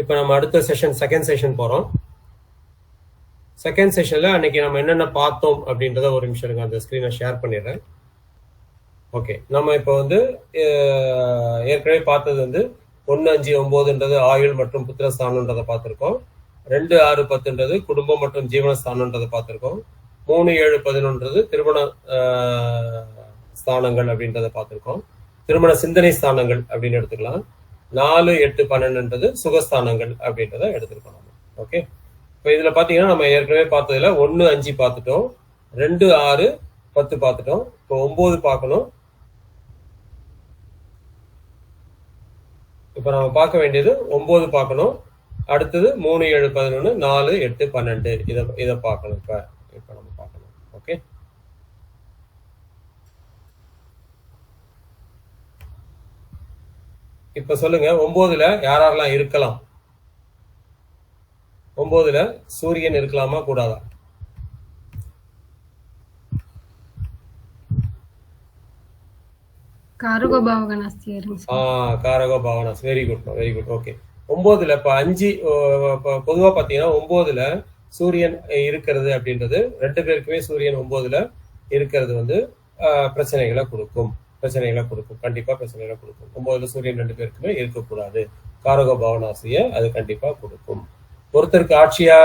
இப்போ நம்ம அடுத்த செஷன் செகண்ட் செஷன் போகிறோம். செகண்ட் செஷனில் அன்னைக்கு நம்ம என்னென்ன பார்த்தோம் அப்படின்றத ஒரு நிமிஷம் இருங்க, அந்த ஸ்க்ரீனை ஷேர் பண்ணிடுறேன். ஓகே, நம்ம இப்போ வந்து ஏற்கனவே பார்த்தது வந்து 1, 5, 9ன்றது ஆயுள் மற்றும் புத்திரஸ்தானன்றதை பார்த்துருக்கோம். 2, 6, 10ன்றது குடும்பம் மற்றும் ஜீவனஸ்தானன்றதை பார்த்துருக்கோம். 3, 7, 11ன்றது திருமண ஸ்தானங்கள் அப்படின்றத பார்த்துருக்கோம். திருமண சிந்தனை ஸ்தானங்கள் அப்படின்னு எடுத்துக்கலாம். 4, 8, 12ன்றது சுகஸ்தானங்கள் அப்படின்றத எடுத்துருக்கோம் நம்ம. ஓகே, இப்போ இதில் பார்த்தீங்கன்னா நம்ம ஏற்கனவே பார்த்ததுல 1, 5 பார்த்துட்டோம், 2, 6, 10 பார்த்துட்டோம். இப்போ 9 பார்க்கணும். இப்போ நம்ம பார்க்க வேண்டியது 9 பார்க்கணும். அடுத்தது 3, 7, 11, 4, 8, 12 இதை பார்க்கணும். இப்போ நம்ம பார்க்கணும். ஓகே, இப்ப சொல்லுங்க, 9ல யாரெல்லாம் இருக்கலாம்? 9ல சூரியன் இருக்கலாமா கூடாதா? காரகோ பாவகனாஸ்தி. காரகோ பாவனாஸ். Very good, very good. Okay, 9ல இப்ப 5 பொதுவா பாத்தீங்கன்னா 9ல சூரியன் இருக்கிறது அப்படின்றது 2 பேருக்குமே சூரியன் 9ல இருக்கிறது வந்து பிரச்சனைகளை கொடுக்கும். கண்டிப்பா பிரச்சனைகளை கொடுக்கும். 9ல சூரியன் 2 பேருக்குமே இருக்கக்கூடாது. காரகோ பாவனாசிய அது கண்டிப்பா கொடுக்கும். ஒருத்தருக்கு ஆட்சியா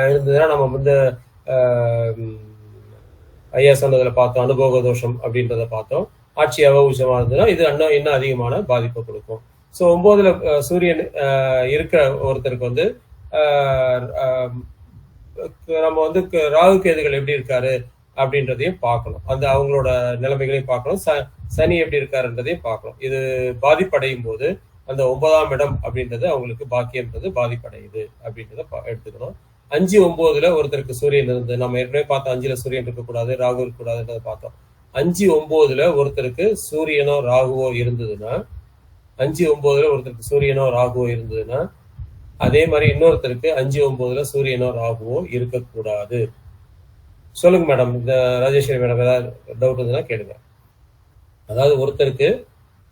இருந்ததுன்னா நம்ம வந்து ஐயா சொன்னதுல பார்த்தோம், அனுபோக தோஷம் அப்படின்றத பார்த்தோம். ஆட்சியாவோ உச்சமா இருந்ததுன்னா இது இன்னும் அதிகமான பாதிப்பை கொடுக்கும். ஸோ 9ல சூரியன் இருக்கிற ஒருத்தருக்கு வந்து நம்ம வந்து ராகு கேதுகள் எப்படி இருக்காரு அப்படின்றதையும் பார்க்கணும். அந்த அவங்களோட நிலைமைகளையும் பார்க்கணும். சனி எப்படி இருக்காருன்றதையும் பார்க்கணும். இது பாதிப்படையும் போது அந்த 9ஆம் இடம் அப்படின்றது அவங்களுக்கு பாக்கியம்ன்றது பாதிப்படையுது அப்படின்றத எடுத்துக்கணும். 5, 9ல ஒருத்தருக்கு சூரியன் இருந்து, நம்ம ஏற்கனவே பார்த்தோம் 5ல சூரியன் இருக்கக்கூடாது, ராகு இருக்கக்கூடாதுன்றத பார்த்தோம். 5, 9ல ஒருத்தருக்கு சூரியனோ ராகுவோ இருந்ததுன்னா, 5, 9ல ஒருத்தருக்கு சூரியனோ ராகுவோ இருந்ததுன்னா, அதே மாதிரி இன்னொருத்தருக்கு 5, 9ல சூரியனோ ராகுவோ இருக்கக்கூடாது. சொல்லுங்க மேடம், இந்த ராஜேஸ்வரி மேடம் ஏதாவது டவுட் இருந்ததுன்னா கேளுங்க. அதாவது ஒருத்தருக்கு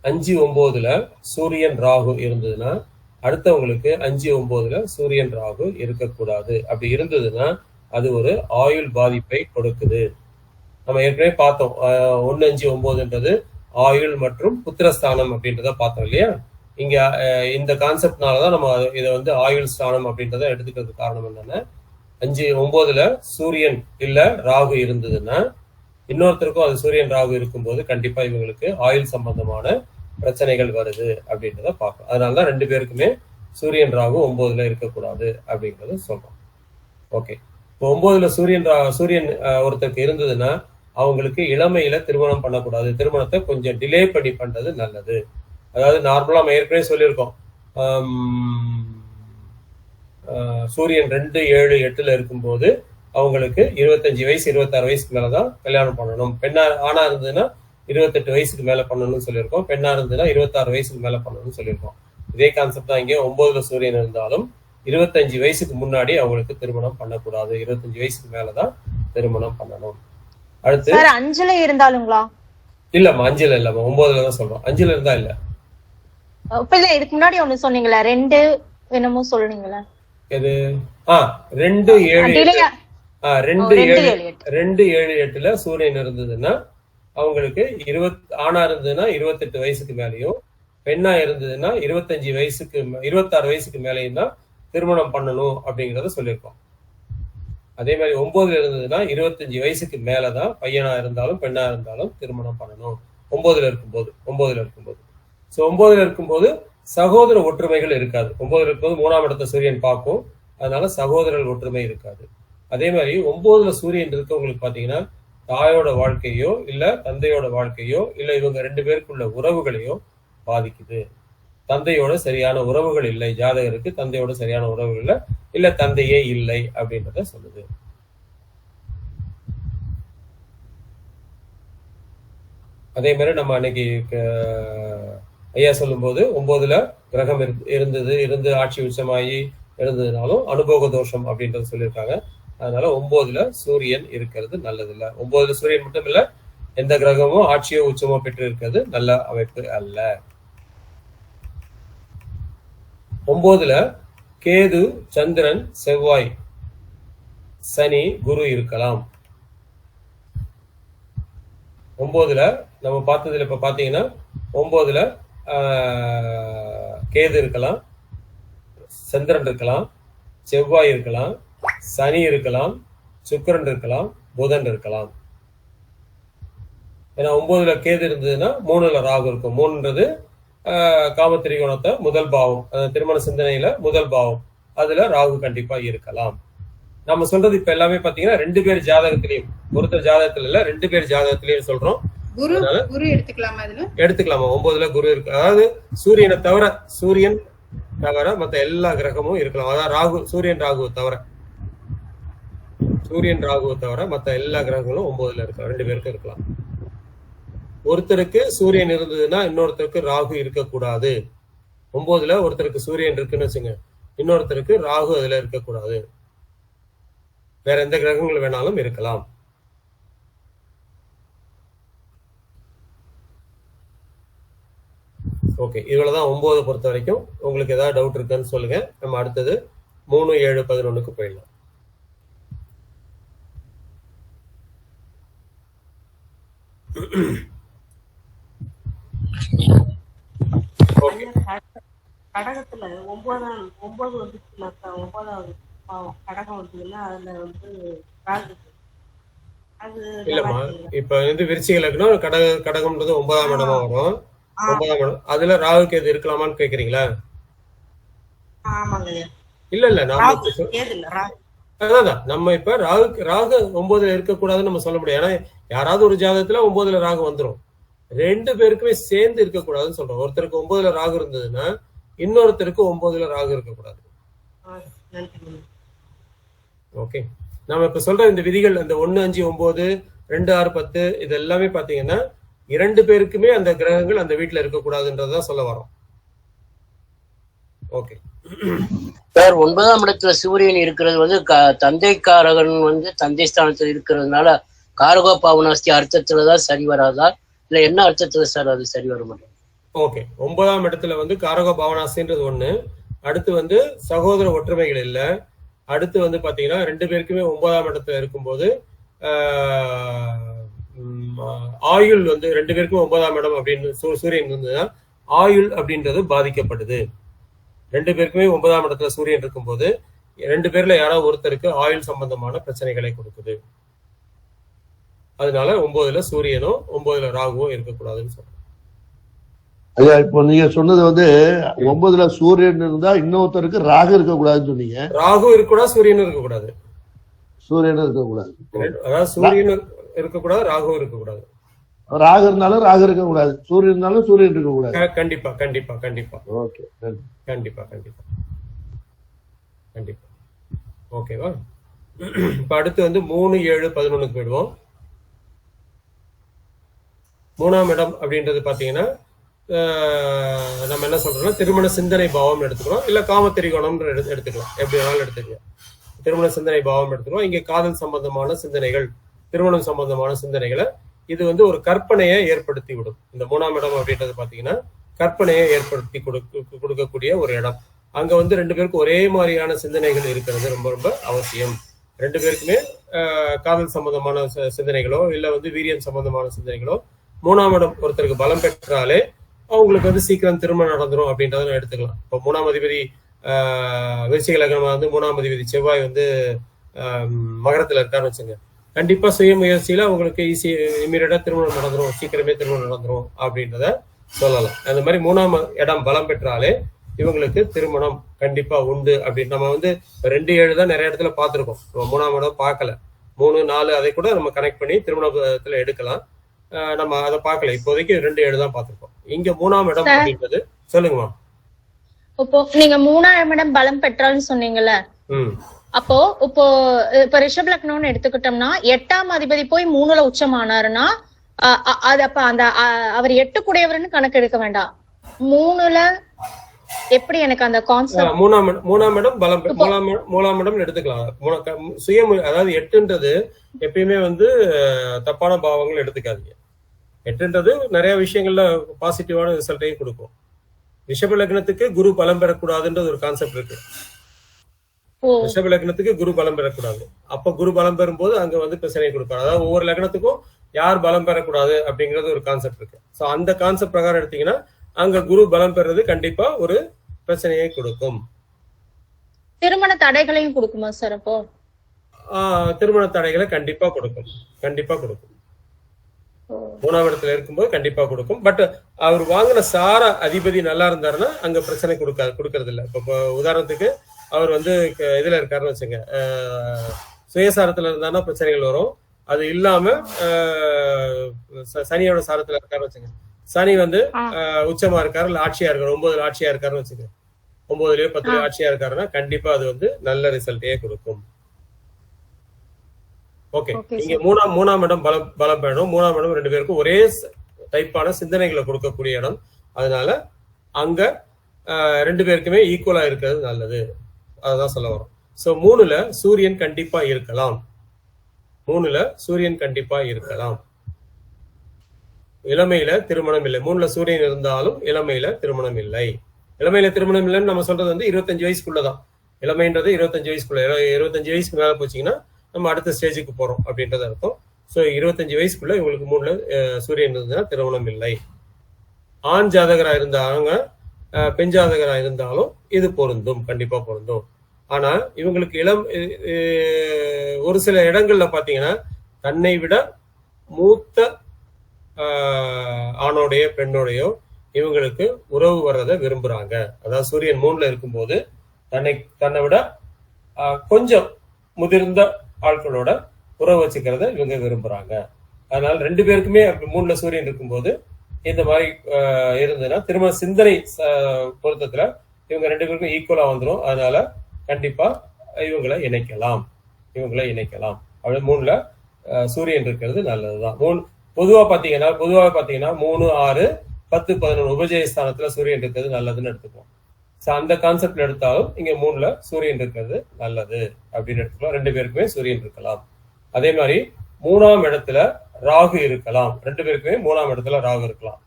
5, 9ல சூரியன் ராகு இருந்ததுன்னா அடுத்தவங்களுக்கு 5, 9ல சூரியன் ராகு இருக்கக்கூடாது. அப்படி இருந்ததுன்னா அது ஒரு ஆயுள் பாதிப்பை கொடுக்குது. நம்ம ஏற்கனவே பார்த்தோம் 1, 5, 9ன்றது ஆயுள் மற்றும் புத்திரஸ்தானம் அப்படின்றத பார்த்தோம் இல்லையா? இங்க இந்த கான்செப்ட்னாலதான் நம்ம இதை வந்து ஆயுள் ஸ்தானம் அப்படின்றத எடுத்துக்கிறது காரணம் என்னன்னா, 5, 9ல சூரியன் இல்ல ராகு இருந்ததுன்னா இன்னொருத்தருக்கும் அது சூரியன் ராகு இருக்கும்போது கண்டிப்பா இவங்களுக்கு ஆயுள் சம்பந்தமான பிரச்சனைகள் வருது அப்படின்றத பார்க்கணும். அதனாலதான் 2 பேருக்குமே சூரியன் ராகு 9ல இருக்கக்கூடாது அப்படின்றத சொல்றோம். ஓகே, இப்போ 9ல சூரியன் ஒருத்தருக்கு இருந்ததுன்னா அவங்களுக்கு இளமையில திருமணம் பண்ணக்கூடாது. திருமணத்தை கொஞ்சம் டிலே பண்ணி பண்றது நல்லது. அதாவது நார்மலா நம்ம ஏற்கனவே சொல்லியிருக்கோம், சூரியன் 2, 7, 8ல இருக்கும்போது அவங்களுக்கு 25 வயசு 26 வயசுக்கு மேலதான் கல்யாணம் பண்ணணும். ஆணா இருந்ததுன்னா 28 வயசுக்கு மேல பண்ணணும்னு சொல்லியிருக்கோம். பெண்ணா இருந்ததுன்னா 26 வயசுக்கு மேல பண்ணணும்னு சொல்லியிருக்கோம். இதே கான்செப்ட் தான் இங்கே 9ல சூரியன் இருந்தாலும் 25 வயசுக்கு முன்னாடி அவங்களுக்கு திருமணம் பண்ணக்கூடாது. 25 வயசுக்கு மேலதான் திருமணம் பண்ணணும். அடுத்து 5ல இருந்தாலுங்களா? இல்லம்மா, 5ல இல்லம்மா, 9ல தான் சொல்றோம். 5ல இருந்தா இல்ல. இதுக்கு முன்னாடி ஒண்ணு சொன்னீங்களா, 2 என்னமோ சொல்றீங்களா? எது? 2, 7, 2, 7, 8ல சூரியன் இருந்ததுன்னா அவங்களுக்கு ஆணா இருந்ததுன்னா 28 வயசுக்கு மேலேயும், பெண்ணா இருந்ததுன்னா 25 வயசுக்கு 26 வயசுக்கு மேலேயும் தான் திருமணம் பண்ணணும் அப்படிங்கிறத சொல்லியிருக்கோம். அதே மாதிரி 9ல இருந்ததுன்னா 25 வயசுக்கு மேலதான் பையனா இருந்தாலும் பெண்ணா இருந்தாலும் திருமணம் பண்ணணும். 9ல இருக்கும்போது ஸோ 9ல இருக்கும்போது சகோதர ஒற்றுமைகள் இருக்காது. 9ல இருக்கும்போது 3ஆம் இடத்தை சூரியன் பார்க்கும், அதனால சகோதரர் ஒற்றுமை இருக்காது. அதே மாதிரி 9ல சூரியன் இருக்கவங்களுக்கு பாத்தீங்கன்னா தாயோட வாழ்க்கையோ இல்ல தந்தையோட வாழ்க்கையோ இல்ல இவங்க 2 பேருக்குள்ள உறவுகளையோ பாதிக்குது. தந்தையோட சரியான உறவுகள் இல்லை, ஜாதகருக்கு தந்தையோட சரியான உறவுகள் இல்லை, இல்ல தந்தையே இல்லை அப்படின்றத சொல்லுது. அதே மாதிரி நம்ம அன்னைக்கு ஐயா சொல்லும் போது 9ல கிரகம் இருந்து ஆட்சி உச்சமாகி இருந்ததுனாலும் அனுபோக தோஷம் அப்படின்றத சொல்லியிருக்காங்க. அதனால 9ல சூரியன் இருக்கிறது நல்லது இல்ல. 9ல சூரியன் மட்டும் இல்ல, எந்த கிரகமும் ஆட்சியோ உச்சமோ பெற்று இருக்கிறது நல்ல அமைப்பு அல்ல. 9ல கேது, சந்திரன், செவ்வாய், சனி, குரு இருக்கலாம். 9ல நம்ம பார்த்ததுல இப்ப பாத்தீங்கன்னா 9ல கேது இருக்கலாம், சந்திரன் இருக்கலாம், செவ்வாய் இருக்கலாம், சனி இருக்கலாம், சுக்கிரன் இருக்கலாம், புதன் இருக்கலாம். ஏன்னா 9ல கேது இருந்ததுன்னா 3ல ராகு இருக்கும். 3ன்றது காமத்திரிகோணத்தை முதல் பாவம், திருமண சிந்தனையில முதல் பாவம், அதுல ராகு கண்டிப்பா இருக்கலாம். நம்ம சொல்றது இப்ப எல்லாமே பாத்தீங்கன்னா 2 பேர் ஜாதகத்திலையும், ஒருத்தர் ஜாதகத்துல இல்ல 2 பேர் ஜாதகத்திலையும் சொல்றோம். குரு எடுத்துக்கலாமா? எடுத்துக்கலாமா? 9ல குரு இருக்கு. அதாவது சூரியனை தவிர, சூரியன் தவிர மத்த எல்லா கிரகமும் இருக்கலாம். அதாவது ராகு, சூரியன் ராகுவை தவிர, சூரியன் ராகுவை தவிர மத்த எல்லா கிரகங்களும் 9ல இருக்கலாம். 2 பேருக்கு இருக்கலாம். ஒருத்தருக்கு சூரியன் இருந்ததுன்னா இன்னொருத்தருக்கு ராகு இருக்கக்கூடாது. 9ல ஒருத்தருக்கு சூரியன் இருக்குன்னு வச்சுங்க, இன்னொருத்தருக்கு ராகு அதுல இருக்கக்கூடாது. வேற எந்த கிரகங்கள் வேணாலும் இருக்கலாம். ஓகே, இவ்வளவுதான் 9 பொறுத்த வரைக்கும். உங்களுக்கு ஏதாவது டவுட் இருக்குன்னு சொல்லுங்க. நம்ம அடுத்தது 3, 7, 11க்கு போயிடலாம். கடகத்துல 9 வந்துச்சுனாக்கா, 9வது கடகம் வந்ததுன்னா அதுல ராகு. அது இல்லம்மா, இப்ப விருச்சிக லக்னம், கடகம்ன்றது 9ஆம் இடமா வரும். 9ஆம் இடம், அதுல ராகு கேது இருக்கலாமான்னு கேக்குறீங்களா? ஆமாங்க. இல்ல நாம அதான் நம்ம இப்ப ராகு 9ல இருக்கக்கூடாதுன்னு நம்ம சொல்ல முடியாது. ஏன்னா யாராவது ஒரு ஜாதகத்துல 9ல ராகு வந்துரும். 2 பேருக்குமே சேர்ந்து இருக்கக்கூடாதுன்னு சொல்றோம். ஒருத்தருக்கு 9ல ராகு இருந்ததுன்னா இன்னொருத்தருக்கு 9ல ராகு இருக்கக்கூடாது. ஓகே, நம்ம இப்ப சொல்ற இந்த விதிகள், அந்த 1, 5, 9, 2, 6, 10 இது எல்லாமே பாத்தீங்கன்னா 2 பேருக்குமே அந்த கிரகங்கள் அந்த வீட்டுல இருக்கக்கூடாதுன்றதான் சொல்ல வரோம். ஓகே சார், 9ஆம் இடத்துல சூரியன் இருக்கிறது தந்தைக்காரகன் தந்தை ஸ்தானத்துல இருக்கிறதுனால காரகோ பாவனாஸ்தி அர்த்தத்துலதான் சரி வராதா, இல்ல என்ன அர்த்தத்துல சார் அது சரி வர மாட்டேன்? ஓகே, 9ஆம் இடத்துல காரகோ பாவனாஸ்தின்றது ஒண்ணு. அடுத்து சகோதர ஒற்றுமைகள் இல்ல. அடுத்து பாத்தீங்கன்னா 2 பேருக்குமே 9ஆம் இடத்துல இருக்கும்போது ஆயுள் 2 பேருக்கும் 9ஆம் இடம் அப்படின்னு சூரியன் இருந்ததுன்னா ஆயுள் அப்படின்றது பாதிக்கப்படுது. 2 பேருக்குமே 9ஆம் இடத்துல சூரியன் இருக்கும்போது 2 பேர்ல யாராவது ஒருத்தருக்கு ஆயுள் சம்பந்தமான பிரச்சனைகளை கொடுக்குது. அதனால 9ல சூரியனும் 9ல ராகுவும் இருக்கக்கூடாதுன்னு சொல்றேன். ஐயா, இப்போ நீங்க சொன்னது 9ல சூரியன் இருந்தா இன்னொருத்தருக்கு ராகு இருக்கக்கூடாதுன்னு சொன்னீங்க. ராகு இருக்கக்கூடாது, சூரியனும் இருக்கக்கூடாது. சூரியனும் இருக்கக்கூடாது. அதாவது சூரியன் இருக்கக்கூடாது, ராகு இருக்கக்கூடாது. ராகு இருந்தாலும் ராகு இருக்கக்கூடாது, சூரியன் இருந்தாலும் சூரியன் இருக்கக்கூடாது. கண்டிப்பா கண்டிப்பா கண்டிப்பா. ஓகே, கண்டிப்பா கண்டிப்பா கண்டிப்பா. ஓகேவா? இப்ப அடுத்து 3, 7, 11க்கு போயிடுவோம். 3ஆம் இடம் அப்படின்றது பாத்தீங்கன்னா நம்ம என்ன சொல்றோம்னா திருமண சிந்தனை பாவம் எடுத்துக்கிறோம், இல்ல காமத்திரிகோணம் எடுத்துக்கலாம், எப்படி வேணாலும் எடுத்துக்கலாம். திருமண சிந்தனை பாவம் எடுத்துக்கிறோம். இங்க காதல் சம்பந்தமான சிந்தனைகள், திருமணம் சம்பந்தமான சிந்தனைகளை இது ஒரு கற்பனையை ஏற்படுத்தி விடும். இந்த 3ஆம் இடம் அப்படின்றது பாத்தீங்கன்னா கற்பனையை ஏற்படுத்தி கொடுக்கக்கூடிய ஒரு இடம். அங்க 2 பேருக்கும் ஒரே மாதிரியான சிந்தனைகள் இருக்கிறது ரொம்ப ரொம்ப அவசியம். 2 பேருக்குமே காதல் சம்பந்தமான சிந்தனைகளோ இல்ல வீரியம் சம்பந்தமான சிந்தனைகளோ 3ஆம் இடம் ஒருத்தருக்கு பலம் பெற்றாலே அவங்களுக்கு சீக்கிரம் திருமணம் நடந்துரும் அப்படின்றத எடுத்துக்கலாம். இப்போ 3ஆம் அதிபதி விருச்சிக லக்னம் 3ஆம் அதிபதி செவ்வாய் மகரத்துல இருக்காருன்னு வச்சுங்க, கண்டிப்பா சுய முயற்சியில அவங்களுக்கு இமீடியட்டா திருமணம் நடந்துரும், சீக்கிரமே திருமணம் நடந்துரும் அப்படின்றத சொல்லலாம். அந்த மாதிரி 3ஆம் இடம் பலம் பெற்றாலே இவங்களுக்கு திருமணம் கண்டிப்பா உண்டு அப்படின்னு நம்ம 2, 7 தான் நிறைய இடத்துல பார்த்திருக்கோம். 3ஆம் இடம் பார்க்கல, 3, 4 அதை கூட நம்ம கனெக்ட் பண்ணி திருமணத்துல எடுக்கலாம். நம்ம அதை பார்க்கல, இப்போதைக்கு 2, 7 தான் பார்த்திருக்கோம். இங்க 3ஆம் இடம் அப்படின்றது சொல்லுங்கம்மா. இப்போ நீங்க 3ஆம் இடம் பலம் பெற்றால்னு சொன்னீங்கல்ல, அப்போ இப்போ ரிஷப் லக்னம்னு எடுத்துக்கிட்டோம்னா 8ஆம் அதிபதி போய் 3ல உச்சமானாருன்னா அது அப்ப அந்த அவர் 8 கூடையவர்னு கணக்கு எடுக்க வேண்டாம். 3ல எப்படி எனக்கு அந்த கான்செப்ட் 3ஆம் இடம் பலம் 3ஆம் இடம் எடுத்துக்கலாம். அதாவது 8ன்றது எப்பயுமே தப்பான பாவங்கள் எடுத்துக்காதீங்க. 8ன்றது நிறைய விஷயங்கள்ல பாசிட்டிவான ரிசல்ட்டையும் கொடுக்கும். ரிஷப லக்னத்துக்கு குரு பலம் பெறக்கூடாதுன்றது ஒரு கான்செப்ட் இருக்கு. ரிஷப லக்னத்துக்கு குரு பலம் பெறக்கூடாது. அப்ப குரு பலம் பெறும்போது அங்க வந்து பிரச்சனை கொடுப்பாரு. அதாவது ஒவ்வொரு லக்னத்துக்கும் யார் பலம் பெறக்கூடாது அப்படிங்கிறது ஒரு கான்செப்ட் இருக்கு. சோ அந்த கான்செப்ட் பிரகாரம் எடுத்தீங்கன்னா அங்க குரு பலம் பெறது கண்டிப்பா ஒரு பிரச்சனையை கொடுக்கும். திருமண தடைகளையும் கொடுக்குமா சார்? அப்போ திருமண தடைகளை கண்டிப்பா கொடுக்கும். மூணாம் இடத்துல இருக்கும்போது கண்டிப்பா கொடுக்கும். பட் அவர் வாங்கின சார அதிபதி நல்லா இருந்தாருன்னா அங்க பிரச்சனை கொடுக்கறது இல்லை. இப்போ உதாரணத்துக்கு அவர் வந்து இதுல இருக்காருன்னு வச்சுங்க, சுயசாரத்துல இருந்தாருன்னா பிரச்சனைகள் வரும். அது இல்லாம சனியோட சாரத்துல இருக்காருன்னு வச்சுங்க, சனி வந்து உச்சமா இருக்காரு இல்ல ஆட்சியா இருக்காரு, 9ல ஆட்சியா இருக்காருன்னு வச்சுங்க, 9லயோ 10லயோ ஆட்சியா இருக்காருன்னா கண்டிப்பா அது வந்து நல்ல ரிசல்ட்டையே கொடுக்கும். ஓகே, இங்க மூணாம் இடம் பலம் பெறணும். மூணாம் இடம் 2 பேருக்கும் ஒரே டைப்பான சிந்தனைகளை கொடுக்கக்கூடிய இடம். அதனால அங்க 2 பேருக்குமே ஈக்குவலா இருக்கிறது நல்லது. அதுதான் சொல்ல வரோம். சோ 3ல சூரியன் கண்டிப்பா இருக்கலாம். 3ல சூரியன் கண்டிப்பா இருக்கலாம். இளமையில திருமணம் இல்லை. 3ல சூரியன் இருந்தாலும் இளமையில திருமணம் இல்லை. இளமையில திருமணம் இல்லைன்னு நம்ம சொல்றது வந்து 25 வயசுக்குள்ளதான். இளமைன்றது 25 வயசுக்குள்ள. 25 வயசுக்கு மேல போச்சீங்கன்னா நம்ம அடுத்த ஸ்டேஜுக்கு போறோம் அப்படின்றது அர்த்தம். சோ 25 வயசுக்குள்ள இவங்களுக்கு 3ல சூரியன் இருந்ததுன்னா திருமணம் இல்லை. ஆண் ஜாதகரா இருந்தாங்க, பெண் ஜாதகரா இருந்தாலும் இது பொருந்தும், கண்டிப்பா பொருந்தும். ஆனா இவங்களுக்கு ஒரு சில இடங்கள்ல பாத்தீங்கன்னா தன்னை விட மூத்த ஆணோடைய பெண்ணோடையோ இவங்களுக்கு உறவு வர்றதை விரும்புறாங்க. அதாவது சூரியன் 3ல இருக்கும்போது தன்னை விட கொஞ்சம் முதிர்ந்த ஆட்களோட உறவு வச்சுக்கிறத இவங்க விரும்புறாங்க. அதனால 2 பேருக்குமே 3ல சூரியன் இருக்கும்போது இந்த மாதிரி இருந்ததுன்னா திருமண சிந்தனை பொருத்தத்துல இவங்க 2 பேருக்கும் ஈக்குவலா வந்துடும். அதனால கண்டிப்பா இவங்களை இணைக்கலாம். அப்படி 3ல சூரியன் இருக்கிறது நல்லதுதான். பொதுவா பாத்தீங்கன்னா 3, 6, 10, 11 உபஜய ஸ்தானத்துல சூரியன் இருக்கிறது நல்லதுன்னு எடுத்துக்குவோம். அந்த கான்செப்ட்ல எடுத்தாலும் இங்க 3ல சூரியன் இருக்கிறது நல்லது அப்படின்னு எடுத்துக்கலாம். 2 பேருக்குமே சூரியன் இருக்கலாம். அதே மாதிரி 3ஆம் இடத்துல ராகு இருக்கலாம். 2 பேருக்குமே 3ஆம் இடத்துல ராகு இருக்கலாம்.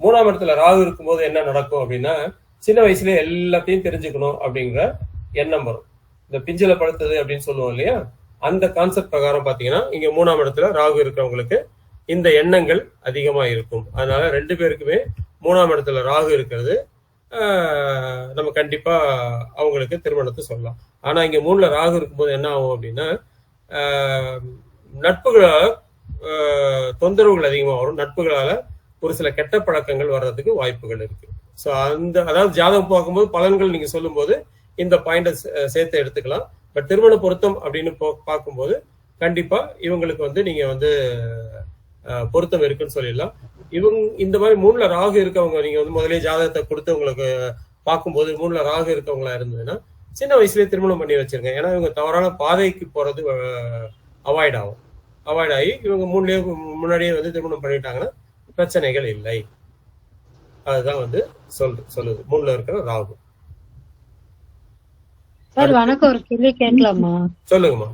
3ஆம் இடத்துல ராகு இருக்கும்போது என்ன நடக்கும் அப்படின்னா, சின்ன வயசுல எல்லாத்தையும் தெரிஞ்சுக்கணும் அப்படிங்கிற எண்ணம் வரும். இந்த பிஞ்சில படுத்தது அப்படின்னு சொல்லுவோம் இல்லையா, அந்த கான்செப்ட் பிரகாரம் பாத்தீங்கன்னா இங்க 3ஆம் இடத்துல ராகு இருக்கிறவங்களுக்கு இந்த எண்ணங்கள் அதிகமா இருக்கும். அதனால 2 பேருக்குமே 3ஆம் இடத்துல ராகு இருக்கிறது நம்ம கண்டிப்பா அவங்களுக்கு திருமணத்தை சொல்லலாம். ஆனா இங்க 3ல ராகு இருக்கும்போது என்ன ஆகும் அப்படின்னா, நட்புகளால தொந்தரவுகள் அதிகமா வரும். நட்புகளால ஒரு சில கெட்ட பழக்கங்கள் வர்றதுக்கு வாய்ப்புகள் இருக்கு. ஸோ அதாவது ஜாதகம் பார்க்கும்போது பலன்கள் நீங்க சொல்லும் போது இந்த பாயிண்ட சேர்த்து எடுத்துக்கலாம். பட் திருமண பொருத்தம் அப்படின்னு பார்க்கும்போது கண்டிப்பா இவங்களுக்கு வந்து நீங்க வந்து பொருத்தம் இருக்குன்னு சொல்லிடலாம். இந்த மாதிரி 3ல ராகு இருக்கவங்க நீங்க வந்து முதலே ஜாதகத்தை கொடுத்து உங்களுக்கு பார்க்கும்போது 3ல ராகு இருக்கவங்களா இருந்ததுன்னா சின்ன வயசுலயே திருமணம் பண்ணி வச்சிருங்க. ஏன்னா இவங்க தவறான பாதைக்கு போறது அவாய்ட் ஆகி இவங்க முன்னாடியே வந்து திருமணம் பண்ணிட்டாங்கன்னா பிரச்சனைகள் இல்லை. அதுதான் வந்து சொல்லுது 3ல இருக்கிற ராகு. சார் வணக்கம், ஒரு கேள்வி கேட்கலாமா? சொல்லுங்கம்மா.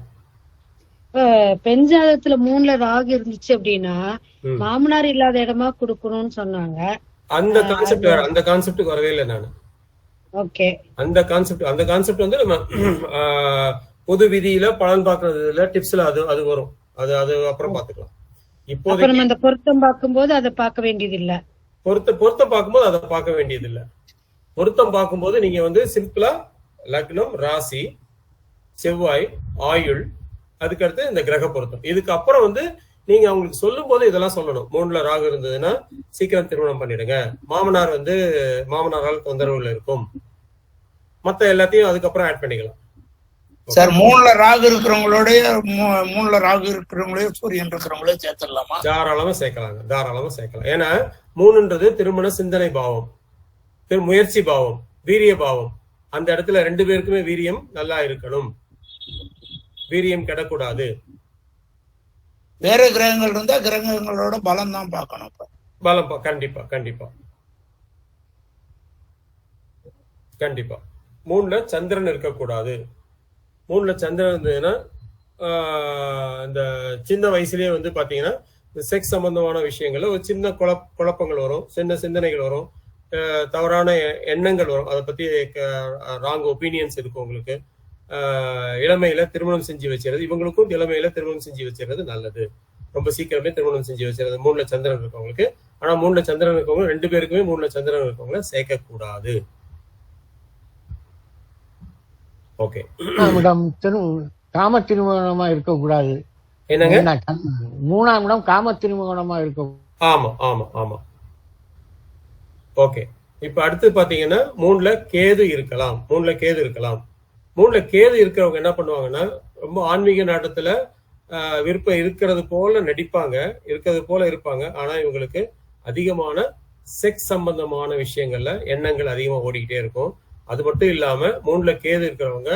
பெண் ஜாதகத்துல 3ல ராகு இருந்துச்சு அப்படின்னா மாமனார் இல்லாத இடமா குடுக்கணும்னு சொன்னாங்க. அந்த கான்செப்டுக்கு வரவே இல்லை நானு. ஓகே, அந்த கான்செப்ட் வந்து நம்ம பொது விதியில பலன் பாக்குறதுல டிப்ஸ்ல அது வரும். அது அப்புறம் பாத்துக்கலாம். இப்போ நம்ம அந்த பொருத்தம் பார்க்கும்போது அதை பார்க்க வேண்டியது இல்ல. பொருத்தம் பார்க்கும்போது அதை பார்க்க வேண்டியது இல்ல. பொருத்தம் பார்க்கும்போது நீங்க வந்து சிம்பிளா லக்னம், ராசி, செவ்வாய், ஆயுள், அதுக்கடுத்து இந்த கிரக பொருத்தம். இதுக்கு அப்புறம் வந்து நீங்க அவங்களுக்கு சொல்லும் போது இதெல்லாம் சொல்லணும். 3ல ராகு இருந்ததுன்னா சீக்கிரம் திருமணம் பண்ணிடுங்க. மாமனாரால் தொந்தரவுகள் இருக்கும். மத்த எல்லாத்தையும் அதுக்கப்புறம் ஆட் பண்ணிக்கலாம். சார் 3ல ராகு இருக்கிறவங்களோடய 3ல ராகு இருக்கிறவங்களே சூரியன் இருக்கிறவங்களே சேர்த்துடலாமா? தாராளமா சேர்க்கலாம். ஏன்னா 3ன்றது திருமண சிந்தனை பாவம், முயற்சி பாவம், வீரிய பாவம். அந்த இடத்துல 2 பேருக்குமே வீரியம் நல்லா இருக்கணும், வீரியம் கெடக்கூடாது. வேற கிரகங்கள் இருந்தா கிரகங்களோட பலம் தான் பார்க்கணும். பலம் கண்டிப்பா 3ல சந்திரன் இருக்கக்கூடாது. 3ல சந்திரன் இருந்ததுன்னா இந்த சின்ன வயசுலயே வந்து பாத்தீங்கன்னா செக்ஸ் சம்பந்தமான விஷயங்கள்ல ஒரு சின்ன குழப்பங்கள் வரும், சின்ன சிந்தனைகள் வரும், தவறான எண்ணங்கள் வரும். அதை பத்தி ராங் ஒப்பீனியன்ஸ் இருக்கும் உங்களுக்கு. இளமையில திருமணம் செஞ்சு வச்சிருது. இவங்களுக்கும் இளமையில திருமணம் செஞ்சு வச்சிருது நல்லது. ரொம்ப சீக்கிரமே திருமணம் செஞ்சு வச்சிருது 3ல சந்திரன் இருக்கவங்களுக்கு. ஆனா 3ல சந்திரன் இருக்கவங்க 2 பேருக்குமே 3ல சந்திரன் இருக்கவங்கள சேர்க்க கூடாது. ஓகே மேடம், காம திருமணமா இருக்கக்கூடாது. என்னங்க? 3ஆம் இடம் காம திருமணமா இருக்க. ஆமா ஆமா ஆமா. ஓகே, இப்ப அடுத்து பாத்தீங்கன்னா 3ல கேது இருக்கலாம். 3ல கேது இருக்கலாம். 3ல கேது இருக்கிறவங்க என்ன பண்ணுவாங்கன்னா, ரொம்ப ஆன்மீக நாட்டத்துல விருப்பம் இருக்கிறது போல நடிப்பாங்க, இருக்கிறது போல இருப்பாங்க. ஆனா இவங்களுக்கு அதிகமான செக்ஸ் சம்பந்தமான விஷயங்கள்ல எண்ணங்கள் அதிகமா ஓடிக்கிட்டே இருக்கும். அது மட்டும் இல்லாம 3ல கேது இருக்கிறவங்க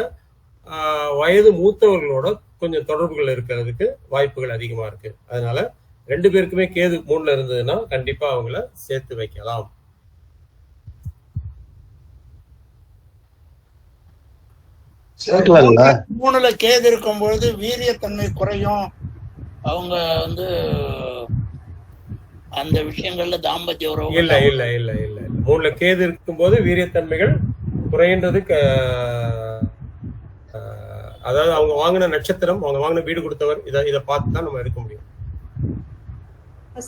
வயது மூத்தவர்களோட கொஞ்சம் தொடர்புகள் இருக்கிறதுக்கு வாய்ப்புகள் அதிகமா இருக்கு. அதனால 2 பேருக்குமே கேது 3ல இருந்ததுன்னா கண்டிப்பா அவங்கள சேர்த்து வைக்கலாம். சேர்க்கலாம்ல. 3ல கேது இருக்கும் பொழுது வீரியத்தன்மை குறையும். அவங்க வந்து அந்த விஷயங்கள்ல தாம்பத்திய உறவு இல்ல இல்ல இல்ல இல்ல 3ல கேது இருக்கும்போது வீரியத்தன்மைகள் குறைன்றதுக்கு அதாவது அவங்க வாங்கின நட்சத்திரம், அவங்க வாங்கின வீடு கொடுத்தவர், இதை பார்த்து தான் நம்ம எடுக்க முடியும்.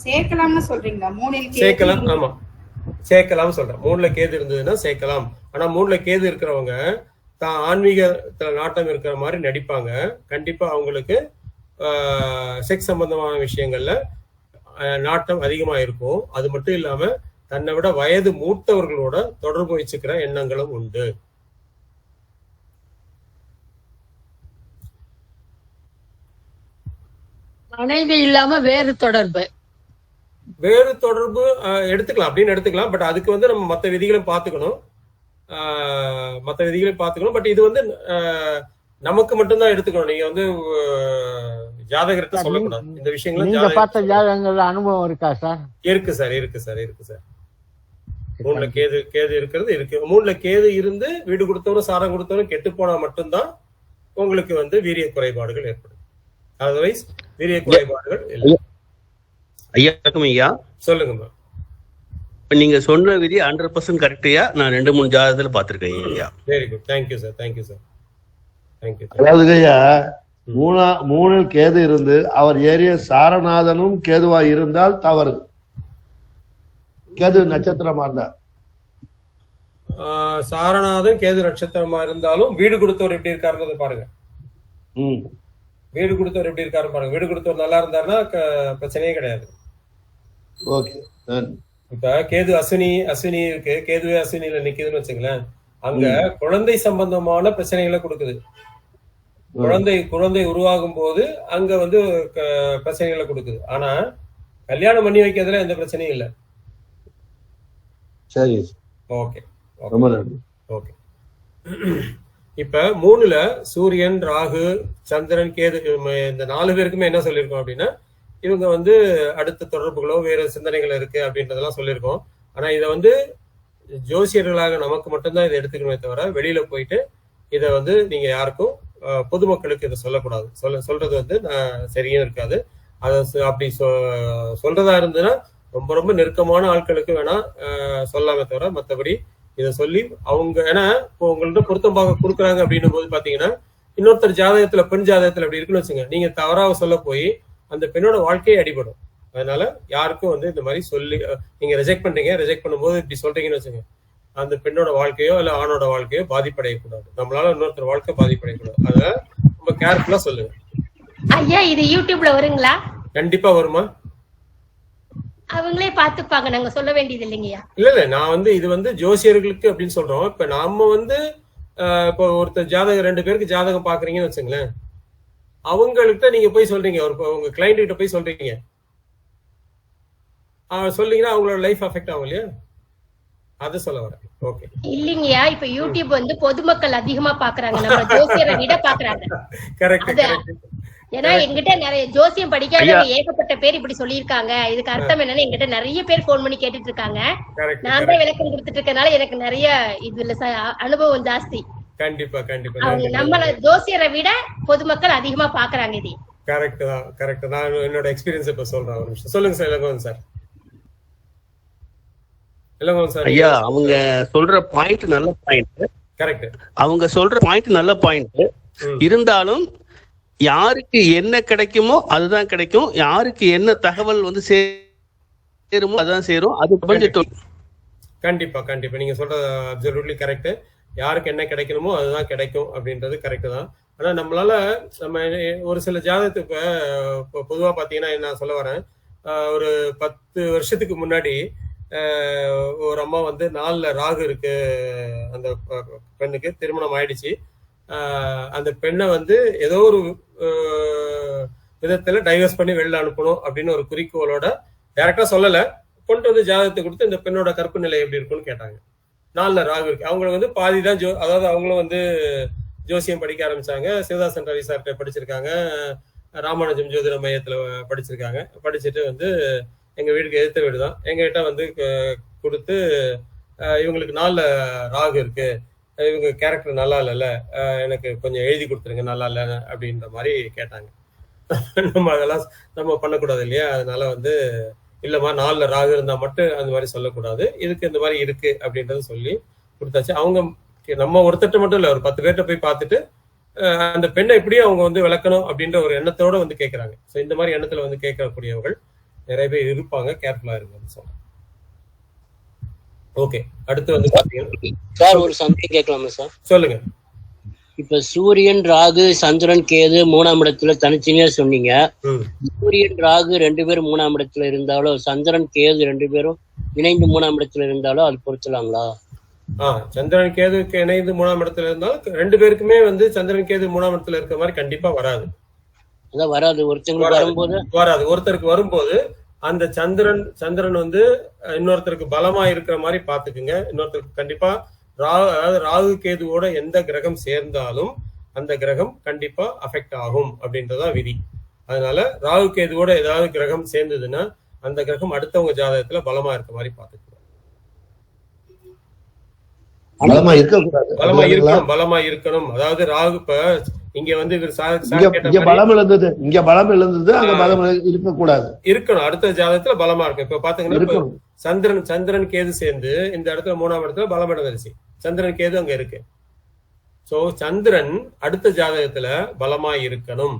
சேர்க்கலாம்னு சொல்றீங்களா? 3ல் சேர்க்கலாம். ஆமா, சேர்க்கலாம் சொல்றேன். 3ல கேது இருந்ததுன்னா சேர்க்கலாம். ஆனா 3ல கேது இருக்கிறவங்க தான் ஆன்மீகத்துல நாட்டம் இருக்கிற மாதிரி நடிப்பாங்க. கண்டிப்பா அவங்களுக்கு செக்ஸ் சம்பந்தமான விஷயங்கள்ல நாட்டம் அதிகமா இருக்கும். அது மட்டும் இல்லாம தன்னை விட வயது மூத்தவர்களோட தொடர்பு வச்சுக்கிற எண்ணங்களும் உண்டு. மனைவி இல்லாம வேறு தொடர்பு எடுத்துக்கலாம், அப்படின்னு எடுத்துக்கலாம். பட் அதுக்கு வந்து நம்ம மற்ற விதிகளையும் பார்த்துக்கணும். பட் இது வந்து நமக்கு மட்டும்தான் எடுத்துக்கணும். நீங்க வந்து ஜாதகத்தை சொல்லக்கூடாது. இந்த விஷயங்களும் நீங்க பார்த்த ஜாதகங்கள் அனுபவம் இருக்கா சார்? இருக்கு சார். 3ல கேது இருக்கிறது இருக்கு. 3ல கேது இருந்து வீடு கொடுத்தவரும் சாரம் கொடுத்தவரும் கெட்டு போனா மட்டும்தான் உங்களுக்கு வந்து வீரிய குறைபாடுகள் ஏற்படும். அதர்வைஸ் வீரிய குறைபாடுகள் இல்லை. ஐயா ஐயா சொல்லுங்க. நீங்க சொன்ன விதி 100% கரெக்டியா? நான் 2-3 ஜாதகத்துல பாத்திருக்கேன் ஐயா. Very good, thank you sir. Thank you. அதாவது ஐயா, 3ல் கேது இருந்து அவர் ஏறிய சாரநாதனும் கேதுவா இருந்தால் தவறு. கேது நட்சத்திரமா இருந்தா, சாரநாதன் கேது நட்சத்திரமா இருந்தாலும் வீடு கொடுத்தவர் எப்படி இருக்காருன்றத பாருங்க. வீடு கொடுத்தவர் எப்படி இருக்காரு பாருங்க. வீடு கொடுத்தவர் நல்லா இருந்தாருன்னா பிரச்சனையே கிடையாது. ஓகே. இப்ப கேது அஸ்வினி இருக்கு. கேதுவே அஸ்வினியில நிக்குதுன்னு வச்சுங்களேன். அங்க குழந்தை சம்பந்தமான பிரச்சனைகளை கொடுக்குது. குழந்தை உருவாகும் போது அங்க வந்து பிரச்சனைகளை கொடுக்குது. ஆனா கல்யாணம் பண்ணி வைக்கிறதுல எந்த பிரச்சனையும் இல்லை. சரி, ஓகே ரொம்ப நன்றி. ஓகே. இப்ப 3ல சூரியன், ராகு, சந்திரன், கேது, இந்த 4 பேருக்குமே என்ன சொல்லியிருக்கோம் அப்படின்னா, இவங்க வந்து அடுத்த தொடர்புகளோ வேற சிந்தனைகள் இருக்கு அப்படின்றதெல்லாம் சொல்லியிருக்கோம். ஆனா இதை வந்து ஜோசியர்களாக நமக்கு மட்டும்தான் இதை எடுத்துக்கணுமே தவிர வெளியில போயிட்டு இதை வந்து நீங்க யாருக்கும் பொதுமக்களுக்கு இதை சொல்லக்கூடாது. சொல்றது வந்து சரியும் இருக்காது. அதை அப்படி சொல்றதா இருந்ததுன்னா ரொம்ப ரொம்ப நெருக்கமான ஆட்களுக்கு வேணா சொல்லாமே தவிர மற்றபடி இதை சொல்லி அவங்க, ஏன்னா இப்போ உங்கள்ட்ட பொருத்தம் பார்க்க கொடுக்குறாங்க அப்படின்னும் போது பாத்தீங்கன்னா இன்னொருத்தர் ஜாதகத்துல பெண் ஜாதகத்துல அப்படி இருக்குன்னு வச்சுங்க, நீங்க தவறாக சொல்ல போய் அந்த பெண்ணோட வாழ்க்கையே அடிபடும். அதனால யாருக்கும் வந்து இந்த மாதிரி சொல்லி நீங்க ரிஜெக்ட் பண்றீங்க, ரிஜெக்ட் பண்ணும்போது இப்படி சொல்றீங்கன்னு வச்சுங்க, அந்த பெண்ணோட வாழ்க்கையோ இல்ல ஆணோட வாழ்க்கையோ பாதிப்படையக்கூடாது. நம்மளால இன்னொருத்தர் வாழ்க்கை பாதிப்படையக்கூடாது. அதனால ரொம்ப கேர்ஃபுல்லா சொல்லுங்க. ஐயா, இது யூடியூப்ல வருங்களா? கண்டிப்பா வருமா? அவங்களே பாத்துப்பாங்க, நாங்க சொல்ல வேண்டியது இல்லைங்கய்யா. இல்ல நான் வந்து இது வந்து ஜோசியர்களுக்கு அப்படின்னு சொல்றோம். இப்ப நாம வந்து இப்போ ஒருத்தர் ஜாதகம் 2 பேருக்கு ஜாதகம் பாக்குறீங்கன்னு வச்சுங்களேன், அவங்கள்ட்ட நீங்க போய் சொல்றீங்க, உங்க கிளைண்ட் கிட்ட போய் சொல்றீங்க, சொல்றீங்கன்னா அவங்களோட லைஃப் அஃபெக்ட் ஆகும் இல்லையா? அது சொல்ல வரேன். ஓகே. இல்லைங்கய்யா, இப்ப யூடியூப் வந்து பொதுமக்கள் அதிகமா பாக்குறாங்க, நம்ம ஜோசியரை விட பாக்குறாங்க. கரெக்ட். ஏன்னா எங்கிட்ட நிறைய ஜோசியம் படிக்காதவங்க ஏகப்பட்ட பேர் இப்படி சொல்லியிருக்காங்க. இதுக்கு அர்த்தம் என்னன்னு எங்கிட்ட நிறைய பேர் போன் பண்ணி கேட்டுட்டு இருக்காங்க. நான் தான் விளக்கம் கொடுத்துட்டு இருக்கனால எனக்கு நிறைய இதுல அனுபவம் ஜாஸ்தி. கண்டிப்பா. அவங்க நம்மள ஜோசியரை விட பொதுமக்கள் அதிகமா பாக்குறாங்க. இது கரெக்ட். நான் என்னோட எக்ஸ்பீரியன்ஸ் இப்ப சொல்றேன். ஒரு நிமிஷம் சொல்லுங்க சார். இளங்கோவன் சார். ஐயா, அவங்க சொல்ற பாயிண்ட் நல்ல பாயிண்ட். கரெக்ட். அவங்க சொல்ற பாயிண்ட் நல்ல பாயிண்ட். இருந்தாலும் யாருக்கு என்ன கிடைக்குமோ அதுதான் கிடைக்கும், யாருக்கு என்ன தகவல் வந்து சேருமோ அதுதான் சேரும். அது கண்டிப்பா கண்டிப்பா நீங்க சொல்றது அப்சல்யூட்லி கரெக்ட். யாருக்கு என்ன கிடைக்கணுமோ அதுதான் கிடைக்கும் அப்படின்றது கரெக்ட் தான். ஆனா நம்மளால நம்ம ஒரு சில ஜாதகத்துக்கு பொதுவா பாத்தீங்கன்னா நான் சொல்ல வரேன், ஒரு 10 வருஷத்துக்கு முன்னாடி ஒரு அம்மா வந்து 4ல ராகு இருக்கு, அந்த பெண்ணுக்கு திருமணம் ஆயிடுச்சு. அந்த பெண்ணை வந்து ஏதோ ஒரு விதத்துல டைவர்ஸ் பண்ணி வெளில அனுப்பணும் அப்படின்னு ஒரு குறிக்கோளோட டைரக்டா சொல்லல, கொண்டு வந்து ஜாதகத்தை கொடுத்து இந்த பெண்ணோட கற்பு நிலை எப்படி இருக்குன்னு கேட்டாங்க. 4ல ராகு இருக்கு. அவங்களுக்கு வந்து பாதிதான் அதாவது அவங்களும் வந்து ஜோசியம் படிக்க ஆரம்பிச்சாங்க. சிவதாசன் ரவி சார்கிட்ட படிச்சிருக்காங்க, ராமானுஜம் ஜோதிட மையத்துல படிச்சிருக்காங்க. படிச்சுட்டு வந்து எங்க வீட்டுக்கு எதிர்த்த வீடு தான், எங்ககிட்ட வந்து கொடுத்து இவங்களுக்கு 4ல ராகு இருக்கு, இவங்க கேரக்டர் நல்லா இல்லைல்ல, எனக்கு கொஞ்சம் எழுதி கொடுத்துருங்க நல்லா இல்லை அப்படின்ற மாதிரி கேட்டாங்க. நம்ம அதெல்லாம் நம்ம பண்ணக்கூடாது இல்லையா? அதனால வந்து இல்லம்மா 4ல ராகு இருந்தா மட்டும் அந்த மாதிரி சொல்லக்கூடாது, இதுக்கு இந்த மாதிரி இருக்கு அப்படின்றத சொல்லி கொடுத்தாச்சு. அவங்க நம்ம ஒருத்தட்ட மட்டும் இல்ல, ஒரு 10 பேர்கிட்ட போய் பார்த்துட்டு அந்த பெண்ணை எப்படியும் அவங்க வந்து விளக்கணும் அப்படின்ற ஒரு எண்ணத்தோட வந்து கேட்கறாங்க. ஸோ இந்த மாதிரி எண்ணத்துல வந்து கேட்கக்கூடியவர்கள் நிறைய பேர் இருப்பாங்க, கேர்ஃபுல்லா இருங்க சொல்றேன். ஓகே, அடுத்து வந்து பாத்தீங்கன்னா சார் ஒரு சந்தேகம் கேட்கலாமா சார்? சொல்லுங்க. இப்ப சூரியன் ராகு சந்திரன் கேது 3ஆம் இடத்துல தனித்தனியா சொன்னீங்க. சூரியன் ராகு 2 பேரும் 3ஆம் இடத்துல இருந்தாலும், சந்திரன் கேது 2 பேரும் இணைந்து 3ஆம் இடத்துல இருந்தாலும் அது பொறுத்தலாங்களா? சந்திரன் கேதுக்கு இணைந்து 3ஆம் இடத்துல இருந்தாலும் 2 பேருக்குமே வந்து சந்திரன் கேது 3ஆம் இடத்துல இருக்கிற மாதிரி கண்டிப்பா வராது. அதான் வராது. ஒருத்தருக்கு வரும்போது வராது. ஒருத்தருக்கு வரும்போது அந்த சந்திரன் வந்து இன்னொருத்தருக்கு பலமா இருக்கிற மாதிரி பாத்துக்குங்க. இன்னொருத்தருக்கு கண்டிப்பா அதாவது ராகு கேதுவோட எந்த கிரகம் சேர்ந்தாலும் அந்த கிரகம் கண்டிப்பா அஃபெக்ட் ஆகும் அப்படின்றதா விதி. அதனால ராகு கேதுவோட ஏதாவது கிரகம் சேர்ந்ததுன்னா அந்த கிரகம் அடுத்தவங்க ஜாதகத்துல பலமா இருக்க மாதிரி பாத்துக்கணும். பலமா இருக்கணும். அதாவது ராகு இப்ப இங்க வந்து பலம் இழந்தது, இங்க பலம் இழந்தது, அங்க பலம் இருக்க கூடாது, இருக்கணும். அடுத்த ஜாதகத்துல பலமா இருக்கும். இப்ப பாத்தீங்கன்னா சந்திரன் கேது சேர்ந்து இந்த இடத்துல 3ஆம் இடத்துல பலம் இழந்துருச்சு, சந்திரன் கேது அங்க இருக்கு. சோ சந்திரன் அடுத்த ஜாதகத்துல பலமா இருக்கணும்.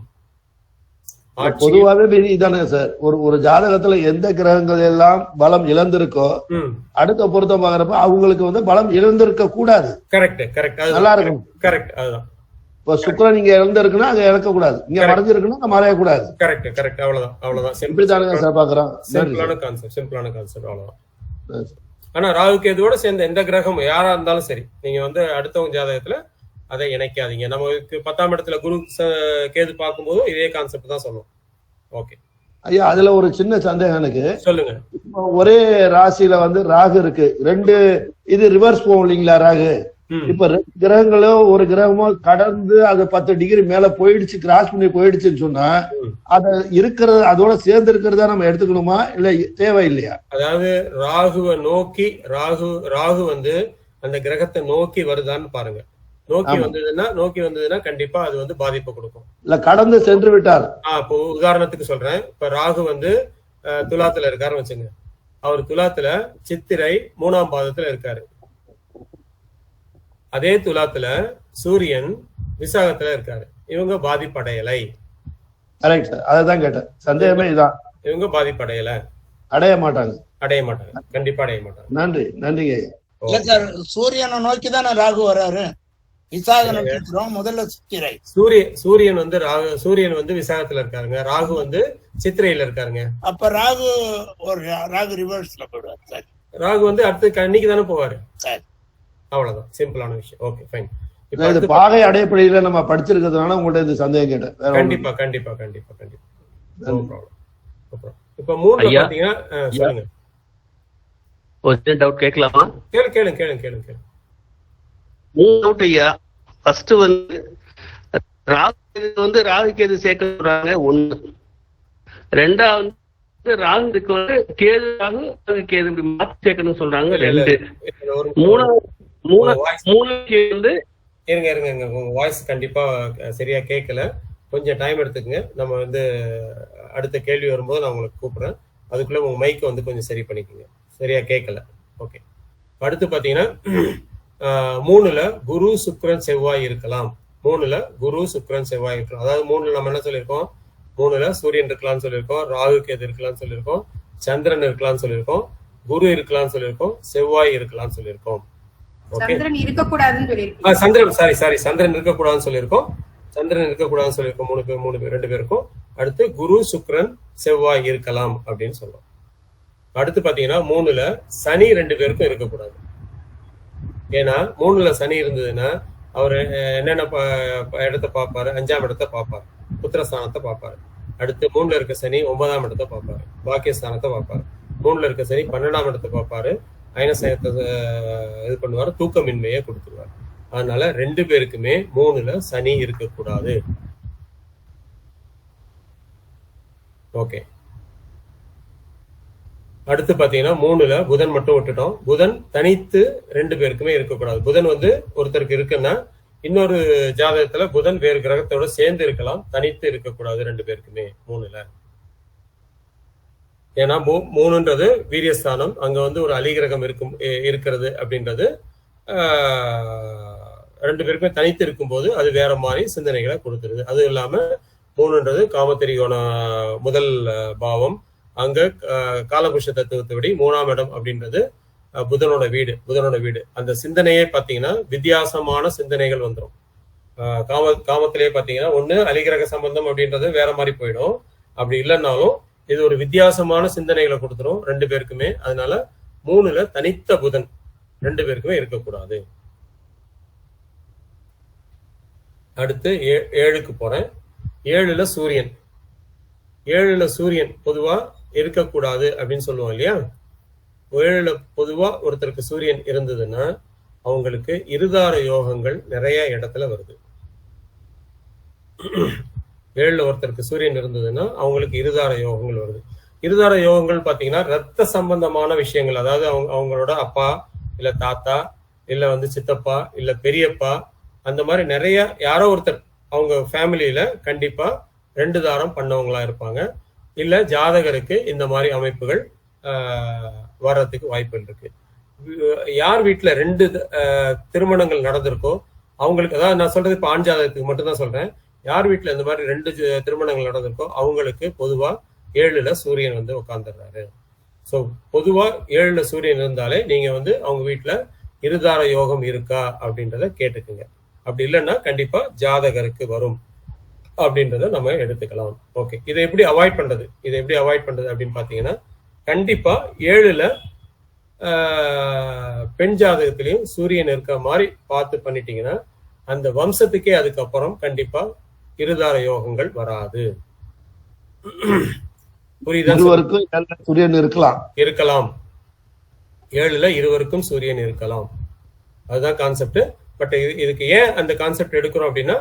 பொதுவாகவே இதானே சார், ஒரு ஜாதகத்துல எந்த கிரகங்கள் எல்லாம் பலம் இழந்திருக்கோ அடுத்த பொருத்தம் பாக்குறப்ப அவங்களுக்கு வந்து பலம் இழந்திருக்க கூடாது. கரெக்ட் நல்லா இருக்கும். கரெக்ட். அதுதான் இப்ப சுக்கிரன் இங்க இழந்திருக்குன்னா அங்க இழக்க கூடாது, இங்க மறைஞ்சிருக்குன்னா அங்க மறைய கூடாது. கரெக்ட். அவ்வளவுதான் இப்படி தானுங்க சார் பாக்குறோம். சிம்பிளான கான்செப்ட் அவ்வளவுதான். ஆனா ராகு கேதுவோட சேர்ந்த எந்த கிரகம் யாரா இருந்தாலும் சரி, நீங்க வந்து அடுத்தவங்க ஜாதகத்துல அதை இணைக்காதீங்க. நமக்கு 10ஆம் இடத்துல குரு கேது பார்க்கும்போது இதே கான்செப்ட் தான் சொல்லுவோம். ஓகே ஐயா, அதுல ஒரு சின்ன சந்தேகம் எனக்கு. சொல்லுங்க. ஒரே ராசியில வந்து ராகு இருக்கு, 2 இது ரிவர்ஸ் போகும் இல்லைங்களா ராகு? இப்ப 2 கிரகங்களோ ஒரு கிரகமோ கடந்து அது 10 டிகிரி மேல போயிடுச்சு, கிராஸ் பண்ணி போயிடுச்சுன்னு சொன்னா அத இருக்கிறது அதோட சேர்ந்து இருக்கிறதா நம்ம எடுத்துக்கணுமா இல்ல தேவை இல்லையா? அதாவது ராகுவை நோக்கி ராகு வந்து அந்த கிரகத்தை நோக்கி வருதான்னு பாருங்க. நோக்கி வந்ததுன்னா கண்டிப்பா அது வந்து பாதிப்பு கொடுக்கும். இல்ல கடந்து சென்று விட்டார். இப்போ உதாரணத்துக்கு சொல்றேன். இப்ப ராகு வந்து துலாத்துல இருக்காருன்னு வச்சுங்க. அவர் துலாத்துல சித்திரை 3ஆம் பாதத்துல இருக்காரு. அதே துலாத்துல சூரியன் விசாகத்துல இருக்காரு. இவங்க பாதிப்படையலை. அதான் கேட்டேன், சந்தேகமே இதான். இவங்க பாதிப்படையல, அடைய மாட்டாங்க. கண்டிப்பா அடைய மாட்டாங்க. நன்றிங்க. இல்ல சார், சூரியனை நோக்கி தானே ராகு வர்றாரு. விசாக நட்சத்திரம் முதல்ல சித்திரை. சூரியன் வந்து விசாகத்துல இருக்காருங்க, ராகு வந்து சித்திரையில இருக்காருங்க. அப்ப ராகு ரிவர்ஸ்ல போயிடுவாரு சார். ராகு வந்து அடுத்து அன்னைக்கு தானே போவாரு சார். அவ்வளவுதான், சிம்பிளான விஷயம். Okay fine. இப்ப பாகை அடைப்படையில நம்ம படிச்சிருக்கிறதுனால உங்கள்ட்ட இந்த சந்தேகம் கேட்டேன். கண்டிப்பா. இப்ப 3 பாத்தீங்கன்னா சொல்லுங்க. ஒரு டவுட் கேட்கலாமா? கேளுங்க. 3 டவுட் ஐயா. ஃபர்ஸ்ட் வந்து ராகு கேது சேர்க்க சொல்றாங்க 1. 2வது ராகுக்கு வந்து கேது இப்படி மாத்தி சேர்க்கணும்னு சொல்றாங்க 2. 3 வந்து இருங்க உங்க வாய்ஸ் கண்டிப்பா சரியா கேட்கல, கொஞ்சம் டைம் எடுத்துக்கங்க. நம்ம வந்து அடுத்த கேள்வி வரும்போது நான் உங்களுக்கு கூப்பிடுறேன். அதுக்குள்ள உங்க மைக்கை வந்து கொஞ்சம் சரி பண்ணிக்கோங்க, சரியா கேட்கல. ஓகே, அடுத்து பாத்தீங்கன்னா 3ல குரு சுக்கிரன் செவ்வாய் இருக்கலாம். 3ல குரு சுக்கிரன் செவ்வாய் இருக்கலாம். அதாவது 3ல நம்ம என்ன சொல்லியிருக்கோம், 3ல சூரியன் இருக்கலாம்னு சொல்லியிருக்கோம், ராகு கேது இருக்கலாம்னு சொல்லியிருக்கோம், சந்திரன் இருக்கலாம்னு சொல்லியிருக்கோம், குரு இருக்கலாம்னு சொல்லியிருக்கோம், செவ்வாய் இருக்கலாம்னு சொல்லியிருக்கோம். சந்திரன் இருக்கக்கூடாதுன்னு சொல்லியிருக்கோம். சந்திரன் இருக்கக்கூடாதுன்னு சொல்லியிருக்கோம். சந்திரன் இருக்கக்கூடாதுன்னு சொல்லியிருக்கோம் 2 பேருக்கும். அடுத்து குரு சுக்கிரன் செவ்வாய் இருக்கலாம் அப்படின்னு சொல்லுவோம். அடுத்து பாத்தீங்கன்னா 3ல சனி 2 பேருக்கும் இருக்கக்கூடாது. ஏன்னா 3ல சனி இருந்ததுன்னா அவர் என்னென்ன இடத்த பார்ப்பாரு, 5ஆம் இடத்தை பார்ப்பாரு, புத்திரஸ்தானத்தை பார்ப்பாரு. அடுத்து 3ல இருக்க சனி 9ஆம் இடத்தை பார்ப்பாரு, பாக்கியஸ்தானத்தை பார்ப்பாரு. 3ல இருக்க சனி 12ஆம் இடத்தை பார்ப்பாரு, அயனசயத்தை இது பண்ணுவாரு, தூக்கமின்மையை கொடுத்துருவாரு. அதனால 2 பேருக்குமே 3ல சனி இருக்கக்கூடாது. ஓகே. அடுத்து பாத்தீங்கன்னா 3ல புதன் மட்டும் விட்டுட்டோம். புதன் தனித்து 2 பேருக்குமே இருக்கக்கூடாது. புதன் வந்து ஒருத்தருக்கு இருக்குன்னா இன்னொரு ஜாதகத்துல புதன் வேறு கிரகத்தோட சேர்ந்து இருக்கலாம், தனித்து இருக்கக்கூடாது 2 பேருக்குமே 3ல. ஏன்னா 3ன்றது வீரியஸ்தானம், அங்க வந்து ஒரு அலிகிரகம் இருக்கிறது அப்படின்றது 2 பேருக்குமே தனித்து இருக்கும்போது அது வேற மாதிரி சிந்தனைகளை கொடுத்துருது. அது இல்லாம 3ன்றது காமத்திரிகோண முதல் பாவம், அங்க காலபுருஷ தத்துவத்தைப்படி 3ஆம் இடம் அப்படின்றது புதனோட வீடு. அந்த சிந்தனையே பாத்தீங்கன்னா வித்தியாசமான சிந்தனைகள் வந்துடும். காமத்திலேயே பாத்தீங்கன்னா ஒண்ணு அலிகிரக சம்பந்தம் அப்படின்றது வேற மாதிரி போயிடும். அப்படி இல்லைன்னாலும் இது ஒரு வித்தியாசமான சிந்தனைகளை கொடுத்துரும் 2 பேருக்குமே. அதனால 3ல தனித்த புதன் 2 பேருக்குமே இருக்கக்கூடாது. அடுத்து 7க்கு போறேன். 7ல சூரியன் பொதுவா இருக்கக்கூடாது அப்படின்னு சொல்லுவோம் இல்லையா. 7ல பொதுவா ஒருத்தருக்கு சூரியன் இருந்ததுன்னா அவங்களுக்கு இருதார யோகங்கள் நிறைய இடத்துல வருது. 7ல ஒருத்தருக்கு சூரியன் இருந்ததுன்னா அவங்களுக்கு இருதார யோகங்கள் வருது. இருதார யோகங்கள் பாத்தீங்கன்னா ரத்த சம்பந்தமான விஷயங்கள், அதாவது அவங்களோட அப்பா இல்ல தாத்தா இல்ல வந்து சித்தப்பா இல்ல பெரியப்பா, அந்த மாதிரி நிறைய யாரோ ஒருத்தர் அவங்க ஃபேமிலியில கண்டிப்பா 2 தாரம் பண்ணவங்களா இருப்பாங்க. இல்ல ஜாதகருக்கு இந்த மாதிரி அமைப்புகள் வர்றதுக்கு வாய்ப்புகள் இருக்கு. யார் வீட்டுல 2 திருமணங்கள் நடந்திருக்கோ அவங்களுக்கு, அதாவது நான் சொல்றது இப்ப ஆண் ஜாதகத்துக்கு மட்டும்தான் சொல்றேன், யார் வீட்டுல இந்த மாதிரி 2 திருமணங்கள் நடந்திருக்கோ அவங்களுக்கு பொதுவா 7ல சூரியன் வந்து உட்கார்ந்துடுறாரு. ஸோ பொதுவா 7ல சூரியன் இருந்தாலே நீங்க வந்து அவங்க வீட்டுல இருதார யோகம் இருக்கா அப்படின்றத கேட்டுக்குங்க. அப்படி இல்லைன்னா கண்டிப்பா ஜாதகருக்கு வரும் அப்படின்றத நம்ம எடுத்துக்கலாம். ஓகே, இதை எப்படி அவாய்ட் பண்றது அப்படின்னு பாத்தீங்கன்னா கண்டிப்பா 7ல பெண் ஜாதகத்திலையும் சூரியன் இருக்க மாதிரி பார்த்து பண்ணிட்டீங்கன்னா அந்த வம்சத்துக்கே அதுக்கப்புறம் கண்டிப்பா இருதார யோகங்கள் வராது. புரியுதா? சூரியன் இருக்கலாம் 7ல இருவருக்கும் சூரியன் இருக்கலாம். அதுதான் கான்செப்ட். பட் இதுக்கு ஏன் அந்த கான்செப்ட் எடுக்கிறோம் அப்படின்னா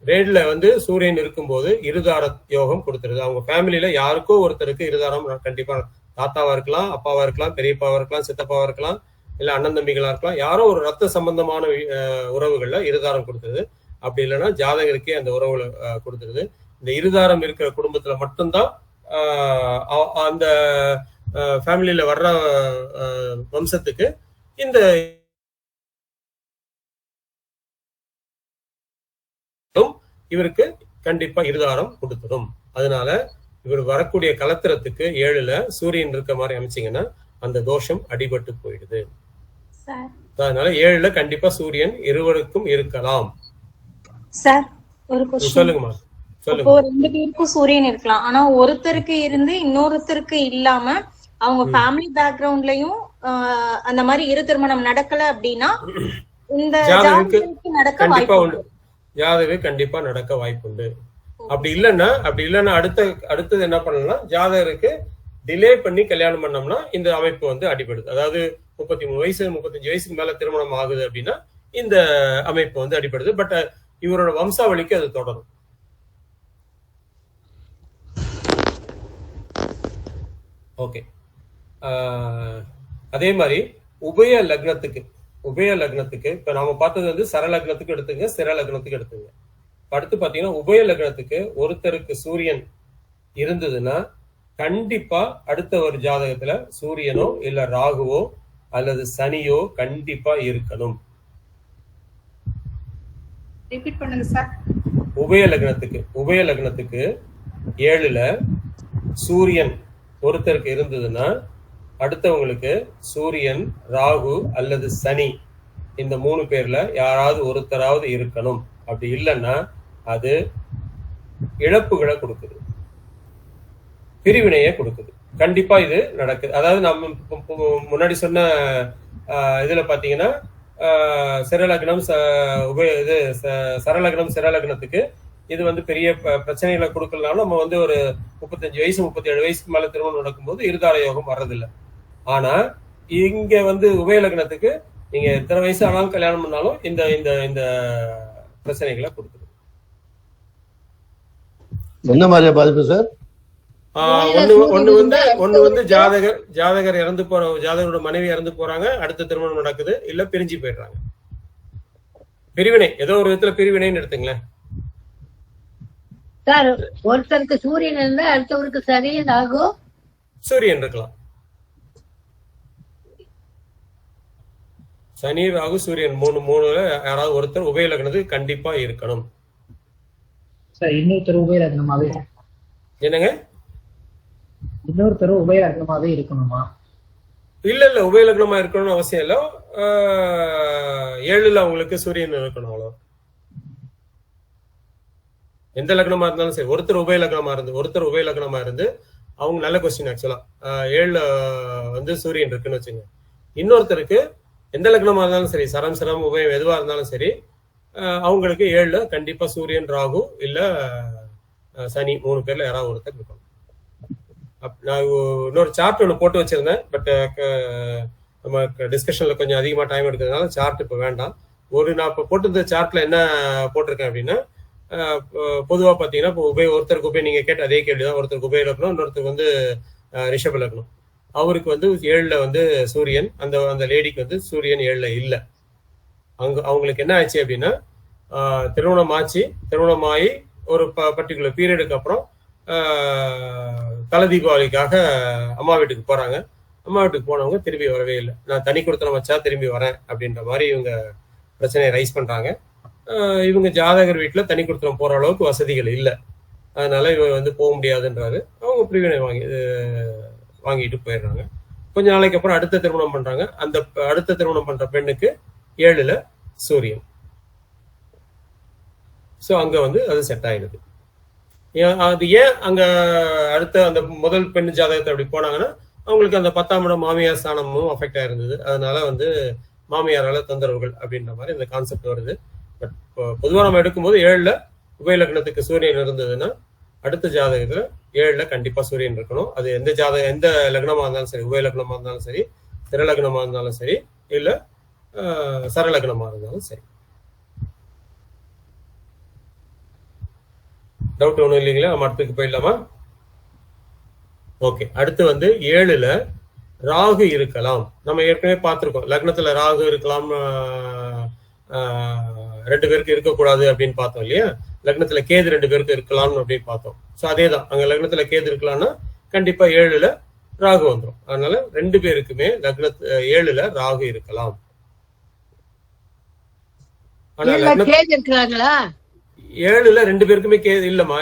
7ல வந்து சூரியன் இருக்கும்போது இருதார யோகம் கொடுத்துருது. அவங்க ஃபேமிலியில யாருக்கோ ஒருத்தருக்கு இருதாரம் கண்டிப்பா, தாத்தாவா இருக்கலாம், அப்பாவா இருக்கலாம், பெரியப்பாவா இருக்கலாம், சித்தப்பாவா இருக்கலாம், இல்ல அண்ணன் தம்பிகளா இருக்கலாம், யாரோ ஒரு ரத்த சம்பந்தமான உறவுகள்ல இருதாரம் கொடுத்துருது. அப்படி இல்லைன்னா ஜாதகருக்கே அந்த உறவுல கொடுத்துருது. இந்த இருதாரம் இருக்கிற குடும்பத்துல மட்டும்தான் அந்த ஃபேமிலியில வர்ற வம்சத்துக்கு இந்த இவருக்கு கண்டிப்பா இருதாரம் கொடுத்துடும். அதனால இவர் வரக்கூடிய கலத்திரத்துக்கு 7ல சூரியன் இருக்க மாதிரி அமைச்சிங்கன்னா அந்த தோஷம் அடிபட்டு போயிடுது. அதனால 7ல கண்டிப்பா சூரியன் இருவருக்கும் இருக்கலாம். சார் ஒரு क्वेश्चन சொல்லுங்கம்மா. இப்போ 2 பேருக்கும் சூரியன் இருக்கலாம், ஆனா ஒருத்தருக்கு இருந்து இன்னொருத்தருக்கு இல்லாம அவங்க ஃபேமிலி பேக்ரவுண்ட்லயும் அந்த மாதிரி இரு திருமணம் நடக்கல அப்படின்னா இந்த ஜாதகருக்கு நடக்க வாய்ப்பு, ஜாதகமே கண்டிப்பா நடக்க வாய்ப்புண்டு. அப்படி இல்லைன்னா அடுத்தது என்ன பண்ணலாம், ஜாதகருக்கு டிலே பண்ணி கல்யாணம் பண்ணோம்னா இந்த அமைப்பு வந்து அடிபடுது. அதாவது 33 வயசு 35 வயசுக்கு மேல திருமணம் ஆகுது அப்படின்னா இந்த அமைப்பு வந்து அடிபடுது. பட் இவரோட வம்சாவளிக்கு அது தொடரும். ஓகே, அதே மாதிரி உபய லக்னத்துக்கு இப்ப நாம பார்த்தது வந்து சரலக்னத்துக்கு எடுத்துங்க, ஸ்திர லக்னத்துக்கு எடுத்துங்க. அடுத்து பாத்தீங்கன்னா உபய லக்னத்துக்கு ஒருத்தருக்கு சூரியன் இருந்ததுன்னா கண்டிப்பா அடுத்த ஒரு ஜாதகத்துல சூரியனோ இல்ல ராகுவோ அல்லது சனியோ கண்டிப்பா இருக்கணும். ரிப்பீட் பண்ணுங்க சார். உபய லக்னத்துக்கு 7ல சூரியன் ஒருத்தருக்கு இருந்ததுன்னா அடுத்தவங்களுக்கு சூரியன், ராகு அல்லது சனி இந்த 3 பேர்ல யாராவது ஒருத்தராவது இருக்கணும். அப்படி இல்லைன்னா அது இழப்புகளை கொடுக்குது, பிரிவினையை கொடுக்குது. கண்டிப்பா இது நடக்குது. அதாவது நம்ம முன்னாடி சொன்ன இதுல பாத்தீங்கன்னா சிரலக்னம் சரலக்னம் சிரலக்னத்துக்கு இது வந்து பெரிய பிரச்சனைகளை கொடுக்கலனாலும் நம்ம வந்து ஒரு 35 வயசு 37 வயசுக்கு மேல திருமணம் நடக்கும்போது இருதார யோகம் வர்றதில்லை. ஆனா இங்க வந்து உபயலக்னத்துக்கு நீங்க எத்தனை வயசு ஆனாலும் கல்யாணம் பண்ணாலும் இந்த இந்த இந்த பிரச்சனைகளை கொடுக்குது. என்ன மாதிரியா பாதிப்பு சார்? ஒண்ணு வந்து ஜாதகர் இறந்து போற, ஜாதகரோட மனைவி இறந்து போறாங்க, அடுத்த திருமணம் நடக்குது, இல்ல பிரிஞ்சு போயிடுறாங்க. பிரிவினை, ஏதோ ஒரு விதத்துல பிரிவினைன்னு எடுத்துங்களேன் சார். ஒருத்தருக்கு சூரியன் இருந்தா அடுத்தவருக்கு சனியன் ஆகும். சூரியன் இருக்கலாம், சனி ராகு சூரியன் மூணுல யாராவது ஒருத்தர் உபயலக்னத்துக்கு கண்டிப்பா இருக்கணும். இன்னொருத்தர் உபயலக்னமாவே என்னங்க? இன்னொருத்தர் உபயலக்னமாவே இருக்கணுமா? இல்ல உபயலக்னமா இருக்கணும்னு அவசியம் இல்ல. 7ல அவங்களுக்கு சூரியன் இருக்கணும், அவ்வளவு. எந்த லக்னமா இருந்தாலும் சரி, ஒருத்தர் உபயலக்னமா இருந்து அவங்க நல்ல கொஸ்டின். ஆக்சுவலா 7ல வந்து சூரியன் இருக்குன்னு வச்சுங்க. இன்னொருத்தருக்கு எந்த லக்னமா இருந்தாலும் சரி, சரம் உபயம் எதுவா இருந்தாலும் சரி, அவங்களுக்கு 7ல கண்டிப்பா சூரியன், ராகு இல்ல சனி 3 பேர்ல யாராவது ஒருத்தர் இருக்கணும். நான் இன்னொரு சார்ட் ஒன்று போட்டு வச்சிருந்தேன், பட் நம்ம டிஸ்கஷன்ல கொஞ்சம் அதிகமா டைம் எடுக்கிறதுனால சார்ட் இப்ப வேண்டாம். நான் இப்போ போட்டிருந்த சார்ட்ல என்ன போட்டிருக்கேன் அப்படின்னா, பொதுவா பாத்தீங்கன்னா இப்போ ஒருத்தருக்கு உபய, நீங்க கேட்ட அதே கேள்விதான். ஒருத்தருக்கு உபய லக்னம், இன்னொருத்தருக்கு வந்து ரிஷப லக்னம். அவருக்கு வந்து 7ல வந்து சூரியன், அந்த லேடிக்கு வந்து சூரியன் 7ல இல்ல. அவங்களுக்கு என்ன ஆச்சு அப்படின்னா, திருமணமாகி ஒரு பர்டிகுலர் பீரியடுக்கு அப்புறம் தலை தீபாவளிக்காக அம்மா வீட்டுக்கு போறாங்க. அம்மா வீட்டுக்கு போனவங்க திரும்பி வரவே இல்லை. நான் தனி கொடுத்தனம் வச்சா திரும்பி வரேன் அப்படின்ற மாதிரி இவங்க பிரச்சனையை ரைஸ் பண்றாங்க. இவங்க ஜாதகர் வீட்டுல தனி கொடுத்தனம் போற அளவுக்கு வசதிகள் இல்லை, அதனால இவங்க வந்து போக முடியாதுன்றாரு. அவங்க பிரிவினை வாங்கிட்டு போயிடுறாங்க. கொஞ்ச நாளைக்கு அப்புறம் அடுத்த திருமணம் பண்றாங்க. அந்த அடுத்த திருமணம் பண்ற பெண்ணுக்கு 7ல சூரியன். சோ அங்க வந்து அது செட் ஆயிடுது. அது ஏன் அங்க அடுத்த அந்த முதல் பெண் ஜாதகத்தை அப்படி போனாங்கன்னா, அவங்களுக்கு அந்த 10ஆம் இடம் மாமியார் ஸ்தானமும் அஃபெக்ட் ஆயிருந்தது. அதனால வந்து மாமியாரால தொந்தரவுகள் அப்படின்ற மாதிரி இந்த கான்செப்ட் வருது. பட் பொதுவாக நம்ம எடுக்கும்போது 7ல உபயலக்னத்துக்கு சூரியன் இருந்ததுன்னா அடுத்த ஜாதகத்துல 7ல கண்டிப்பா சூரியன் இருக்கணும். அது எந்த லக்னமா இருந்தாலும் சரி, உபயலக்னமா இருந்தாலும் சரி, திரலக்னமா இருந்தாலும் சரி, இல்ல சரலக்னமா இருந்தாலும் சரி. டவுட் ஒண்ணும் இல்லைங்களா? நம்ம அடுத்துக்கு போயிடலாமா? ஓகே. அடுத்து வந்து 7ல ராகு இருக்கலாம். நம்ம ஏற்கனவே பார்த்திருக்கோம், லக்னத்துல ராகு இருக்கலாம், 2 பேருக்கு இருக்கக்கூடாது அப்படின்னு பார்த்தோம் இல்லையா? லக்னத்துல கேது 2 பேருக்கு இருக்கலாம்னு அப்படின்னு பார்த்தோம். சோ அதேதான், அங்க லக்னத்துல கேது இருக்கலாம்னா கண்டிப்பா 7ல ராகு வந்துடும். அதனால 2 பேருக்குமே 7ல ராகு இருக்கலாம். ஆனா 7ல 2 பேருக்குமே கேது இல்லம்மா.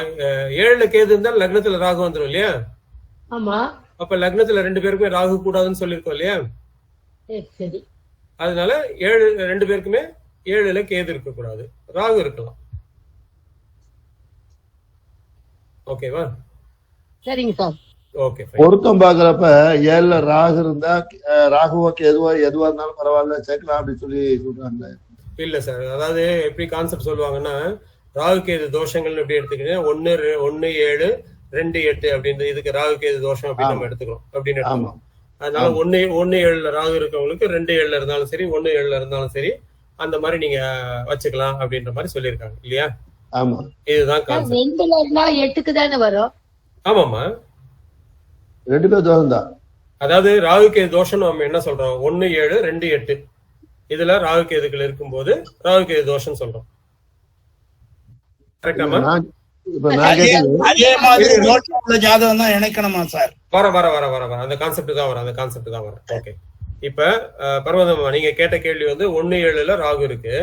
7ல கேது இருந்தா லக்னத்துல ராகு வந்துடும் இல்லையா? ஆமா. அப்ப லக்னத்துல 2 பேருக்குமே ராகு கூடாதுன்னு சொல்லியிருக்கோம் இல்லையா? சரி. அதனால 2 பேருக்குமே 7ல கேது இருக்க கூடாது, ராகு இருக்கலாம். ஓகேவா? சரிங்க சார். ஓகே. பொருத்தம் பாக்குறப்ப 7ல ராகு இருந்தா ராகுவுக்கு எதுவா இருந்தாலும் பரவாயில்ல சேர்க்கலாம் அப்படின்னு சொல்லி சொல்றாங்க. இல்ல சார், அதாவது எப்படி கான்செப்ட் சொல்லுவாங்கன்னா, ராகு கேது தோஷங்கள் எப்படி எடுத்துக்கிட்டீங்கன்னா 1 7 2 8 அப்படின்னு இதுக்கு ராகு கேது தோஷம் அப்படின்னு நம்ம எடுத்துக்கிறோம் அப்படின்னு எடுத்துக்கிறோம். அதனால 1 7ல ராகு இருக்கவங்களுக்கு 2 7ல இருந்தாலும் சரி, 1 7ல இருந்தாலும் சரி, அந்த மாதிரி நீங்க வச்சுக்கலாம் அப்படின்ற மாதிரி சொல்லியிருக்காங்க இல்லையா? ஆமா, இதுதான் கான்செப்ட். 2ல இருந்தா 8க்கு தானே வரும். ஆமாமா, 2 பேர் தோஷம் தான். அதாவது ராகு கேது தோஷம் நம்ம என்ன சொல்றோம்? 1 7 2 8 இதுல ராகு கேதுகள் இருக்கும்போது ராகு கேது தோஷம் சொல்றோம். அதே மாதிரி ஜாதகம் தான் இணைக்கணுமா சார்? வர அந்த கான்செப்ட் தான் வரும். ஓகே. இப்ப பர்வதம்மா, நீங்க கேட்ட கேள்வி வந்து 1 7ல ராகு இருக்கு,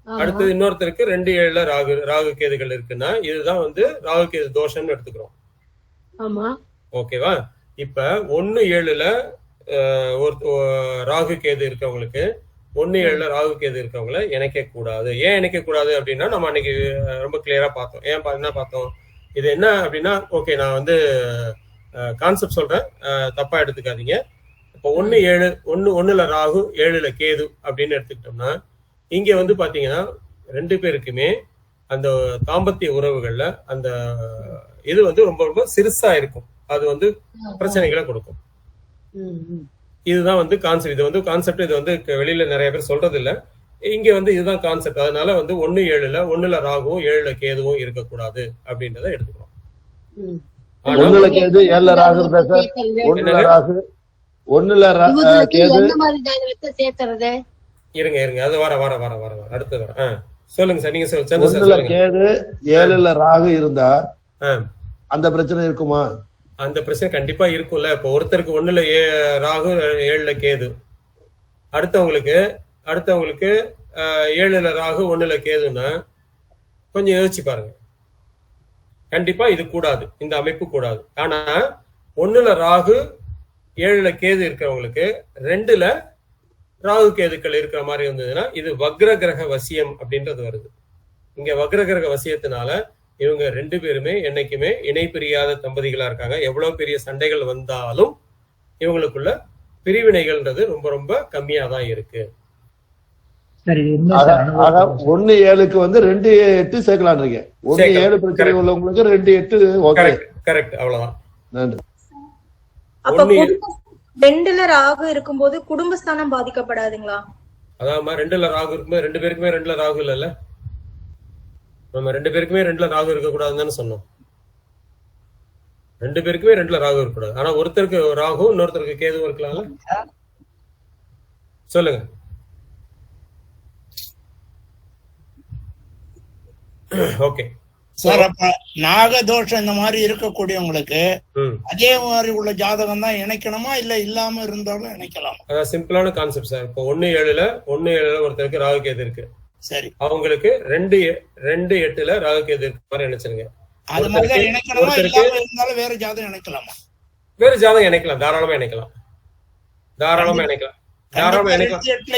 அடுத்தது இன்னொருத்தருக்கு 2-7 ராகு கேதுகள் இருக்குன்னா இதுதான் வந்து ராகு கேது தோஷம்னு எடுத்துக்கிறோம். ஆமா. ஓகேவா? இப்ப 1-7 ஒரு ராகு கேது இருக்கவங்களுக்கு 1-7 ராகு கேது இருக்கவங்கள இணைக்க கூடாது. ஏன் இணைக்க கூடாது அப்படின்னா நம்ம அன்னைக்கு ரொம்ப கிளியரா பார்த்தோம். என்ன பார்த்தோம்? இது என்ன அப்படின்னா, ஓகே நான் வந்து கான்செப்ட் சொல்றேன், தப்பா எடுத்துக்காதீங்க. இப்போ 1-7 ராகு 7 கேது அப்படின்னு எடுத்துக்கிட்டோம்னா இங்க வந்து பாத்தீங்கன்னா 2 பேருக்குமே அந்த தாம்பத்திய உறவுகள்ல அந்த இது வந்து ரொம்ப ரொம்ப சிறுசா இருக்கும். அது வந்து பிரச்சனைகளை கொடுக்கும். இதுதான் வந்து கான்செப்ட். இது வந்து கான்செப்ட். இது வந்து வெளியில நிறைய பேர் சொல்றது இல்ல. இங்க வந்து இதுதான் கான்செப்ட். அதனால வந்து 1-7 ராகுவும் 7 கேதுவும் இருக்கக்கூடாது அப்படின்றத எடுத்துக்கிறோம். 1 கேது 7 ராகு இருந்தா சார் 1 ராகு 1 கேது சேர்த்துறது. இருங்க அது வர அடுத்து வர சொல்லுங்க சார். நீங்க சொல்லுங்க. 1 கேது 7 ராகு இருந்தா அந்த பிரச்சனை இருக்குமா? அந்த பிரச்சனை கண்டிப்பா இருக்கும்ல. இப்போ ஒருத்தருக்கு 1 ராகு 7 கேது, அடுத்தவங்களுக்கு 7 ராகு 1 கேதுன்னா கொஞ்சம் யோசிச்சு பாருங்க. கண்டிப்பா இது கூடாது, இந்த அமைப்பு கூடாது. ஆனா 1 ராகு 7 கேது இருக்கிறவங்களுக்கு 2 ராகு கேதுக்கள் இருக்கிற மாதிரி இருந்ததுன்னா இது வக்ர கிரக வசியம் அப்படின்றது வருது. இங்க வக்ர கிரக வசியத்தினால இவங்க 2 பேருமே என்னைக்குமே இணை பிரியாத தம்பதிகளா இருக்காங்க. எவ்வளவு பெரிய சண்டைகள் வந்தாலும் இவங்களுக்குள்ள பிரிவினைகள்ன்றது ரொம்ப ரொம்ப கம்மியா தான் இருக்கு. 1-7க்கு வந்து 2-8 சேர்க்கலாம். 1-7 பிரச்சனை உள்ளவங்களுக்கு 2-8 ஓகே. கரெக்ட், அவ்வளவுதான். நன்றி. அப்ப 2ல ராகு இருக்கும்போது குடும்பஸ்தானம் பாதிக்கப்படாதுங்களா? அதாம்மா 2ல ராகு இருக்கும்போது 2 பேருக்குமே 2ல ராகு இல்ல. நம்ம 2 பேருக்குமே 2ல ராகு இருக்கக்கூடாதுன்னு சொன்னோம். 2 பேருக்குமே 2ல ராகு இருக்கக்கூடாது. ஆனா ஒருத்தருக்கு ராகு இன்னொருத்தருக்கு கேதுவும் இருக்கலாம்ல. சொல்லுங்க. ஓகே சார், அப்ப நாகதோஷம் இந்த மாதிரி இருக்கக்கூடியவங்களுக்கு அதே மாதிரி உள்ள ஜாதகம் தான் இணைக்கணுமா இல்ல இல்லாம இருந்தாலும் இணைக்கலாமா? அதான் சிம்பிளான கான்செப்ட் சார். இப்போ 1-7 ஒருத்தருக்கு ராகு கேது இருக்கு. சரி, அவங்களுக்கு 2-8 ராகு கேது இருக்கு மாதிரி நினைச்சிருங்க. அது மாதிரி இணைக்கணுமா? இல்லாம இருந்தாலும் வேற ஜாதகம் இணைக்கலாமா? வேற ஜாதகம் இணைக்கலாம், தாராளமா இணைக்கலாம்.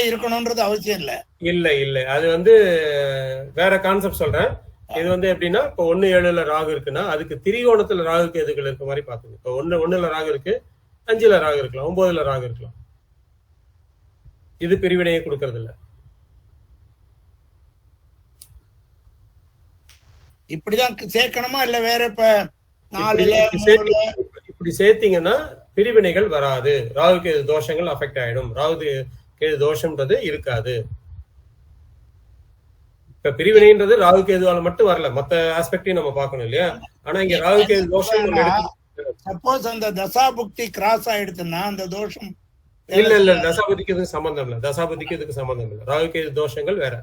இருக்கணும்ன்றது அவசியம் இல்ல. அது வந்து வேற கான்செப்ட் சொல்றேன். இது வந்து எப்படின்னா, இப்போ 1-7 ராகு இருக்குன்னா அதுக்கு திரிகோணத்துல ராகு கேதுகள் இருக்க மாதிரி பாத்துங்க. இப்போ 1 ராகு இருக்கு, 5 ராகு இருக்கலாம், 9 ராகு இருக்கலாம். இது பிரிவினையை கொடுக்கறது இல்ல. இப்படிதான் சேர்க்கணுமா இல்ல வேற? இப்ப இப்படி சேர்த்தீங்கன்னா பிரிவினைகள் வராது. ராகு கேது தோஷங்கள் அஃபெக்ட் ஆயிடும். ராகு கேது தோஷம்ன்றது இருக்காது. இப்ப பிரிவினைன்றது ராகு கேதுவால மட்டும் வரல, மத்த ஆஸ்பெக்டையும் நம்ம பார்க்கணும் இல்லையா? ஆனா இங்க ராகு கேது தோஷம் சப்போஸ் அந்த தசாபுக்தி கிராஸ் ஆயிடுச்சுன்னா அந்த தோஷம் இல்ல தசாபுதிக்கு இதுக்கு சம்பந்தம் இல்ல. ராகு கேது தோஷங்கள் வேற.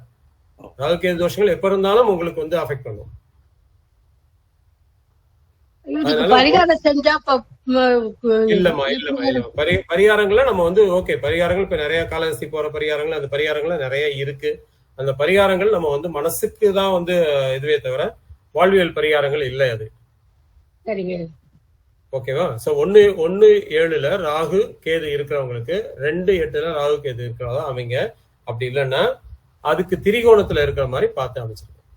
ராகு கேது தோஷங்கள் எப்ப இருந்தாலும் உங்களுக்கு வந்து அஃபெக்ட் பண்ணும். பரிகாரம் செஞ்சா இல்லம்மா. பரிகாரங்களை நம்ம வந்து ஓகே, பரிகாரங்கள் இப்ப நிறைய காலஹஸ்தி போற பரிகாரங்கள், அந்த பரிகாரங்கள் நிறைய இருக்கு. அந்த பரிகாரங்கள் நம்ம வந்து மனசுக்கு தான் வந்து இதுவே தவிர வாழ்வியல் பரிகாரங்கள் இல்லை அது. ஓகேவா? சோ 1-7 ராகு கேது இருக்கிறவங்களுக்கு 2-8 ராகு கேது இருக்கிறதா அமைங்க. அப்படி இல்லைன்னா அதுக்கு திரிகோணத்துல இருக்கிற மாதிரி பார்த்து அமைச்சிருக்கோம்.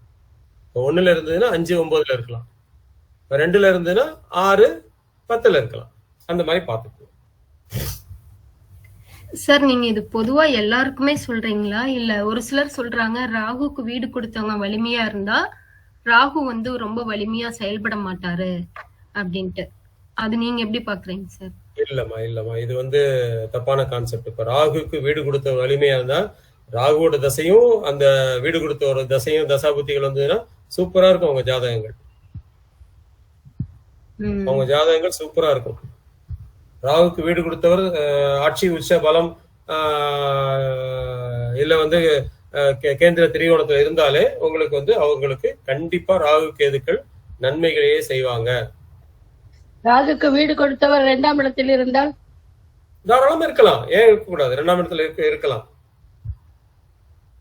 இப்போ 1ல இருந்ததுன்னா 5-9 இருக்கலாம், 2ல இருந்ததுன்னா 6-10 இருக்கலாம். அந்த மாதிரி பார்த்துக்கணும். சார், நீங்க இது பொதுவா எல்லாருக்குமே சொல்றீங்களா இல்ல ஒரு சிலர் சொல்றாங்க ராகுக்கு வீடு கொடுத்தவங்க வலிமையா இருந்தா ராகு வந்து ரொம்ப வலிமையா செயல்பட மாட்டாரு அப்படின்ட்டு, அது நீங்க எப்படி பாக்குறீங்க சார்? இல்லம்மா இது வந்து தப்பான கான்செப்ட். இப்ப ராகுக்கு வீடு கொடுத்த வலிமையா இருந்தா ராகுவோட தசையும் அந்த வீடு கொடுத்த ஒரு தசையும் தசாபுத்திகள் வந்ததுன்னா சூப்பரா இருக்கும். அவங்க ஜாதகங்கள் சூப்பரா இருக்கும். ராகுக்கு வீடு கொடுத்தவர் ஆட்சி உச்ச பலம் இல்ல வந்து கேந்திர திரிகோணத்துல இருந்தாலே உங்களுக்கு வந்து அவங்களுக்கு கண்டிப்பா ராகு கேதுக்கள் நன்மைகளையே செய்வாங்க. ராகுக்கு வீடு கொடுத்தவர் 2ஆம் இடத்தில் இருந்தால் தாராளமா இருக்கலாம். ஏன் இருக்கக்கூடாது? 2ஆம் இடத்துல இருக்கலாம்.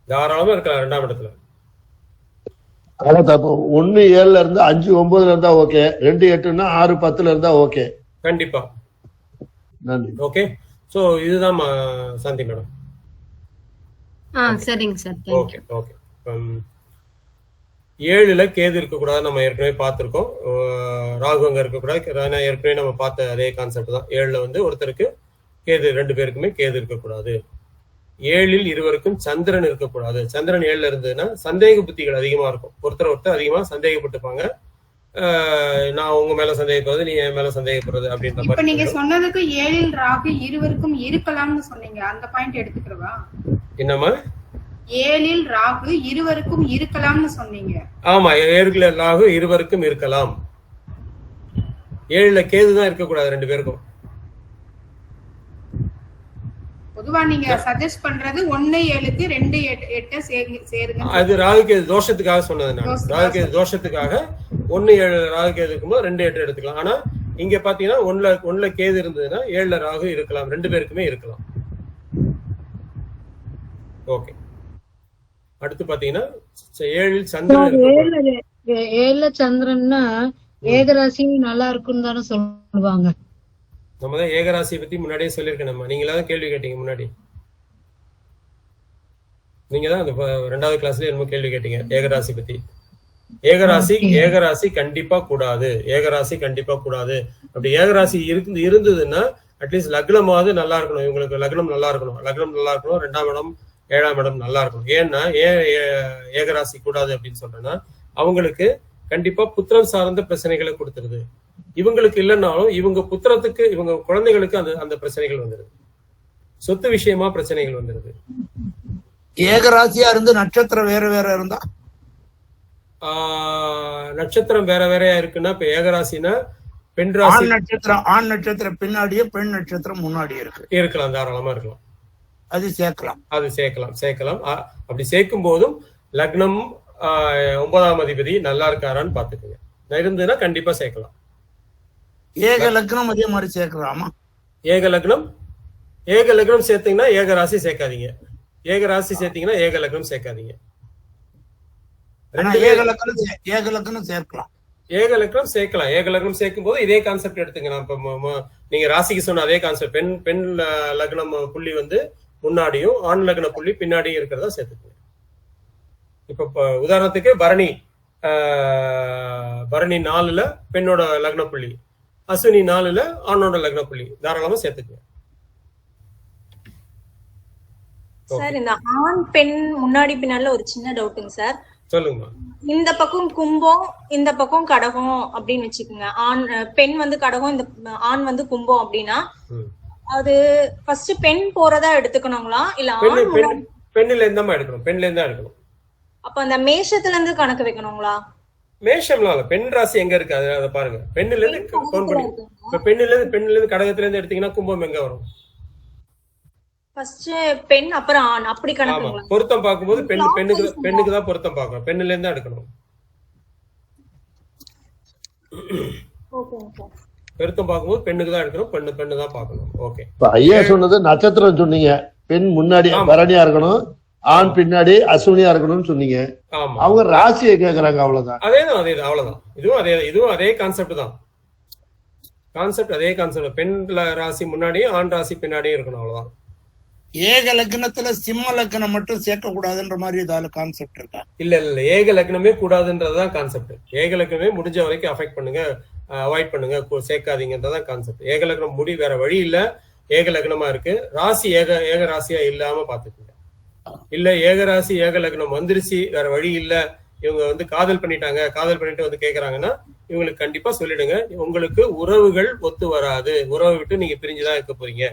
தாராளமா இருக்கலாம் 2ஆம் இடத்துல. அதான் தப்பு. 1 7ல இருந்து 5 9ல இருந்தா ஓகே, 2 8ன்னா 6 10ல இருந்தா ஓகே. கண்டிப்பா. நன்றி. ஓகே, சோ இதுதான் சாந்தி மேடம். சரிங்க சார். Okay okay. 7ல கேது இருக்கக்கூடாது, நம்ம ஏற்கனவே பார்த்திருக்கோம். ராகு அங்க இருக்கக்கூடாது, ஏற்கனவே நம்ம பார்த்த அதே கான்செப்ட் தான். 7ல வந்து ஒருத்தருக்கு கேது, 2 பேருக்குமே கேது இருக்கக்கூடாது. 7ல் இருவருக்கும் சந்திரன் இருக்கக்கூடாது. சந்திரன் 7ல இருந்ததுன்னா சந்தேக புத்திகள் அதிகமா இருக்கும். ஒருத்தர் அதிகமா சந்தேகப்பட்டுப்பாங்க. நான் உங்க மேல சந்தேகப்படுறது, நீ என் மேல சந்தேகப்படுறது அப்படின்ற இப்ப மாதிரி. நீங்க சொன்னதுக்கு 7ல் ராகு இருவருக்கும் இருக்கலாம்னு சொன்னீங்க, அந்த பாயிண்ட் எடுத்துக்கிறவா? என்னம்மா? 7ல் ராகு இருவருக்கும் இருக்கலாம்னு சொன்னீங்க. ஆமா, 7ல ராகு இருவருக்கும் இருக்கலாம். 7ல கேது தான் இருக்கக்கூடாது 2 பேருக்கும். பொதுவா நீங்க சஜஸ்ட் பண்றது 1 7க்கு 2 8 சேருங்க. அது ராகு கேது தோஷத்துக்காக சொன்னது. நான் ராகு கேது தோஷத்துக்காக 1 7 ராகு கேது இருக்கும்போது 2 8 எடுத்துக்கலாம். ஆனா இங்க பாத்தீங்கன்னா 1ல கேது இருந்ததுன்னா 7ல ராகு இருக்கலாம், 2 பேருக்குமே இருக்கலாம். ஓகே, அடுத்து பாத்தீங்கன்னா 7ல் சந்திரன். 7ல சந்திரன்னா ஏகராசி நல்லா இருக்குன்னு தானே சொல்லுவாங்க. நம்ம தான் ஏகராசியை பத்தி முன்னாடியே சொல்லியிருக்கேன். நம்ம நீங்களா தான் கேள்வி கேட்டீங்க முன்னாடி. நீங்க தான் அந்த 2வது கிளாஸ்ல என்னமோ கேள்வி கேட்டீங்க ஏகராசி பத்தி. ஏகராசி கண்டிப்பா கூடாது. ஏகராசி கண்டிப்பா கூடாது. அப்படி ஏகராசி இருந்ததுன்னா அட்லீஸ்ட் லக்னமாவது நல்லா இருக்கணும். இவங்களுக்கு லக்னம் நல்லா இருக்கணும். 2ஆம் இடம் 7ஆம் இடம் நல்லா இருக்கணும். ஏன்னா ஏகராசி கூடாது அப்படின்னு சொல்றேன்னா அவங்களுக்கு கண்டிப்பா புத்திரம் சார்ந்த பிரச்சனைகளை கொடுத்துருது. இவங்களுக்கு இல்லைன்னாலும் இவங்க புத்திரத்துக்கு, இவங்க குழந்தைகளுக்கு அந்த பிரச்சனைகள் வந்துருது. சொத்து விஷயமா பிரச்சனைகள் வந்துருது. ஏகராசியா இருந்து நட்சத்திரம் வேற வேற இருந்தா, நட்சத்திரம் வேற வேறையா இருக்குன்னா, இப்ப ஏகராசினா பெண் ராசி ஆண் நட்சத்திரம் பின்னாடியே பெண் நட்சத்திரம் முன்னாடியே இருக்கலாம், தாராளமா இருக்கலாம். அது சேர்க்கலாம். அப்படி சேர்க்கும் போதும் லக்னம் 9ஆம் அதிபதி நல்லா இருக்காரான்னு பாத்துக்கோங்க. இருந்ததுன்னா கண்டிப்பா சேர்க்கலாம். ஏக லக்னம் அதே மாதிரி சேர்க்கலாமா? ஏக லக்னம் சேர்த்தீங்கன்னா ஏகராசி சேர்க்காதீங்க. ஏகராசி சேர்த்தீங்கன்னா ஏக லக்னம் சேர்க்காதீங்க. ஏக லக்னம் சேர்க்கலாம். ஏக லக்னம் சேர்க்கும் போது இதே கான்செப்ட் எடுத்துங்க. நான் இப்ப நீங்க ராசிக்கு சொன்ன அதே கான்செப்ட், பெண் லக்னம் புள்ளி வந்து முன்னாடியும் ஆண் லக்ன புள்ளி பின்னாடியும் இருக்கிறதா சேர்த்துக்குங்க. இப்ப உதாரணத்துக்கு பரணி 4ல பெண்ணோட லக்ன புள்ளி, அஸ்வினி 4ல ஆணோட லக்ன புள்ளி, தாராளமா சேர்த்துக்குங்க. சார், இந்த ஆண் பெண் முன்னாடி பின்னால ஒரு சின்ன டவுட்டுங்க சார். சொல்லுங்க. இந்த பக்கம் கும்பம், இந்த பக்கம் கடகம் அப்படின்னு வச்சுக்கோங்க. பெண் வந்து கடகம், இந்த ஆண் வந்து கும்பம் அப்படின்னா அது ஃபர்ஸ்ட் பெண் போறதா எடுத்துக்கணுங்களா இல்ல ஆண்? பெண்ணில இருந்தா எடுக்கணும். பெண்ல இருந்தா எடுக்கணும். அப்ப அந்த மேஷத்துல இருந்து கணக்கு வைக்கணுங்களா? மேஷம்லாம் இல்ல, பெண் ராசி எங்க இருக்கு அதை பாருங்க. பெண்ணில இருந்து கவுண்ட் பண்ணி, இப்ப பெண்ணில இருந்து கடகத்துல இருந்து எடுத்தீங்கன்னா கும்பம் எங்க வரும்? ஃபர்ஸ்ட் பெண் அப்புறம் ஆண் அப்படி கணக்குங்களா? பொருத்தம் பார்க்கும்போது பெண்ணுக்கு தான் பொருத்தம் பார்க்கணும். பெண்ணில இருந்து எடுக்கணும். பொருத்தம் பார்க்கும்போது பெண்ணுக்கு தான் எடுக்கணும். பெண்ணு தான் பார்க்கணும். ஓகே, ஐயா சொன்னது நட்சத்திரம் சொன்னீங்க. பெண் முன்னாடி பரணியா இருக்கணும், ஆண் பின்னாடி அஸ்வினியா இருக்கணும்னு சொன்னீங்க. அவங்க ராசியை கேக்குறாங்க, அவ்வளவுதான். அவ்வளவுதான். இதுவும் அதே கான்செப்ட் தான். அதே கான்செப்ட். பெண் ராசி முன்னாடியும் ஆண் ராசி பின்னாடியும் இருக்கணும், அவ்வளவுதான். ஏக லக்னத்துல சிம்ம லக்னம் மட்டும் சேர்க்க கூடாதுன்ற மாதிரி ஏதாவது கான்செப்ட் இருக்கா? இல்ல, ஏக லக்னமே கூடாதுன்றதுதான் கான்செப்ட். ஏக லக்னமே முடிஞ்ச வரைக்கும் அஃபெக்ட் பண்ணுங்க, அவாய்ட் பண்ணுங்க, சேர்க்காதீங்கன்றதான் கான்செப்ட். ஏக லக்னம் வேற வழி இல்ல. ஏக லக்னமா இருக்கு, ராசி ஏக ராசியா இல்லாம பாத்துக்கோங்க. இல்ல ஏக ராசி ஏக லக்னம் வந்துருச்சு, வேற வழி இல்ல, இவங்க வந்து காதல் பண்ணிட்டு வந்து கேக்குறாங்கன்னா இவங்களுக்கு கண்டிப்பா சொல்லிடுங்க, உங்களுக்கு உறவுகள் ஒத்து வராது, உறவை விட்டு நீங்க பிரிஞ்சுதான் இருக்க போறீங்க.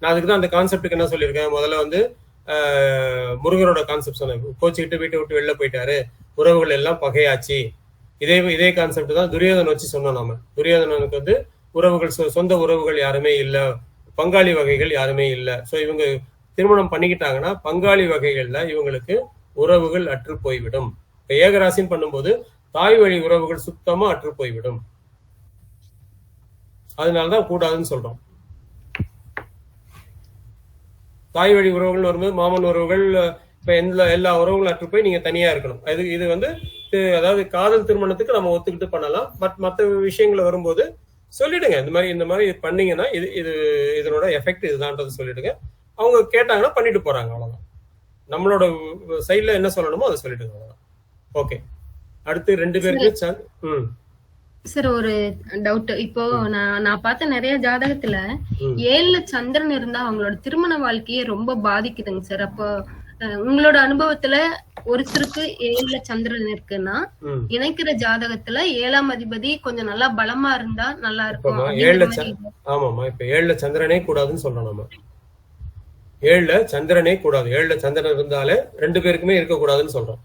நான் அதுக்குதான் அந்த கான்செப்டுக்கு என்ன சொல்லியிருக்கேன், முதல்ல வந்து முருகரோட கான்செப்ட் சொன்னேன். கோச்சிக்கிட்டு வீட்டை விட்டு வெளில போயிட்டாரு, உறவுகள் எல்லாம் பகையாச்சு. இதே கான்செப்ட் தான் துரியோதனை வச்சு சொன்னோம். நாம துரியோதனனுக்கு வந்து உறவுகள், சொந்த உறவுகள் யாருமே இல்ல, பங்காளி வகைகள் யாருமே இல்ல. சோ இவங்க திருமணம் பண்ணிக்கிட்டாங்கன்னா பங்காளி வகைகள்ல இவங்களுக்கு உறவுகள் அற்று போய்விடும். இப்ப ஏகராசின்னு பண்ணும்போது தாய் வழி உறவுகள் சுத்தமா அற்று போய்விடும். அதனாலதான் கூடாதுன்னு சொல்றோம். தாய் வழி உறவுகள் வரும்போது மாமன் உறவுகள், இப்ப எல்லா உறவுகளும் அற்று போய் நீங்க தனியா இருக்கணும். இது வந்து அதாவது காதல் திருமணத்துக்கு நம்ம ஒத்துக்கிட்டு பண்ணலாம். பட் மற்ற விஷயங்களை வரும்போது சொல்லிடுங்க, இந்த மாதிரி பண்ணீங்கன்னா இதனோட எஃபெக்ட் இதுதான்றது சொல்லிடுங்க. அவங்க கேட்டாங்கன்னா பண்ணிட்டு போறாங்க, அவ்வளவுதான். நம்மளோட சைட்ல என்ன சொல்லணுமோ அதை சொல்லிடுங்க, அவ்வளவுதான். ஓகே, அடுத்து 2 பேருக்கு சார் ஒரு டவுட். இப்போ நான் பார்த்த நிறைய ஜாதகத்துல 7ல சந்திரன் இருந்தா அவங்களோட திருமண வாழ்க்கையே ரொம்ப பாதிக்குதுங்க சார். அப்போ உங்களோட அனுபவத்துல ஒருத்தருக்கு 7ல சந்திரன் இருக்குன்னா இணைக்கிற ஜாதகத்துல 7ஆம் அதிபதி கொஞ்சம் நல்லா பலமா இருந்தா நல்லா இருக்கும். ஆமாமா, இப்ப 7ல சந்திரனே கூடாதுன்னு சொல்றோம் நம்ம. 7ல சந்திரனே கூடாது. 7ல சந்திரன் இருந்தாலே 2 பேருக்குமே இருக்கக்கூடாதுன்னு சொல்றோம்.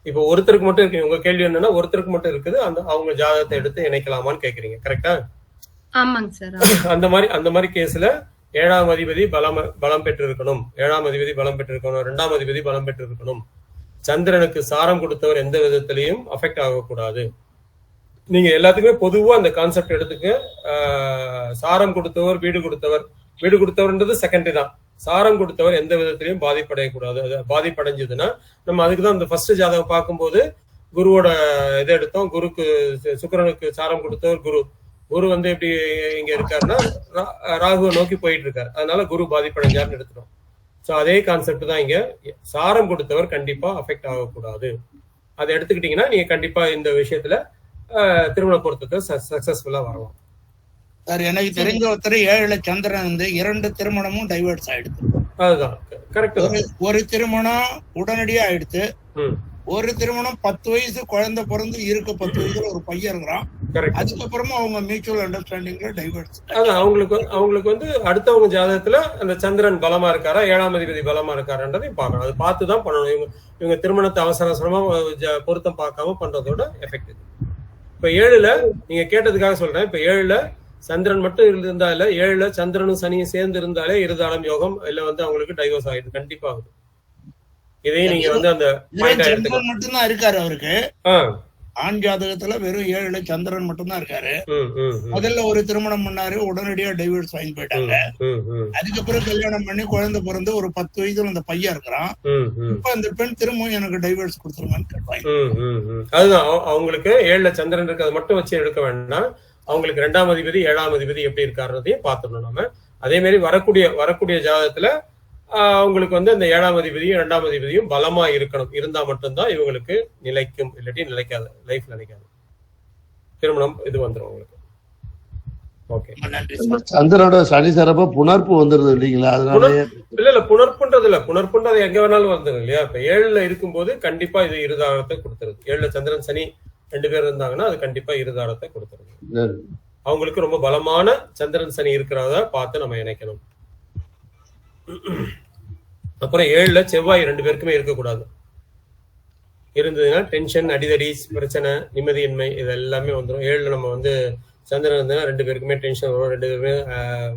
இப்ப ஒருத்தருக்கு மட்டும் இருக்கு. உங்க கேள்வி என்னன்னா ஒருத்தருக்கு மட்டும் இருக்குது, அவங்க ஜாதகத்தை எடுத்து இணைக்கலாமான்னு கேக்குறீங்க, கரெக்டா? ஆமாங்க சார். அந்த மாதிரி கேஸ்ல 7ஆம் அதிபதி பலம் பெற்று இருக்கணும், 7ஆம் அதிபதி பலம் பெற்று இருக்கணும், 2ஆம் அதிபதி பலம் பெற்று இருக்கணும். சந்திரனுக்கு சாரம் கொடுத்தவர் எந்த விதத்திலையும் அஃபெக்ட் ஆகக்கூடாது. நீங்க எல்லாத்துக்குமே பொதுவா அந்த கான்செப்ட் எடுத்துக்க. சாரம் கொடுத்தவர் வீடு கொடுத்தவர்ன்றது செகண்டரி தான். சாரம் கொடுத்தவர் எந்த விதத்திலையும் பாதிப்படையக்கூடாது. அது பாதிப்படைஞ்சதுன்னா நம்ம அதுக்குதான் இந்த ஃபர்ஸ்ட் ஜாதகம் பார்க்கும்போது குருவோட இதை எடுத்தோம். சுக்கிரனுக்கு சாரம் கொடுத்தவர் குரு வந்து எப்படி இங்க இருக்காருன்னா ராகுவை நோக்கி போயிட்டு இருக்காரு, அதனால குரு பாதிப்படைஞ்சார்னு எடுத்துட்டோம். ஸோ அதே கான்செப்ட் தான் இங்க. சாரம் கொடுத்தவர் கண்டிப்பா அஃபெக்ட் ஆகக்கூடாது. அதை எடுத்துக்கிட்டீங்கன்னா நீங்க கண்டிப்பா இந்த விஷயத்துல திருமண பொருத்தத்தை சக்சஸ்ஃபுல்லா வரலாம். சார், எனக்கு தெரிஞ்ச ஒருத்தர் 7ல சந்திரன் வந்து 2 திருமணமும் டைவர்ஸ் ஆயிடுது. அதுதான் கரெக்ட். ஒரு திருமணம் உடனடியா ஆயிடுச்சு. ஒரு திருமணம் 10 வயசு குழந்தை பிறந்து 10 வயசுல ஒரு பையன் இருக்கிறான். அதுக்கப்புறமா அவங்க மியூச்சுவல் அண்டர்ஸ்டாண்டிங்ல டைவர்ஸ். அவங்களுக்கு வந்து அடுத்தவங்க ஜாதகத்துல அந்த சந்திரன் பலமா இருக்காரா, 7ஆம் அதிபதி பலமா இருக்காருன்றதையும் பார்க்கணும். அது பார்த்துதான் பண்ணணும். இவங்க திருமணத்தை அவசரமா பொருத்தம் பார்க்காம பண்றதோட எஃபெக்ட். இப்ப 7ல நீங்க கேட்டதுக்காக சொல்றேன். இப்ப 7ல சந்திரன் மட்டும் இருந்தால 7ல சந்திரனும் சனியும் சேர்ந்து இருந்தாலே இருதாளம் யோகம் இல்ல வந்து அவங்களுக்கு டைவர்ஸ் ஆயிடுது, கண்டிப்பா ஆகுது. இதையும் நீங்க வந்து அந்த சந்திரன் மட்டும்தான் இருக்காரு அவருக்கு. ஆண் ஜாதகத்துல வெறும் 7ல சந்திரன் மட்டும்தான் இருக்காரு. முதல்ல ஒரு திருமணம் பண்ணாரு, உடனடியா டைவர்ஸ் வாங்கி போயிட்டாங்க. அதுக்கப்புறம் கல்யாணம் பண்ணி குழந்தை பிறந்து ஒரு 10 வயசுல அந்த பையன் இருக்கிறான். இப்ப அந்த பெண் திரும்பவும் எனக்கு டைவர்ஸ் கொடுத்துருங்கன்னு கேட்பாங்க. அதுதான் அவங்களுக்கு 7ல சந்திரன் இருக்கிறத மட்டும் வச்சு எடுக்க வேண்டாம். அவங்களுக்கு 2ஆம் அதிபதி 7ஆம் அதிபதி எப்படி இருக்காருன்றதையும் பார்த்துடணும் நம்ம. அதே மாதிரி வரக்கூடிய ஜாதகத்துல அவங்களுக்கு வந்து அந்த 7ஆம் அதிபதியும் 2ஆம் அதிபதியும் பலமா இருக்கணும். இருந்தா மட்டும்தான் இவங்களுக்கு நிலைக்கும், இல்லாட்டி நிலைக்காது, லைஃப் நிலைக்காது. திருமணம் இது வந்துடும் உங்களுக்கு. ஓகே, சந்திரனோட சனி சிறப்பா புணர்ப்பு வந்துருது இல்லைங்களா? அதனால இல்ல புணர்ப்புன்றது எங்க வேணாலும் வந்துடும் இல்லையா? இப்ப 7ல இருக்கும்போது கண்டிப்பா இது இருதாரத்தை கொடுத்துருது. 7ல சந்திரன் சனி 2 பேர் இருந்தாங்கன்னா அது கண்டிப்பா இருதாரத்தை கொடுத்துருது. அவங்களுக்கு ரொம்ப பலமான சந்திரன் சனி இருக்கிறத பார்த்து நம்ம இணைக்கணும். அப்புறம் 7ல செவ்வாய் 2 பேருக்குமே இருக்கக்கூடாது. இருந்ததுன்னா டென்ஷன், அடிதடி, பிரச்சனை, நிம்மதியின்மை இது எல்லாமே வந்துடும். 7ல நம்ம வந்து சந்திரன் இருந்ததுன்னா 2 பேருக்குமே டென்ஷன் வரும், 2 பேருமே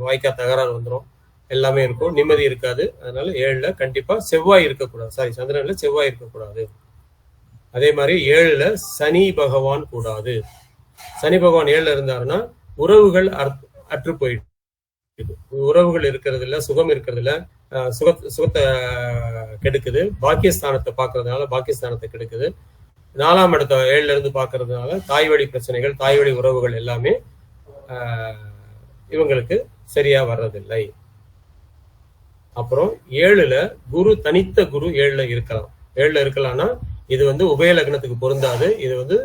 வாய்க்கா தகராறு வந்துடும், எல்லாமே இருக்கும், நிம்மதி இருக்காது. அதனால 7ல கண்டிப்பா செவ்வாய் இருக்கக்கூடாது. சந்திரன்ல செவ்வாய் இருக்கக்கூடாது. அதே மாதிரி 7ல சனி பகவான் கூடாது. சனி பகவான் 7ல இருந்தாருன்னா உறவுகள் அற்று போயிட்டு, உறவுகள் இருக்கிறது இல்ல, சுகம் இருக்கிறது இல்ல, சுகத்தை கெடுக்குது. பாக்கியஸ்தானத்தை பாக்குறதுனால பாக்கியஸ்தானத்தை கெடுக்குது. 4ஆம் இடத்த 7ல இருந்து பாக்குறதுனால தாய் வழி பிரச்சனைகள், தாய் வழி உறவுகள் எல்லாமே இவங்களுக்கு சரியா வர்றதில்லை. அப்புறம் 7ல தனித்த குரு 7ல இருக்கலாம். 7ல இருக்கலாம்னா இது வந்து உபய லக்னத்துக்கு பொருந்தாது. இது வந்து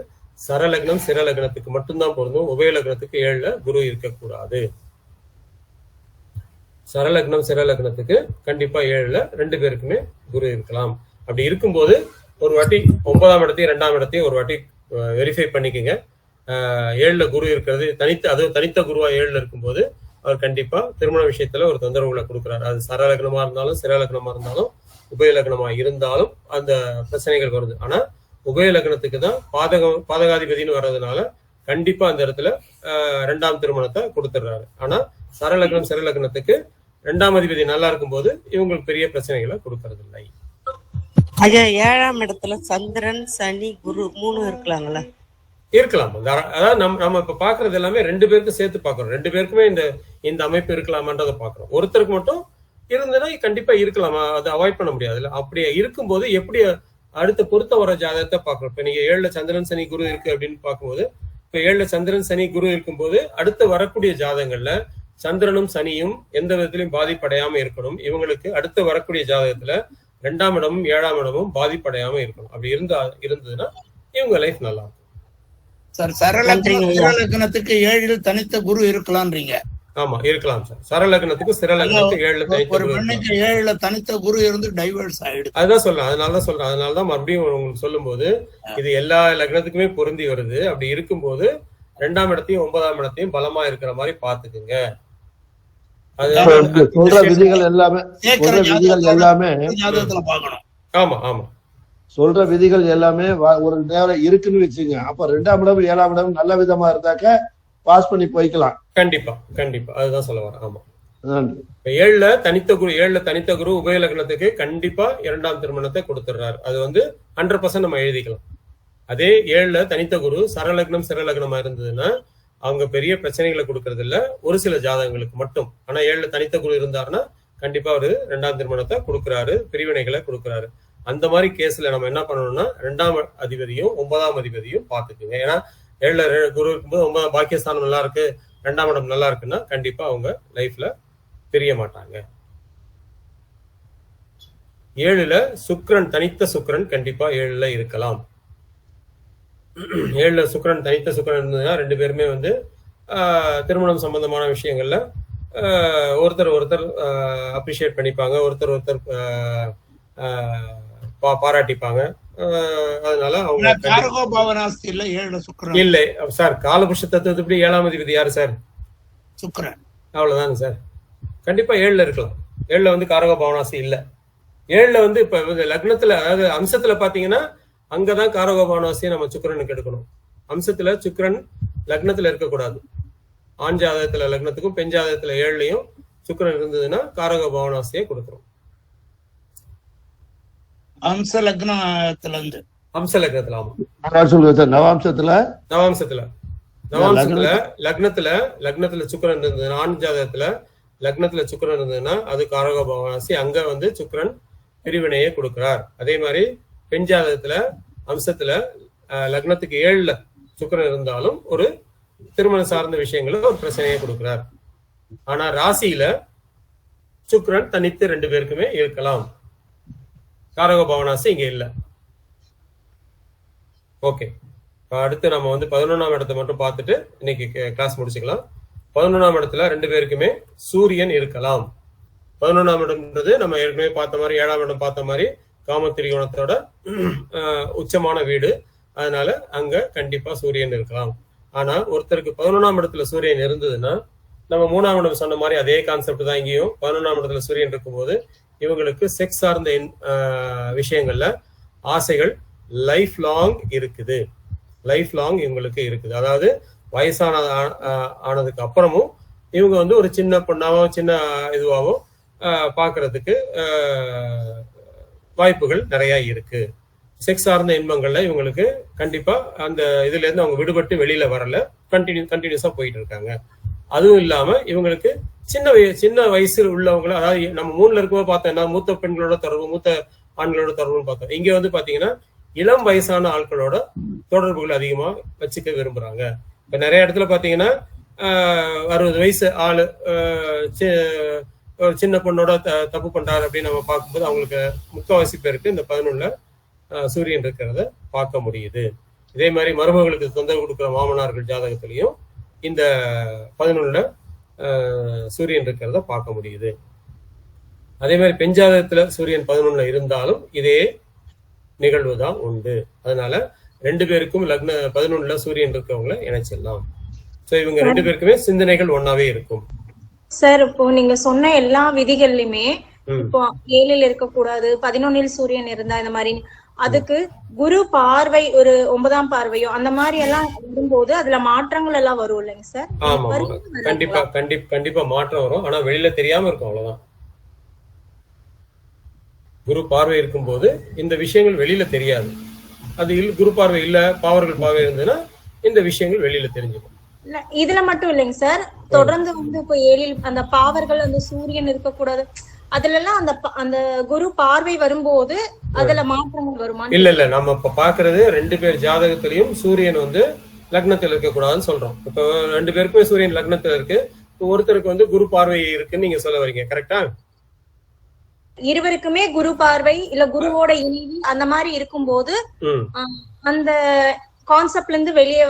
சரலக்னம் சிரலக்னத்துக்கு மட்டும்தான் பொருந்தும். உபய லக்னத்துக்கு 7ல குரு இருக்கக்கூடாது. சரலக்னம் சிரலக்னத்துக்கு கண்டிப்பா 7ல 2 பேருக்குமே குரு இருக்கலாம். அப்படி இருக்கும்போது ஒரு வாட்டி 9ஆம் இடத்தையும் 2ஆம் இடத்தையும் ஒரு வாட்டி வெரிஃபை பண்ணிக்கோங்க. 7ல குரு இருக்கிறது தனித்த குருவா 7ல இருக்கும்போது அவர் கண்டிப்பா திருமண விஷயத்துல ஒரு தொந்தரவுகளை கொடுக்குறாரு. அது சரலக்னமா இருந்தாலும் சிரலக்னமா இருந்தாலும் உபய லக்னமா இருந்தாலும் அந்த பிரச்சனைகள் வருது. ஆனா உபய லக்னத்துக்கு தான் பாதகாதிபதினு வர்றதுனால கண்டிப்பா அந்த இடத்துல 2ஆம் திருமணத்தை கொடுத்துடுறாரு. ஆனா சரலக்னம் சிரலக்னத்துக்கு 2ஆம் அதிபதி நல்லா இருக்கும்போது இவங்களுக்கு பெரிய பிரச்சனைகளை கொடுக்கறது இல்லை. ஐயா, 7ஆம் இடத்துல சந்திரன் சனி குரு 3 இருக்கலாங்களா? இருக்கலாம். அதாவது நம்ம இப்ப பாக்குறது எல்லாமே 2 பேருக்கும் சேர்த்து பாக்குறோம். 2 பேருக்குமே இந்த அமைப்பு இருக்கலாமான்றதை பாக்குறோம். ஒருத்தருக்கு மட்டும் இருந்ததுன்னா கண்டிப்பா இருக்கலாம், அதை அவாய்ட் பண்ண முடியாதுல்ல. அப்படி இருக்கும்போது எப்படி அடுத்த பொருத்த வர ஜாதகத்தை பார்க்கணும். இப்ப நீங்க 7ல சந்திரன் சனி குரு இருக்கு அப்படின்னு பார்க்கும்போது, இப்ப 7ல சந்திரன் சனி குரு இருக்கும்போது அடுத்து வரக்கூடிய ஜாதகங்கள்ல சந்திரனும் சனியும் எந்த விதத்திலையும் பாதிப்படையாம இருக்கணும். இவங்களுக்கு அடுத்து வரக்கூடிய ஜாதகத்துல 2ஆம் இடமும் 7ஆம் இடமும் பாதிப்படையாம இருக்கணும். அப்படி இருந்ததுன்னா இவங்க லைஃப் நல்லா இருக்கும். சார் சரலக்னத்துக்கு 7ல் தனித்த குரு இருக்கலாம்ன்றீங்க? ஆமா, இருக்கலாம் சார். சரலக்னத்துக்கு ஸ்திரலக்னத்துக்கு 7ல தனித்த ஒரு பெண்ணுக்கு 7ல தனித்த குரு இருந்து டைவர்ஸ் ஆயிடுது. அதுதான் சொல்றேன். அதனாலதான் மறுபடியும் உங்களுக்கு சொல்லும் போது இது எல்லா லக்னத்துக்குமே பொருந்தி வருது. அப்படி இருக்கும்போது 2ஆம் இடத்தையும் 9ஆம் இடத்தையும் பலமா இருக்கிற மாதிரி பாத்துக்குங்க. சொல்ற விதிகள் எல்லாமே ஆமா ஆமா சொல்ற விதிகள் எல்லாமே ஒரு நேரம் இருக்குன்னு வச்சுங்க. அப்ப 2ஆம் இடம் 7ஆம் இடம் நல்ல விதமா இருந்தாக்க பாஸ் பண்ணி போய்க்கலாம். கண்டிப்பா கண்டிப்பா, அதுதான் சொல்ல வரேன். ஆமா, 7ல தனித்த குரு உபய லக்னத்துக்கு கண்டிப்பா 2ஆம் திருமணத்தை கொடுத்துடுறாரு. அது 100% நம்ம எழுதிக்கலாம். அதே 7ல தனித்த குரு சரலக்னம் சிறலக்னமா இருந்ததுன்னா அவங்க பெரிய பிரச்சனைகளை கொடுக்கறது இல்ல, ஒரு சில ஜாதகங்களுக்கு மட்டும். ஆனா 7ல தனித்த குரு இருந்தாருன்னா கண்டிப்பா ஒரு 2ஆம் திருமணத்தை கொடுக்குறாரு, பிரிவினைகளை கொடுக்குறாரு. அந்த மாதிரி கேஸ்ல நம்ம என்ன பண்ணணும்னா 2ஆம் அதிபதியும் 9ஆம் அதிபதியும் பாத்துக்குங்க. ஏன்னா 7ல குரு இருக்கும்போது 9ஆம் பாக்கியஸ்தானம் நல்லா இருக்கு, 2ஆம் இடம் நல்லா இருக்குன்னா கண்டிப்பா அவங்க லைஃப்ல பிரிய மாட்டாங்க. 7ல சுக்கிரன் தனித்த சுக்கிரன் கண்டிப்பா 7ல இருக்கலாம். 7ல சுக்கிரன் தனித்த சுக்கிரன் இருந்ததுன்னா 2 பேருமே திருமணம் சம்பந்தமான விஷயங்கள்ல ஒருத்தர் அப்ரிஷியேட் பண்ணிப்பாங்க, ஒருத்தர் பாராட்டிப்பாங்க. அதனால அவங்க இல்லை சார். காலபுருஷ தத்துவத்துப்படி 7ஆம் அதிபதி யாரு சார்? சுக்கிரன். அவ்வளவுதாங்க சார். கண்டிப்பா 7ல இருக்கலாம். 7ல காரக பாவனாசி இல்ல. 7ல இப்ப லக்னத்துல அதாவது அம்சத்துல பாத்தீங்கன்னா அங்கதான் காரக பாவனாசியை நம்ம சுக்கிரனுக்கு எடுக்கணும். அம்சத்துல சுக்கிரன் லக்னத்துல இருக்கக்கூடாது. ஆண் ஜாதகத்துல லக்னத்துக்கும் பெண் ஜாதகத்துல 7லயும் சுக்கிரன் இருந்ததுன்னா காரக பாவனாசியை கொடுக்கிறோம். அம்ச லக்னத்துல லக்னத்துல சுக்கிரன் இருந்ததுன்னா, ஆண் ஜாதகத்துல லக்னத்துல சுக்கிரன் இருந்ததுன்னா அது காரக பாவனாசி. அங்க சுக்கிரன் பிரிவினையை கொடுக்கிறார். அதே மாதிரி பெண் ஜாதகத்துல அம்சத்துல லக்னத்துக்கு 7ல சுக்கிரன் இருந்தாலும் ஒரு திருமணம் சார்ந்த விஷயங்கள ஒரு பிரச்சனையை கொடுக்கிறார். ஆனா ராசியில சுக்கிரன் தனித்து 2 பேருக்குமே இருக்கலாம். காரக பவனாசி இங்க இல்ல. ஓகே, அடுத்து நம்ம 11ஆம் இடத்தை மட்டும் பார்த்துட்டு இன்னைக்கு கிளாஸ் முடிச்சுக்கலாம். 11ஆம் இடத்துல 2 பேருக்குமே சூரியன் இருக்கலாம். 11ஆம் இடம்ன்றது நம்ம ஏற்கனவே பார்த்த மாதிரி 7ஆம் இடம் பார்த்த மாதிரி காமத்திரிகோணத்தோட உச்சமான வீடு. அதனால அங்க கண்டிப்பா சூரியன் இருக்கலாம். ஆனா ஒருத்தருக்கு 11ஆம் இடத்துல சூரியன் இருந்ததுன்னா நம்ம 3ஆம் இடம் சொன்ன மாதிரி அதே கான்செப்ட் தான் இங்கேயும். 11ஆம் இடத்துல சூரியன் இருக்கும்போது இவங்களுக்கு செக்ஸ் சார்ந்த விஷயங்கள்ல ஆசைகள் லைஃப் லாங் இருக்குது. இவங்களுக்கு இருக்குது. அதாவது ஆனதுக்கு அப்புறமும் இவங்க ஒரு சின்ன பொண்ணாவோ சின்ன இதுவாவோ பாக்குறதுக்கு வாய்ப்புகள் நிறைய இருக்கு. செக்ஸ் சார்ந்த இன்பங்கள்ல இவங்களுக்கு கண்டிப்பா அந்த இதுல இருந்து அவங்க விடுபட்டு வெளியில வரல, கண்டினியூஸா போயிட்டு இருக்காங்க. அதுவும் இல்லாம இவங்களுக்கு சின்ன வயசுல உள்ளவங்களை, அதாவது நம்ம 3ல இருக்கும்போது பார்த்தோம்னா மூத்த பெண்களோட தொடர்பு, மூத்த ஆண்களோட தொடர்புன்னு பார்த்தோம். இங்க பாத்தீங்கன்னா இளம் வயசான ஆட்களோட தொடர்புகள் அதிகமா வச்சுக்க விரும்புறாங்க. இப்ப நிறைய இடத்துல பாத்தீங்கன்னா 60 வயசு ஆளு ஒரு சின்ன பொண்ணோட தப்பு பண்றாரு அப்படின்னு நம்ம பார்க்கும்போது அவங்களுக்கு முக்கால்வாசி பேருக்கு இந்த 11ல சூரியன் இருக்கிறத பார்க்க முடியுது. இதே மாதிரி மருமகளுக்கு தொந்தரவு கொடுக்குற மாமனார்கள் ஜாதகத்திலையும் இந்த 11ல சூரியன் இருக்கிறத பார்க்க முடியுது. அதே மாதிரி பெண் ஜாதகத்துல சூரியன் 11ல இருந்தாலும் இதே நிகழ்வு தான் உண்டு. அதனால 2 பேருக்கும் லக்ன 11ல சூரியன் இருக்கவங்கள இணைச்சிடலாம். சோ இவங்க 2 பேருக்குமே சிந்தனைகள் ஒன்னாவே இருக்கும். சார், இப்போ நீங்க சொன்ன எல்லா விதிகள்லயுமே இப்போ 7ல் இருக்கக்கூடாது, 11ல் சூரியன் இருந்தா இந்த மாதிரி, அதுக்கு குரு பார்வை ஒரு 9ஆம் பார்வையோ அந்த மாதிரி எல்லாம் வரும்போது அதுல மாற்றங்கள் எல்லாம் வரும் இல்லைங்க சார்? ஆமா, கண்டிப்பா மாற்றம் வரும். ஆனா வெளியில தெரியாம இருக்கும், அவ்வளவுதான். குரு பார்வை இருக்கும்போது இந்த விஷயங்கள் வெளியில தெரியாது. அது குரு பார்வை இல்ல, பாவர்கள் பார்வை இருந்ததுன்னா இந்த விஷயங்கள் வெளியில தெரிஞ்சுக்கும். இதுல மட்டும் இல்லைங்க சார், தொடர்ந்து இப்போ 7ல் அந்த பாவர்கள் அந்த சூரியன் இருக்கக்கூடாது அதுல எல்லாம் அந்த குரு பார்வை வரும்போது அதுல மாற்றங்கள் வருமா? இல்ல நம்ம இப்ப பாக்குறது 2 பேர் ஜாதகத்திலையும் சூரியன் வந்து லக்னத்துல இருக்க கூடாதுன்னு சொல்றோம். இப்ப 2 பேருக்குமே சூரியன் லக்னத்துல இருக்கு, ஒருத்தருக்கு வந்து குரு பார்வை இருக்குன்னு நீங்க சொல்ல வரீங்க, கரெக்டா? இருவருக்குமே குரு பார்வை இல்ல குருவோட இணைவு அந்த மாதிரி இருக்கும்போது அந்த கான்செப்ட்ல இருந்து வெளியே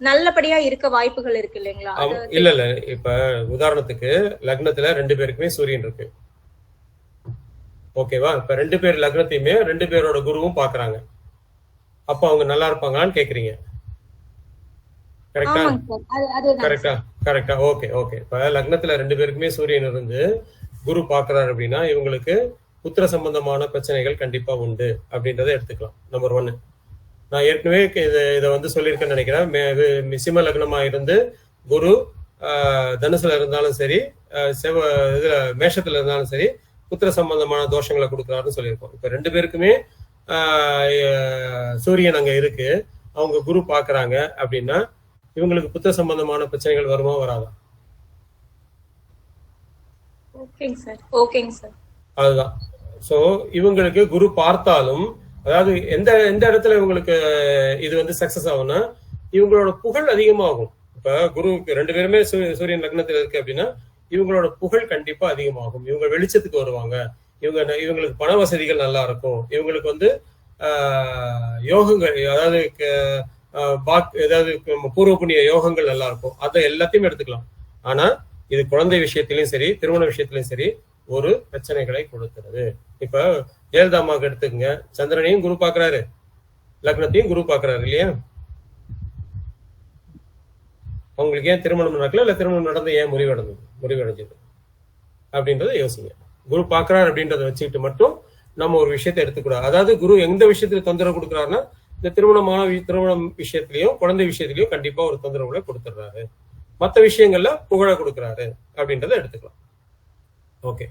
நல்லபடியா இருக்க வாய்ப்புகள் இருக்கு இல்லைங்களா? இல்ல இப்ப உதாரணத்துக்கு லக்னத்துல 2 பேருக்குமே சூரியன் இருக்கு, ஓகேவா? இப்ப 2 பேர் லக்னத்தையுமே 2 பேரோட குருவும் பாக்குறாங்க, அப்ப அவங்க நல்லா இருப்பாங்களான்னு கேக்குறீங்க, கரெக்டா? கரெக்டா. ஓகே. இப்ப லக்னத்துல 2 பேருக்குமே சூரியன் இருந்து குரு பாக்குறாரு அப்படின்னா இவங்களுக்கு புத்திர சம்பந்தமான பிரச்சனைகள் கண்டிப்பா உண்டு அப்படின்றத எடுத்துக்கலாம். நம்பர் 1. நான் ஏற்கனவே இதை வந்து சொல்லியிருக்கேன்னு நினைக்கிறேன். சிம்ம லக்னமா இருந்து குரு தனுசுல இருந்தாலும் சரி, இதுல மேஷத்துல இருந்தாலும் சரி புத்திர சம்பந்தமான தோஷங்களை கொடுக்குறாருன்னு சொல்லியிருக்கோம். இப்ப 2 பேருக்குமே சூரியன் அங்க இருக்கு, அவங்க குரு பாக்குறாங்க அப்படின்னா இவங்களுக்கு புத்திர சம்பந்தமான பிரச்சனைகள் வருமா வராதா? அதுதான். சோ இவங்களுக்கு குரு பார்த்தாலும், அதாவது எந்த இடத்துல இவங்களுக்கு இது வந்து சக்சஸ் ஆகும்னா இவங்களோட புகழ் அதிகமாகும். இப்ப குருவுக்கு 2 பேருமே சூரியன் லக்னத்துல இருக்கு அப்படின்னா இவங்களோட புகழ் கண்டிப்பா அதிகமாகும், இவங்க வெளிச்சத்துக்கு வருவாங்க, இவங்களுக்கு பண வசதிகள் நல்லா இருக்கும், இவங்களுக்கு வந்து யோகங்கள், அதாவது ஏதாவது பூர்வ புண்ணிய யோகங்கள் நல்லா இருக்கும், அதை எல்லாத்தையும் எடுத்துக்கலாம். ஆனா இது குழந்தை விஷயத்திலயும் சரி, திருமண விஷயத்திலயும் சரி ஒரு பிரச்சனைகளை கொடுக்கிறது. இப்ப ஜெயலலிதாமாவுக்கு எடுத்துக்கங்க, சந்திரனையும் குரு பாக்குறாரு, லக்னத்தையும் குரு பாக்குறாரு இல்லையா? அவங்களுக்கு ஏன் திருமணம் நடக்கல, இல்ல திருமணம் நடந்து ஏன் முறிவடைஞ்சது அப்படின்றத யோசிங்க. குரு பாக்குறாரு அப்படின்றத வச்சுக்கிட்டு மட்டும் நம்ம ஒரு விஷயத்தை எடுத்துக்கூடாது. அதாவது குரு எந்த விஷயத்துல தொந்தரவு கொடுக்குறாருன்னா இந்த திருமணம் விஷயத்திலயும் குழந்தை விஷயத்திலயும் கண்டிப்பா ஒரு தொந்தரவுகளை கொடுத்துடுறாரு, மற்ற விஷயங்கள்ல புகழ கொடுக்குறாரு அப்படின்றத எடுத்துக்கலாம். ஓகே.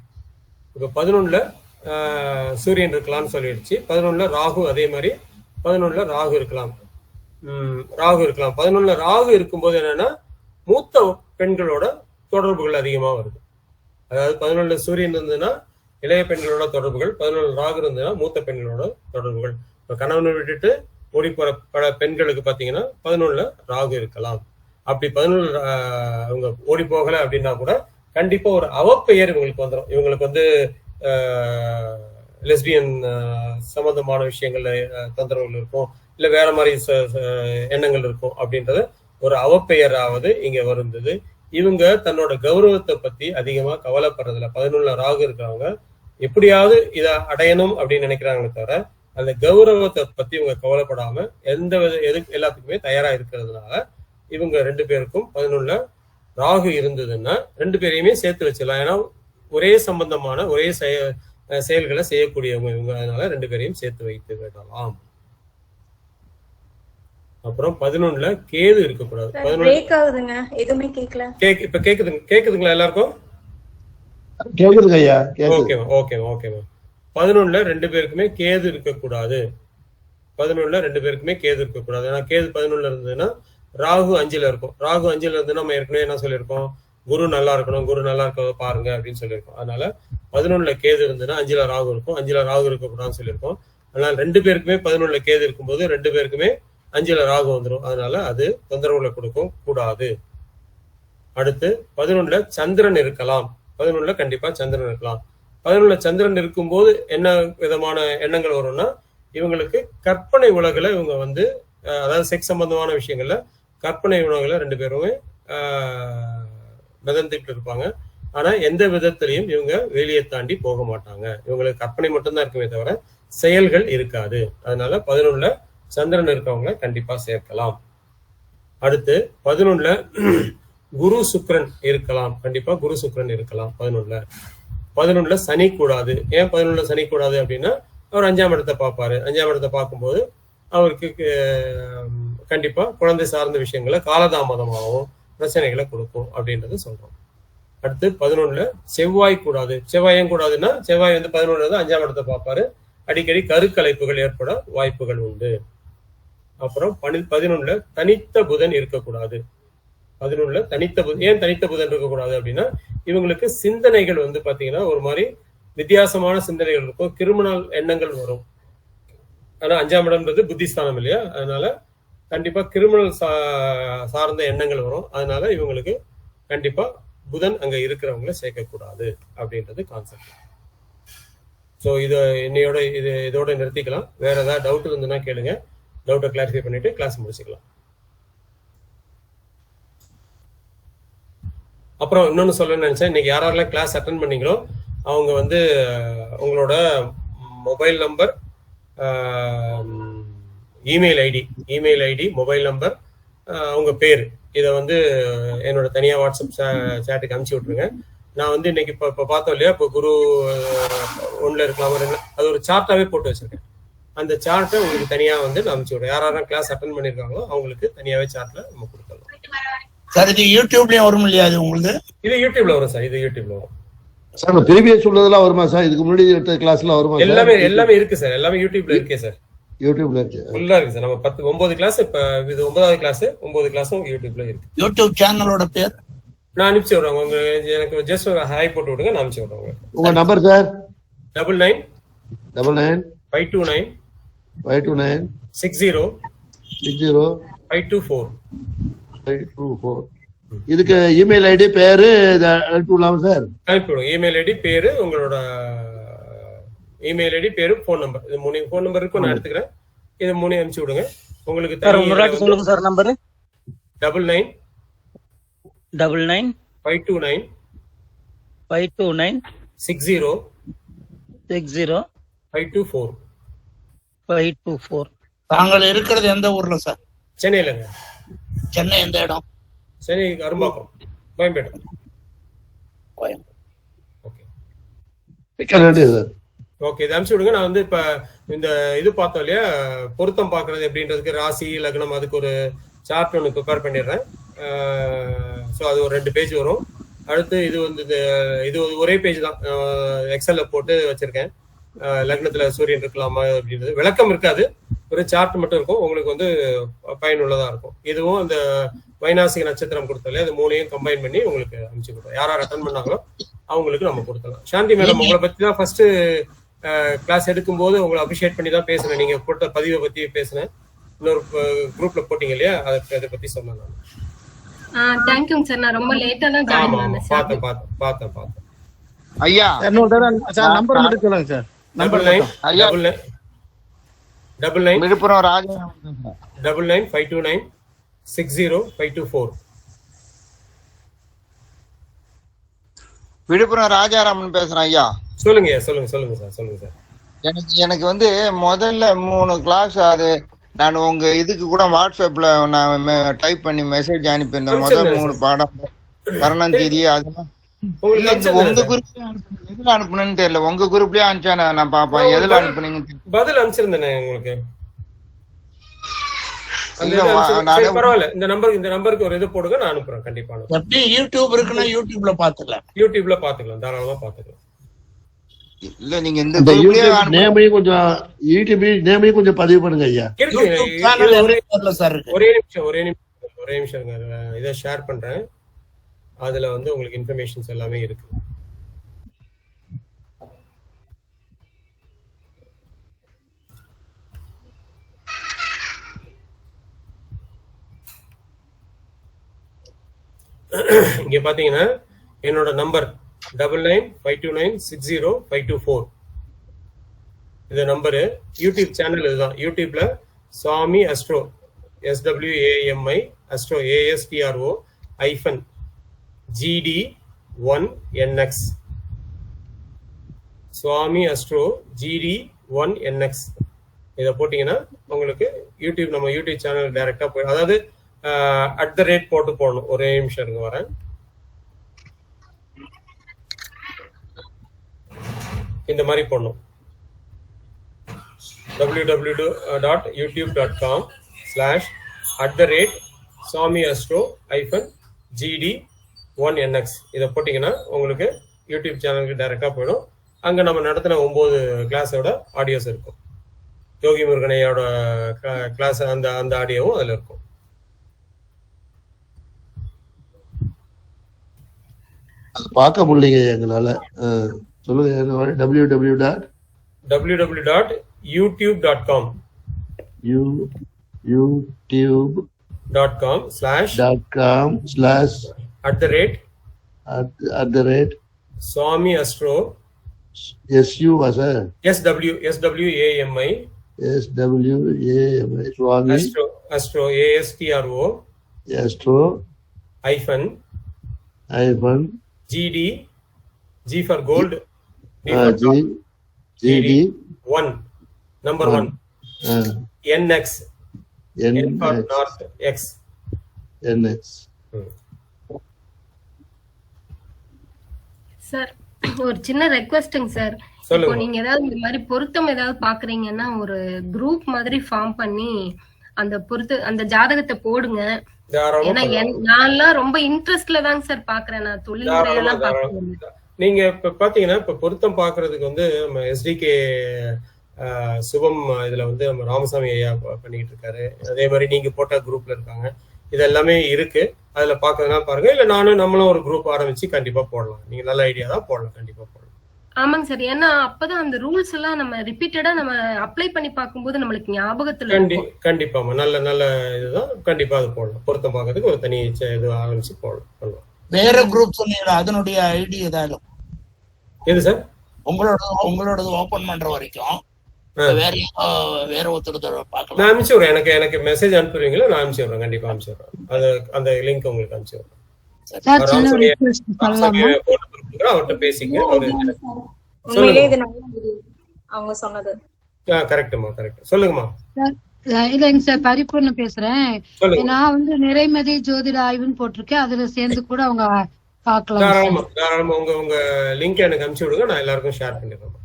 இப்ப 11ல சூரியன் இருக்கலாம்னு சொல்லிடுச்சு. 11ல ராகு, அதே மாதிரி 11ல ராகு இருக்கலாம். 11ல ராகு இருக்கும்போது என்னன்னா மூத்த பெண்களோட தொடர்புகள் அதிகமா வருது. அதாவது 11ல சூரியன் இருந்ததுன்னா இளைய பெண்களோட தொடர்புகள், 11ல ராகு இருந்ததுன்னா மூத்த பெண்களோட தொடர்புகள். இப்ப கணவனை விட்டுட்டு ஓடி போற பல பெண்களுக்கு பாத்தீங்கன்னா 11ல ராகு இருக்கலாம். அப்படி 11ல அவங்க ஓடி போகல அப்படின்னா கூட கண்டிப்பா ஒரு அவப்பெயர் இவங்களுக்கு வந்துடும். இவங்களுக்கு வந்து லெஸ்பியன் சம்பந்தமான விஷயங்கள்ல தொந்தரவுகள் இருக்கும், இல்ல வேற மாதிரி எண்ணங்கள் இருக்கும் அப்படின்றத ஒரு அவப்பெயராவது இங்க வருந்தது. இவங்க தன்னோட கௌரவத்தை பத்தி அதிகமா கவலைப்படுறதில்ல. 11ல ராகு இருக்கிறவங்க எப்படியாவது இதை அடையணும் அப்படின்னு நினைக்கிறாங்களே தவிர அந்த கௌரவத்தை பத்தி இவங்க கவலைப்படாம எந்த எல்லாத்துக்குமே தயாரா இருக்கிறதுனால இவங்க 2 பேருக்கும் 11ல ராகு இருந்ததுன்னா 2 பேரையுமே சேர்த்து வச்சிடலாம். ஏன்னா ஒரே சம்பந்தமான ஒரே செயல்களை செய்யக்கூடியவங்க இவங்க, அதனால 2 பேரையும் சேர்த்து வைத்து விடலாம். அப்புறம் 11ல கேது இருக்கக்கூடாது. இப்ப கேக்குதுங்களா எல்லாருக்கும்? ஓகேவா. 11ல 2 பேருக்குமே கேது இருக்கக்கூடாது. 11ல 2 பேருக்குமே கேது இருக்கக்கூடாது. ஏன்னா கேது 11ல இருந்ததுன்னா ராகு 5ல இருக்கும். ராகு 5ல இருந்து நம்ம ஏற்கனவே என்ன சொல்லியிருக்கோம், குரு நல்லா இருக்கணும், குரு நல்லா இருக்க பாருங்க அப்படின்னு சொல்லியிருக்கோம். அதனால 11ல கேது இருந்ததுன்னா 5ல ராகு இருக்கும், 5ல ராகு இருக்கக்கூடாதுன்னு சொல்லியிருக்கோம். அதனால 2 பேருக்குமே 11ல கேது இருக்கும்போது 2 பேருக்குமே 5ல ராகு வந்துடும். அதனால அது தொந்தரவுல கொடுக்கும் கூடாது. அடுத்து 11ல சந்திரன் இருக்கலாம். 11ல கண்டிப்பா சந்திரன் இருக்கலாம். 11ல சந்திரன் இருக்கும்போது என்ன விதமான எண்ணங்கள் வரும்னா இவங்களுக்கு கற்பனை உலகில இவங்க வந்து அதாவது செக்ஸ் சம்பந்தமான விஷயங்கள்ல கற்பனை உலகில 2 பேருமே மிதந்துட்டு இருப்பாங்க. ஆனா எந்த விதத்திலையும் இவங்க வெளியே தாண்டி போக மாட்டாங்க. இவங்களுக்கு கற்பனை மட்டும்தான் இருக்குமே தவிர செயல்கள் இருக்காது. அதனால 11ல சந்திரன் இருக்கவங்க கண்டிப்பா சேர்க்கலாம். அடுத்து 11ல குரு சுக்கிரன் இருக்கலாம். கண்டிப்பா குரு சுக்கிரன் இருக்கலாம் 11ல. 11ல சனி கூடாது. ஏன் 11ல சனி கூடாது அப்படின்னா அவர் 5ஆம் இடத்தை பார்ப்பாரு. 5ஆம் இடத்தை பார்க்கும்போது அவருக்கு கண்டிப்பா குழந்தை சார்ந்த விஷயங்களை காலதாமதமாகவும் பிரச்சனைகளை கொடுக்கும் அப்படின்றத சொல்றோம். அடுத்து 11ல செவ்வாய் கூடாது. செவ்வாய் ஏன் கூடாதுன்னா செவ்வாய் வந்து 11ல 5ஆம் இடத்தை பார்ப்பாரு. அடிக்கடி கருக்கலைப்புகள் ஏற்பட வாய்ப்புகள் உண்டு. அப்புறம் 11ல தனித்த புதன் இருக்கக்கூடாது. 11ல தனித்த புதன். ஏன் தனித்த புதன் இருக்கக்கூடாது அப்படின்னா இவங்களுக்கு சிந்தனைகள் வந்து பாத்தீங்கன்னா ஒரு மாதிரி வித்தியாசமான சிந்தனைகள் இருக்கும், கிரிமினல் எண்ணங்கள் வரும். ஆனா 5ஆம் இடம்ன்றது புத்திஸ்தானம் இல்லையா, அதனால கண்டிப்பா கிரிமினல் சார்ந்த எண்ணங்கள் வரும். அதனால இவங்களுக்கு கண்டிப்பா புதன் அங்க இருக்கிறவங்களை சேர்க்கக்கூடாது அப்படின்றது கான்செப்ட். ஸோ இதோட நிறுத்திக்கலாம். வேற ஏதாவது டவுட் இருந்ததுன்னா கேளுங்க, டவுட்டை கிளாரிஃபை பண்ணிட்டு கிளாஸ் முடிச்சுக்கலாம். அப்புறம் இன்னொன்னு சொல்லணும்னு நினைச்சேன், இன்னைக்கு யாரெல்லாம் கிளாஸ் அட்டன் பண்ணீங்களோ அவங்க வந்து உங்களோட mobile number, email ID, mobile number, உங்க பேர், இதை வந்து என்னோட தனியா வாட்ஸ்அப் சேட்டுக்கு அனுப்பிச்சு விட்டுருங்க. நான் வந்து இன்னைக்கு இப்போ பார்த்தோம் இல்லையா, இப்போ குரு 1ல இருக்கலாம், அது ஒரு சார்ட்டாவே போட்டு வச்சிருக்கேன். அந்த சார்ட்டை உங்களுக்கு தனியா வந்து நான் அனுப்பிச்சு விடுறேன். யாரெல்லாம் கிளாஸ் அட்டன் பண்ணிருக்காங்களோ அவங்களுக்கு தனியாவே சார்ட்ல நம்ம கொடுக்கலாம். சார் இது யூடியூப்லயும் வரும் இல்லையா? அது உங்களுக்கு இது யூடியூப்ல வரும் சார். இது யூடியூப்ல வரும் சார். ப்ரீவியஸ் உள்ளதெல்லாம் வருமா சார்? இதுக்கு முன்னாடி எடுத்த கிளாஸ்லாம் வருமா? எல்லாமே இருக்கு சார். எல்லாமே யூடியூப்ல இருக்கே சார். யூடியூப்ல இருக்கு, ஃபுல்லா இருக்கு சார். நம்ம 9 கிளாஸ், இப்ப இது 9வது கிளாஸ், 9 கிளாஸும் யூடியூப்ல இருக்கு. யூடியூப் சேனலோட பேர் நான் அனுப்பிச்சு விடுறேன். உங்க எனக்கு ஜஸ்ட் ஒரு ஹாய் போட்டு விடுங்க, நான் அனுப்பிச்சு விடுறேன். உங்க நம்பர் சார்? 99 529 60 524. இதுக்கு இமெயில் ஐடி பேரு அனுப்பிடலாமா சார்? அனுப்பிவிடுங்க. இமெயில் ஐடி பேரு, உங்களோட இமெயில் ஐடி பேரு, ஃபோன் நம்பர், இது 3 ஃபோன் நம்பர் இருக்கும், நான் எடுத்துக்கிறேன். இது 3 அனுப்பிச்சு விடுங்க. உங்களுக்கு சொல்லுங்க சார் நம்பர். 99 529 60 524. தாங்கள் இருக்கிறது எந்த ஊர்ல சார்? சென்னையிலங்க. சென்னை எந்த இடம்? சென்னை அரும்பாக்கம், கோயம்பேடு. ஓகே, இதை அனுப்பிச்சு விடுங்க. நான் வந்து இப்ப இந்த இது பார்த்தோம் இல்லையா, பொருத்தம் பார்க்கறது எப்படின்றதுக்கு ராசி லக்னம், அதுக்கு ஒரு சார்ட் ஒன்று ப்ரிப்பேர் பண்ணிடுறேன். ஸோ அது ஒரு 2 பேஜ் வரும். அடுத்து இது வந்து இது ஒரே பேஜ் தான், எக்ஸல்ல போட்டு வச்சிருக்கேன். லக்னத்துல சூரியன் இருக்கலாமா அப்படின்றது விளக்கம் இருக்காது, ஒரு சார்ட் மட்டும் இருக்கும். உங்களுக்கு வந்து பயனுள்ளதா இருக்கும். இதுவும் அந்த வைநாசிக நட்சத்திரம் கொடுத்தாலே அது 3ஐயும் கம்பைன் பண்ணி உங்களுக்கு அனுப்பிச்சு கொடுத்தோம். யார் அட்டன் பண்ணாங்களோ அவங்களுக்கு நம்ம கொடுக்கலாம். சாந்தி மேடம், உங்களை பத்தி தான் ஃபர்ஸ்ட் கிளாஸ் எடுக்கும்போது உங்களை அப்ரிஷியேட் பண்ணி தான் பேசுனேன். நீங்க போட்ட பதிவை பத்தி பேசுனேன். இன்னொரு குரூப்ல போட்டீங்க இல்லையா, அதை பத்தி சொன்னேன் நான். தேங்க்யூங்க சார். நான் ரொம்ப லேட்டா தான் ஜாயின் பண்ணேன் சார். பார்த்தேன் ஐயா. சார் நம்பர் மட்டும் சொல்லுங்க சார். நம்பர் 99 விழுப்புரம் ராஜா 99 529 60 524. விழுப்புரம் ராஜாராமன் பேசுறேன் ஐயா. சொல்லுங்க சார். எனக்கு வந்து முதல்ல 3 கிளாஸ், அது நான் உங்க இதுக்கு கூட வாட்ஸ்அப்ல நான் டைப் பண்ணி மெசேஜ் அனுப்பியிருந்தேன். முதல் 3 பாடம் கரணம் தேதி அதெல்லாம் உங்க குரூப்ல எதுல அனுப்புனேன்னு தெரியல. உங்க குரூப்லயே அனுப்பிச்சா நான் பாப்பேன். எதுல அனுப்புனீங்க? பதில் அனுப்பிச்சிருந்தேன் உங்களுக்கு. பரவாயில்ல, இந்த நம்பருக்கு ஒரு இது போடுங்க, நான் அனுப்புறேன். கண்டிப்பா எப்படி யூடியூப் இருக்குன்னா யூடியூப்ல பாத்துக்கலாம், தாராளமா பாத்துக்கலாம். இல்ல நீங்க இந்த நேமையும் கொஞ்சம் பதிவு பண்ணுங்க ஐயா. ஒரே நிமிஷம் இதை ஷேர் பண்றேன். அதுல வந்து உங்களுக்கு இன்ஃபர்மேஷன்ஸ் எல்லாமே இருக்கு. இங்க பாத்தீங்கன்னா என்னோட நம்பர் 99 529 60 524. இந்த நம்பரு. யூடியூப் சேனல் இதுதான். யூடியூப்ல Swami astro, SWAMI astro ASTRO -GD1NX, Swami astro GD1NX. இதை போட்டீங்கன்னா உங்களுக்கு நம்ம யூடியூப் சேனல் டைரக்டா போய், அதாவது @ போட்டு போடணும். ஒரே நிமிஷம் இருக்கு, வரேன். இந்த மாதிரி போடணும். www.youtube.com/@swamiastro-GD1NX. இதை போட்டீங்கன்னா உங்களுக்கு யூடியூப் சேனலுக்கு டைரக்டா போயிடும். அங்க நம்ம நடத்தின 9 கிளாஸோட ஆடியோஸ் இருக்கும். யோகி முருகனையோட கிளாஸ் அந்த ஆடியோவும் அதுல இருக்கும். பார்க்க முடியலைங்க எங்களால. சொல்லுங்க. www.youtube.com youtube.com / Swami Astro SWAMI Swami Astro Astro hyphen GD G for gold GD 1 number 1 NX N for north X NX. Sir ஒரு சின்ன ரெக்வெஸ்ட்ங்க சார். இப்போ நீங்க ஏதாவது இந்த மாதிரி பொருத்தம் ஏதாவது பாக்குறீங்கன்னா ஒரு குரூப் மாதிரி ஃபார்ம் பண்ணி அந்த ஜாதகத்தை போடுங்க. ஏன்னா நான்லாம் ரொம்ப இன்ட்ரெஸ்ட்ல தாங்க சார் பாக்குறேன். நான் தொழில் முறையெல்லாம் பாக்குறேன். நீங்க இப்ப பாத்தீங்கன்னா இப்ப பொருத்தம் பாக்குறதுக்கு வந்து நம்ம SDK சுபம் இதுல வந்து நம்ம ராமசாமி ஐயா பண்ணிட்டு இருக்காரு. அதே மாதிரி நீங்க போட்ட குரூப்ல இருக்காங்க. இது எல்லாமே இருக்கு. அதுல பாக்குறதுனா பாருங்க. இல்ல நம்மளும் ஒரு குரூப் ஆரம்பிச்சு கண்டிப்பா போடலாம். நீங்க நல்ல ஐடியா தான், போடலாம், கண்டிப்பா போடலாம். ஆமாங்க சார். ஏன்னா அப்பதான் அந்த ரூல்ஸ் எல்லாம் நம்ம ரிப்பீட்டடா நம்ம அப்ளை பண்ணி பார்க்கும்போது நம்மளுக்கு ஞாபகத்துல கண்டிப்பாமா நல்ல நல்ல இதுதான். கண்டிப்பா அது போடலாம். பொருத்தம் பாக்குறதுக்கு ஒரு தனி இது ஆரம்பிச்சு பண்ணலாம். வேற குரூப் சொன்னீங்களா? அதனுடைய ஐடி ஏதாவது எது சார்? உங்களோட ஓபன் பண்ற வரைக்கும் வேற ஒருத்தர் பார்க்கலாம். நான் அனுப்பிச்சு விடுறேன். எனக்கு மெசேஜ் அனுப்புறீங்களா? நான் அனுப்பிச்சு விடுறேன். கண்டிப்பா அனுப்பிச்சு விடுறேன். அந்த லிங்க் உங்களுக்கு அனுப்பிச்சு விடுறேன். அவர்கிட்ட பேசிங்க. அவங்க சொன்னது கரெக்ட்மா, கரெக்ட். சொல்லுங்கம்மா. இல்லைங்க சார், பரிபூர்ணம் பேசுறேன். நான் வந்து நிறைமதி ஜோதிட ஆய்வுன்னு போட்டிருக்கேன். அதுல சேர்ந்து கூட அவங்க பார்க்கலாம். தாராளமா உங்க லிங்க் எனக்கு அனுப்பிச்சு விடுங்க. நான் எல்லாருக்கும் ஷேர் பண்ணிடுறேன்.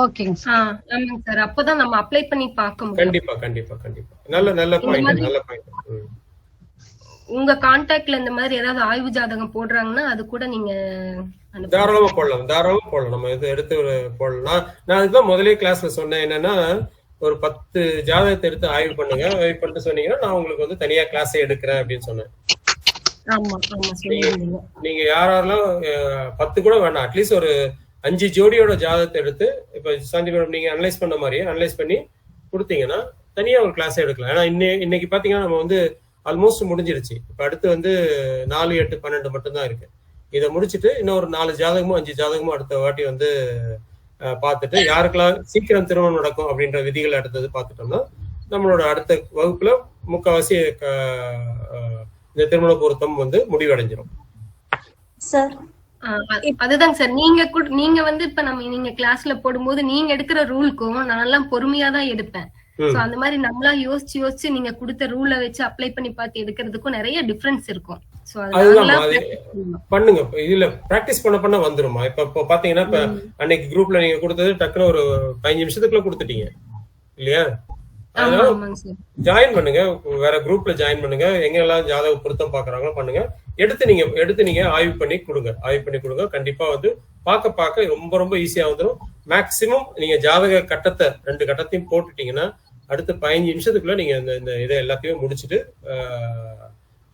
ஓகேங்க சார். ஆமாங்க சார். அப்பதான் நம்ம அப்ளை பண்ணி பார்க்க முடியும். கண்டிப்பா கண்டிப்பா கண்டிப்பா. நல்ல பாயிண்ட், நல்ல பாயிண்ட். உங்க கான்டாக்ட்ல இந்த மாதிரி ஏதாவது ஆய்வு ஜாதகம் போடுறாங்கன்னா அது கூட நீங்க தாராளமா போடலாம். நம்ம இது எடுத்து போடலாம். நான் அதுதான் முதலே கிளாஸ்ல சொன்னேன். என்னன்னா ஒரு 10 ஜாதகத்தை எடுத்து ஆய்வு பண்ணிட்டு சொன்னீங்கன்னா நான் உங்களுக்கு வந்து தனியா கிளாஸே எடுக்கிறேன் அப்படின்னு சொன்னேன். நீங்க யாரெல்லாம் 10 கூட வேண்டாம், அட்லீஸ்ட் ஒரு 5 ஜோடியோட ஜாதகத்தை எடுத்து இப்ப சாந்தி மேடம் நீங்க அனலைஸ் பண்ண மாதிரியே அனலைஸ் பண்ணி கொடுத்தீங்கன்னா தனியா ஒரு கிளாஸே எடுக்கலாம். ஏன்னா இன்னைக்கு பாத்தீங்கன்னா நம்ம வந்து ஆல்மோஸ்ட் முடிஞ்சிருச்சு. இப்ப அடுத்து வந்து 4, 8, 12 மட்டும்தான் இருக்கு. இதை முடிச்சுட்டு இன்னும் ஒரு 4 ஜாதகமோ 5 ஜாதகமோ அடுத்த வாட்டி வந்து பார்த்துட்டு யாருக்கெல்லாம் சீக்கிரம் திருமணம் நடக்கும் அப்படின்ற விதிகள் அடுத்தது பார்த்துட்டோம்னா நம்மளோட அடுத்த வகுப்புல முக்கால்வாசி இந்த திருமண பொருத்தம் வந்து முடிவடைஞ்சிடும். அதுதாங்க சார். நீங்க வந்து இப்ப நீங்க கிளாஸ்ல போடும்போது நீங்க எடுக்கிற ரூலுக்கும் நான் எல்லாம் பொறுமையா தான் எடுப்பேன். அந்த மாதிரி நம்மளா யோசிச்சு நீங்க கொடுத்த ரூல வச்சு அப்ளை பண்ணி பார்த்து எடுக்கிறதுக்கும் நிறைய டிஃபரன்ஸ் இருக்கும். பண்ணுங்க. இதுல பிராக்டிஸ் பண்ண வந்துருமா? இப்ப பாத்தீங்கன்னா இப்ப அன்னைக்கு குரூப்ல நீங்க கொடுத்தது டக்குன்னு ஒரு 15 நிமிஷத்துக்குள்ள கொடுத்துட்டீங்க இல்லையா? ஜாயின் பண்ணுங்க, வேற குரூப்ல ஜாயின் பண்ணுங்க. எங்க எல்லாம் ஜாதக பொருத்தம் பாக்குறாங்களோ பண்ணுங்க. எடுத்து நீங்க ஆய்வு பண்ணி கொடுங்க. கண்டிப்பா வந்து பார்க்க ரொம்ப ரொம்ப ஈஸியா வந்துடும். மேக்சிமம் நீங்க ஜாதக கட்டத்தை 2 கட்டத்தையும் போட்டுட்டீங்கன்னா அடுத்த 15 நிமிஷத்துக்குள்ள நீங்க இந்த இதை எல்லாத்தையும் முடிச்சுட்டு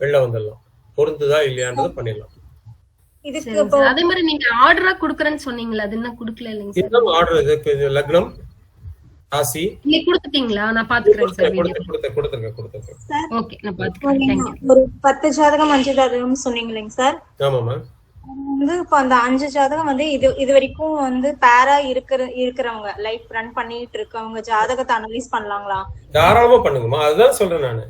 வெளில வந்துடலாம். பொருந்துதா இல்லையான்றது பண்ணிடலாம். அதே மாதிரி நீங்க ஆர்டரா குடுக்கறேன்னு சொன்னீங்களா? அது என்ன குடுக்கல இல்லைங்க சார்? இதுதான் ஆர்டர். இதுக்கு லக்னம் ராசி நீ கொடுத்துட்டீங்களா? நான் பாத்துக்கிறேன் சார். கொடுத்துருக்கேன். ஓகே, நான் பாத்துக்கிறேன். ஒரு 10 ஜாதகம் 5 ஜாதகம் சொன்னீங்களேங்க சார்? ஆமாமா. வந்து இப்ப அந்த 5 ஜாதகம் வந்து இது வரைக்கும் வந்து பேரா இருக்கிறவங்க லைஃப் ரன் பண்ணிட்டு இருக்கவங்க ஜாதகத்தை அனலைஸ் பண்ணலாங்களா? தாராளமா பண்ணுங்கம்மா. அதுதான் சொல்றேன் நானு.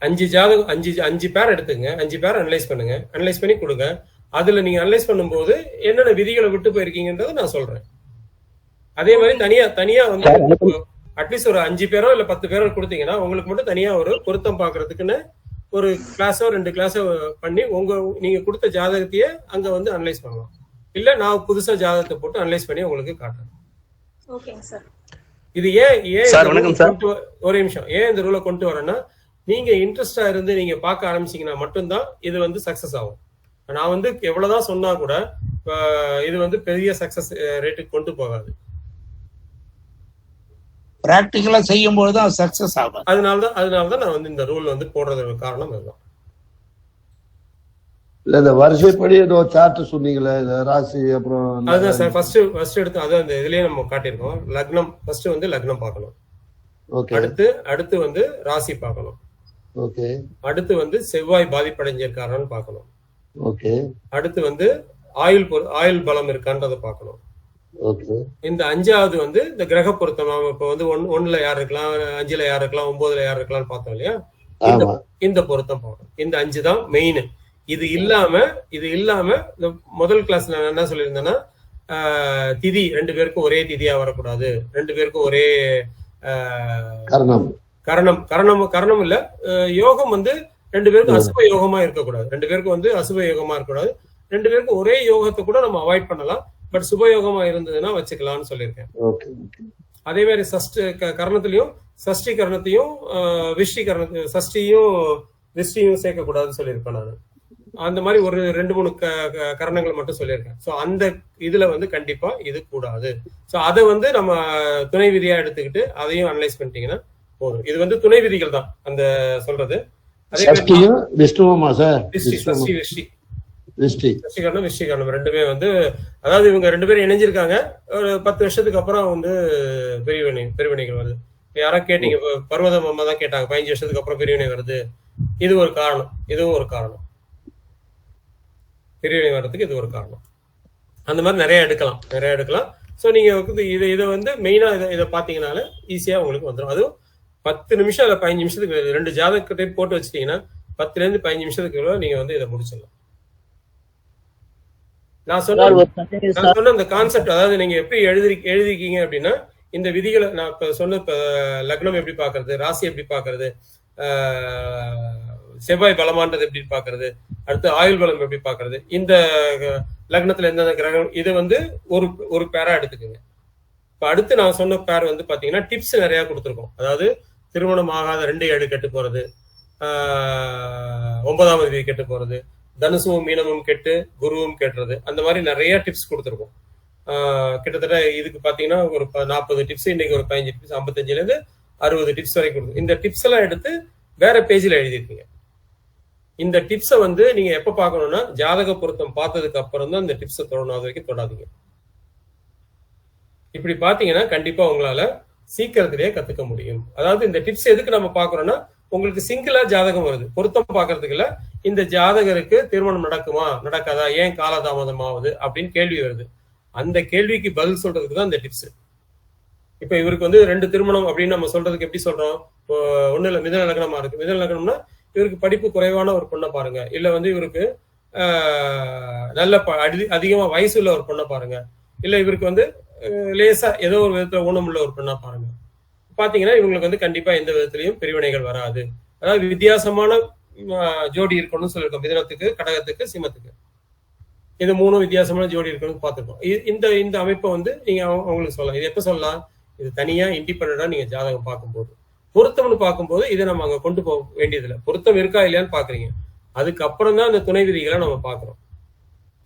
5 ஜாதகம் 5 பேர் எடுத்துங்க. 5 பேர் அனலைஸ் பண்ணுங்க. அனலைஸ் பண்ணி கொடுங்க. அதுல நீங்க அனலைஸ் பண்ணும்போது என்னென்ன விதிகளை விட்டு போயிருக்கீங்கன்றதை நான் சொல்றேன். அதே மாதிரி தனியா வந்து அட்லீஸ்ட் ஒரு 5 பேரோ இல்ல 10 பேரோ கொடுத்தீங்கன்னா உங்களுக்கு மட்டும் தனியா ஒரு பொருத்தம் பாக்குறதுக்குன்னு ஒரு கிளாஸோ 2 கிளாஸோ பண்ணி நீங்க கொடுத்த ஜாதகத்தையே அங்க வந்து அனலைஸ் பண்ணலாம். இல்ல நான் புதுசா ஜாதகத்தை போட்டு அனலைஸ் பண்ணி உங்களுக்கு காட்டுறேன். இது ஏன் ஒரு நிமிஷம் ஏன் இந்த ரூலை கொண்டு வரேன்னா, நீங்க இன்ட்ரெஸ்டா இருந்து நீங்க பார்க்க ஆரம்பிச்சீங்கன்னா மட்டும்தான் இது வந்து சக்சஸ் ஆகும். நான் வந்து எவ்வளவுதான் சொன்னா கூட இது வந்து பெரிய சக்சஸ் ரேட்டுக்கு கொண்டு போகாது. பிராக்டிகலா செய்யும் போதுதான் சக்சஸ் ஆகும். அதனாலதான் நான் வந்து இந்த ரூல் வந்து போடுறதுக்கு காரணம் அதுதான். இல்ல இந்த வரிசைப்படி ஏதோ சார்ட் சொன்னீங்களே ராசி அப்புறம் அதுதான் சார் ஃபர்ஸ்ட் எடுத்து அதான் அந்த இதுலயே நம்ம காட்டியிருக்கோம். லக்னம் ஃபர்ஸ்ட் வந்து லக்னம் பார்க்கணும். அடுத்து வந்து ராசி பார்க்கணும். ஓகே. அடுத்து வந்து செவ்வாய் பாதிப்படைஞ்சிருக்காரான்னு பார்க்கணும். ஓகே. அடுத்து வந்து ஆயுள் பலம் இருக்கான்றதை பார்க்கணும். ஓகே. இந்த 5வது வந்து இந்த கிரக பொருத்தம். இப்ப வந்து 1ல யார் இருக்கலாம், 5ல யார் இருக்கலாம், 9ல யார் இருக்கலாம்னு பார்த்தோம் இல்லையா? இந்த பொருத்தம் பார்க்கணும். இந்த 5 தான் மெயின். இது இல்லாம இந்த முதல் கிளாஸ்ல நான் என்ன சொல்லியிருந்தேன்னா, திதி 2 பேருக்கும் ஒரே திதியா வரக்கூடாது, 2 பேருக்கும் ஒரே கரணம் இல்ல, யோகம் வந்து 2 பேருக்கும் அசுப யோகமா இருக்கக்கூடாது, 2 பேருக்கும் வந்து அசுப யோகமா இருக்கக்கூடாது, 2 பேருக்கும் ஒரே யோகத்தை கூட நம்ம அவாய்ட் பண்ணலாம், பட் சுபயோகமா இருந்ததுன்னா வச்சுக்கலாம்னு சொல்லியிருக்கேன். அதே மாதிரி கரணத்திலையும் சஷ்டி கரணத்தையும் சஷ்டியும் விஷ்டியும் சேர்க்கக்கூடாதுன்னு சொல்லியிருப்பேன் நான். அந்த மாதிரி ஒரு 2-3 கரணங்கள் மட்டும் சொல்லியிருக்கேன். ஸோ அந்த இதுல வந்து கண்டிப்பா இது கூடாது. ஸோ அதை வந்து நம்ம துணை விதியா எடுத்துக்கிட்டு அதையும் அனலைஸ் பண்ணிட்டீங்கன்னா போதும். இது வந்து துணை விதிகள் தான் அந்த சொல்றது. விஷ்டிகரணம் ரெண்டுமே வந்து, அதாவது இவங்க 2 பேரும் இணைஞ்சிருக்காங்க. ஒரு 10 வருஷத்துக்கு அப்புறம் வந்து பிரிவினைகள் வருது. யாரா கேட்டீங்க, பர்வத மாமா தான் கேட்டாங்க, 15 வருஷத்துக்கு அப்புறம் பிரிவினை வருது. இது ஒரு காரணம், இதுவும் ஒரு காரணம். பிரிவினை வர்றதுக்கு இது ஒரு காரணம். அந்த மாதிரி நிறைய எடுக்கலாம். ஸோ நீங்க இதை வந்து மெயினா இதை பாத்தீங்கன்னால ஈஸியா உங்களுக்கு வந்துடும். அதுவும் 10 நிமிஷம் இல்ல 15 நிமிஷத்துக்கு 2 ஜாதகத்தை போட்டு வச்சிட்டீங்கன்னா 10ல இருந்து 15 நிமிஷத்துக்கு நீங்க வந்து இதை முடிச்சிடலாம். நான் சொன்ன அந்த கான்செப்ட், அதாவது நீங்க எப்படி எழுதிருக்கீங்க அப்படின்னா, இந்த விதிகளை நான் இப்ப சொன்ன லக்னம் எப்படி பாக்குறது, ராசி எப்படி பாக்குறது, செவ்வாய் பலமானது எப்படி பாக்குறது, அடுத்து ஆயுள் பலம் எப்படி பாக்குறது, இந்த லக்னத்துல எந்தெந்த கிரகம், இது வந்து ஒரு பேரா எடுத்துக்கோங்க. இப்ப அடுத்து நான் சொன்ன பேர் வந்து பாத்தீங்கன்னா டிப்ஸ் நிறைய கொடுத்துருக்கோம். அதாவது திருமணம் ஆகாத 2-7 கெட்டு போறது, 9ஆம் தேதி கெட்டு போறது, தனுசுவும் மீனமும் கெட்டு குருவும் கெட்டுறது, அந்த மாதிரி நிறைய டிப்ஸ் கொடுத்துருக்கோம். கிட்டத்தட்ட இதுக்கு பாத்தீங்கன்னா ஒரு 40 டிப்ஸ், இன்னைக்கு ஒரு 15 டிப்ஸ், 55ல இருந்து 60 டிப்ஸ் வரைக்கும் கொடுக்கும். இந்த டிப்ஸ் எல்லாம் எடுத்து வேற பேஜ்ல எழுதிருக்கீங்க. இந்த டிப்ஸை வந்து நீங்க எப்ப பாக்கணும்னா, ஜாதக பொருத்தம் பார்த்ததுக்கு அப்புறம் தான் இந்த டிப்ஸை தொடணும், அது வரைக்கும் தொடாதீங்க. இப்படி பாத்தீங்கன்னா கண்டிப்பா உங்களால சீக்கிரத்திலேயே கத்துக்க முடியும். அதாவது இந்த டிப்ஸ் எதுக்கு நம்ம பாக்குறோம்னா, உங்களுக்கு சிங்கிளா ஜாதகம் வருது, பொருத்தம் பாக்குறதுக்கு இல்ல, இந்த ஜாதகருக்கு திருமணம் நடக்குமா நடக்காதா, ஏன் காலதாமதம் ஆகுது அப்படின்னு கேள்வி வருது. அந்த கேள்விக்கு பதில் சொல்றதுக்கு தான் இந்த டிப்ஸ். இப்ப இவருக்கு வந்து 2 திருமணம் அப்படின்னு நம்ம சொல்றதுக்கு எப்படி சொல்றோம்? ஒண்ணு இல்ல, மிதன லக்னமா இருக்கு. மிதன லக்னம்னா இவருக்கு படிப்பு குறைவான ஒரு பொண்ணை பாருங்க, இல்ல வந்து இவருக்கு நல்ல அதிகமா வயசு உள்ள ஒரு பொண்ணை பாருங்க, இல்ல இவருக்கு வந்து லேசா ஏதோ ஒரு விதத்துல ஊனமுள்ள ஒரு பொண்ணா பாருங்க. பாத்தீங்கன்னா இவங்களுக்கு வந்து கண்டிப்பா எந்த விதத்திலையும் பிரிவினைகள் வராது. அதாவது வித்தியாசமான ஜோடி இருக்கணும்னு சொல்லியிருக்கோம். மிதனத்துக்கு, கடகத்துக்கு, சிம்மத்துக்கு, இது 3 வித்தியாசமான ஜோடி இருக்கணும்னு பார்த்துருக்கோம். இந்த அமைப்பை வந்து நீங்க அவங்களுக்கு சொல்லலாம். இது எப்ப சொல்லலாம்? இது தனியா இண்டிபெண்டா நீங்க ஜாதகம் பார்க்கும்போது. பொருத்தம்னு பார்க்கும்போது இதை நம்ம அங்க கொண்டு போக வேண்டியதில்லை. பொருத்தம் இருக்கா இல்லையான்னு பாக்குறீங்க, அதுக்கப்புறம் தான் அந்த துணை விதிகளை நம்ம பாக்குறோம்.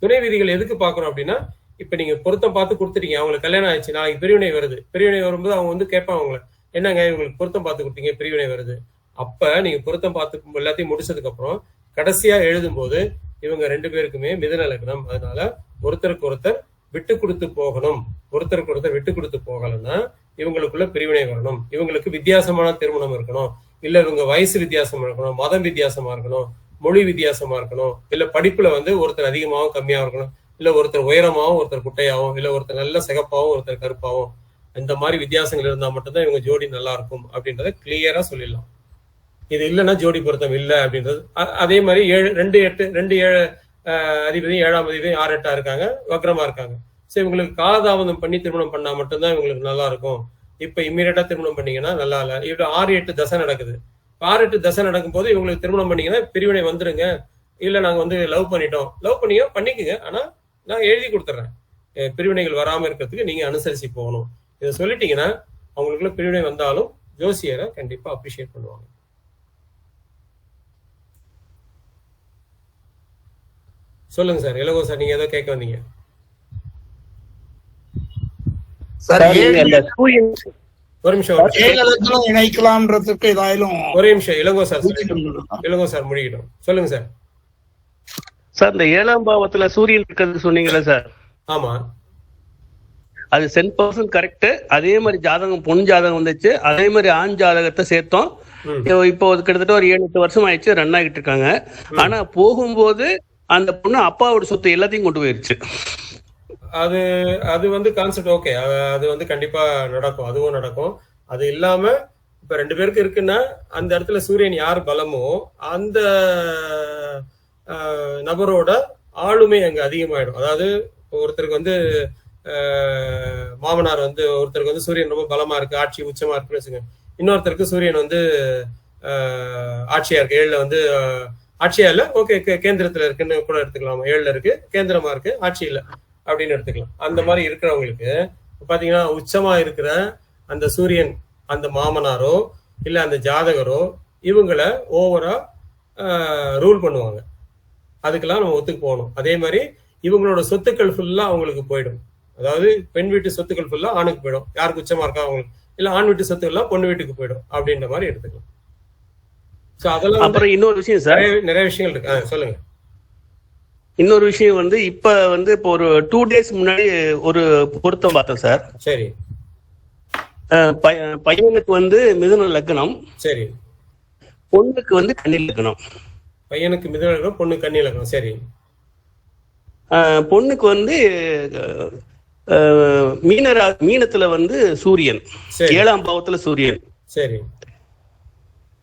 துணை விதிகள் எதுக்கு பாக்குறோம் அப்படின்னா, இப்ப நீங்க பொருத்தம் பார்த்து கொடுத்துட்டீங்க, அவங்களுக்கு கல்யாணம் ஆயிடுச்சு, நாளைக்கு பிரிவினை வருது. பிரிவினை வரும்போது அவங்க வந்து கேட்பாங்க அவங்களை, என்னங்க இவங்களுக்கு பொருத்தம் பார்த்து கொடுத்தீங்க, பிரிவினை வருது. அப்ப நீங்க பொருத்தம் பார்த்து எல்லாத்தையும் முடிச்சதுக்கு அப்புறம் கடைசியா எழுதும் போது இவங்க 2 பேருக்குமே மிதுன லக்னம், அதனால ஒருத்தருக்கு ஒருத்தர் விட்டு கொடுத்து போகணும். ஒருத்தருக்கு ஒருத்தர் விட்டு கொடுத்து போகலன்னா இவங்களுக்குள்ள பிரிவினை வரணும். இவங்களுக்கு வித்தியாசமான திருமணம் இருக்கணும், இல்ல இவங்க வயசு வித்தியாசமா இருக்கணும், மதம் வித்தியாசமா இருக்கணும், மொழி வித்தியாசமா இருக்கணும், இல்ல படிப்புல வந்து ஒருத்தர் அதிகமாகவும் கம்மியாகவும் இருக்கணும், இல்ல ஒருத்தர் உயரமாவும் ஒருத்தர் குட்டையாவும், இல்ல ஒருத்தர் நல்ல சிகப்பாவும் ஒருத்தர் கருப்பாவும், இந்த மாதிரி வித்தியாசங்கள் இருந்தா மட்டும்தான் இவங்க ஜோடி நல்லா இருக்கும் அப்படின்றத கிளியரா சொல்லிடலாம். இது இல்லைன்னா ஜோடி பொருத்தம் இல்லை அப்படின்றது. அதே மாதிரி 2-7 அதிபதி 7ஆம் அதிபதி 6-8 இருக்காங்க, வக்ரமா இருக்காங்க. சரி, இவங்களுக்கு காலதாமதம் பண்ணி திருமணம் பண்ணா மட்டும்தான் இவங்களுக்கு நல்லா இருக்கும். இப்ப இம்மீடியட்டா திருமணம் பண்ணீங்கன்னா நல்லா இல்ல. இப்ப 6-8 தசை நடக்குது. 6-8 தசை நடக்கும் போது இவங்களுக்கு திருமணம் பண்ணீங்கன்னா பிரிவினை வந்துருங்க. இல்ல நாங்க வந்து லவ் பண்ணிக்குங்க, ஆனா நான் எழுதி கொடுத்துட்றேன், பிரிவினைகள் வராம இருக்கிறதுக்கு நீங்க அனுசரிச்சு போகணும். இதை சொல்லிட்டீங்கன்னா அவங்களுக்குள்ள பிரிவினை வந்தாலும் ஜோசியரை கண்டிப்பா அப்ரிஷியேட் பண்ணுவாங்க. சொல்லுங்க சார். இளகோ சார், நீங்க ஏதோ கேட்க வந்தீங்க. ஒரு நிமிஷம் இணைக்கலாம்ன்றதுக்கு ஏதாயிலும் ஒரே நிமிஷம். இளங்கோ சார் முடிக்கட்டும். சொல்லுங்க சார். சார் இந்த 7ஆம் பாவத்துல சூரியன் இருக்கிறது சொன்னீங்களா சார்? ஆமா, அது 10% கரெக்ட். அதே மாதிரி ஜாதகம் பொன் ஜாதகம் வந்துச்சு, அதே மாதிரி ஆண் ஜாதகத்தை சேர்த்தோம். இப்போ கிட்டத்தட்ட ஒரு 7-8 வருஷம் ஆயிடுச்சு, ரன் ஆகிட்டு இருக்காங்க. ஆனா போகும்போது அந்த பொண்ணு அப்பாவோட சொத்து எல்லாத்தையும் கொண்டு போயிருச்சு. அது அது வந்து கான்செப்ட் ஓகே, அது வந்து கண்டிப்பா நடக்கும், அதுவும் நடக்கும். அது இல்லாம இப்ப 2 பேருக்கு இருக்குன்னா அந்த இடத்துல சூரியன் யார் பலமோ அந்த நபரோட ஆளுமை அங்க அதிகமாயிடும். அதாவது ஒருத்தருக்கு வந்து மாமனார் வந்து ஒருத்தருக்கு வந்து சூரியன் ரொம்ப பலமா இருக்கு, ஆட்சி உச்சமா இருக்குன்னு வச்சுங்க. இன்னொருத்தருக்கு சூரியன் வந்து ஆட்சியா இருக்கு, 7ல வந்து ஆட்சியா இல்ல, ஓகே கேந்திரத்துல இருக்குன்னு கூட எடுத்துக்கலாம். 7ல இருக்கு, கேந்திரமா இருக்கு, ஆட்சி இல்ல அப்படின்னு எடுத்துக்கலாம். அந்த மாதிரி இருக்கிறவங்களுக்கு பாத்தீங்கன்னா உச்சமா இருக்கிற அந்த சூரியன் அந்த மாமனாரோ இல்ல அந்த ஜாதகரோ இவங்களை ஓவரா ரூல் பண்ணுவாங்க. அதுக்கெல்லாம் நம்ம ஒத்துக்கு போகணும். அதே மாதிரி இவங்களோட சொத்துக்கள் ஃபுல்லா அவங்களுக்கு போயிடும். அதாவது பெண் வீட்டு சொத்துக்கள் ஃபுல்லா ஆணுக்கு போயிடும், யாருக்கு உச்சமா இருக்கா அவங்களுக்கு, இல்ல ஆண் வீட்டு சொத்துக்கள்லாம் பொண்ணு வீட்டுக்கு போயிடும் அப்படின்ற மாதிரி எடுத்துக்கலாம். சோ அதெல்லாம் அப்புறம் இன்னொரு விஷயம் சார், நிறைய விஷயங்கள் இருக்கு. சொல்லுங்க. இன்னொரு விஷயம் வந்து இப்ப வந்து இப்போ ஒரு 2 days முன்னாடி ஒரு பொருத்தம் பார்த்தேன் சார். சரி. பையனுக்கு வந்து மிதுன லக்னம், சரி. பொண்ணுக்கு வந்து கன்னி லக்னம். பையனுக்கு மிதுன லக்னம், பொண்ணு கன்னி லக்னம். சரி. பொண்ணுக்கு வந்து மீனத்துல வந்து சூரியன், 7ஆம் பாவத்துல சூரியன். சரி.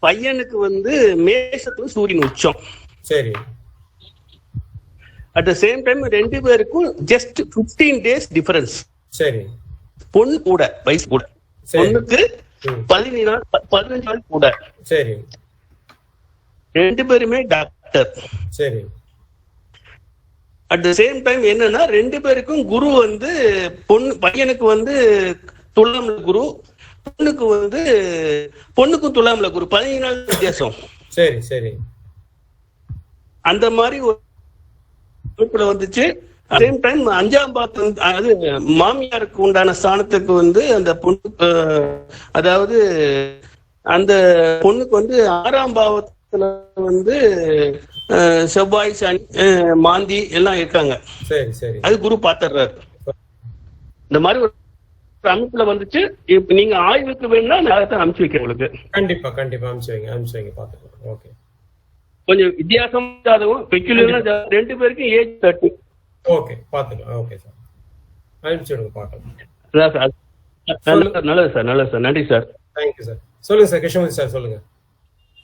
பையனுக்கு வந்து மேஷத்துல சூரியன் உச்சம். சரி. அட் த சேம் டைம் 2 பேருக்கும் ஜஸ்ட் 15 days டிஃபரன்ஸ். சரி. பொண்ணு கூட வயசு கூட, பொண்ணுக்கு 15 நாள் கூட. சரி. 2 பேருமே டாக்டர். சரி. அட் த சேம் டைம் என்னன்னா 2 பேருக்கும் குரு வந்து பையனுக்கு வந்து துலாம்ல குரு, பொண்ணுக்கும் துலாம்ல குரு, 15 நாள் வித்தியாசம். சரி. சரி. அந்த மாதிரி ஒரு வந்துச்சு. சேம் டைம் 5ஆம் பாவத்து அது மாமியாருக்கு உண்டான ஸ்தானத்துக்கு வந்து அந்த பொண்ணு, அதாவது அந்த பொண்ணுக்கு வந்து 6ஆம் பாவத்துல வந்து செவ்வாய், சனி, மாந்தி எல்லாம் இருக்காங்க. சரி. சரி. அது குரு பாத்துறாரு. இந்த மாதிரி ஒரு அமைப்புல வந்துச்சு. இப்ப நீங்க ஆய்வுக்கு வேணும்னா நான் அதை அனுப்பிச்சு வைக்கிறேன் உங்களுக்கு. கண்டிப்பா அனுப்பிச்சு வைங்க பாத்துக்கலாம். ஓகே. கொஞ்சம் வித்தியாசம் ஜாதகம், பெக்குலியர் 2 பேருக்கும் ஏஜ் 30. ஓகே, பாத்துக்கலாம். ஓகே சார், அனுப்பிச்சு விடுங்க பார்க்கலாம். நல்லது சார், நல்லது சார், நன்றி சார். Thank you sir. சொல்லுங்க சார், கிருஷ்ணமூர்த்தி சார் சொல்லுங்க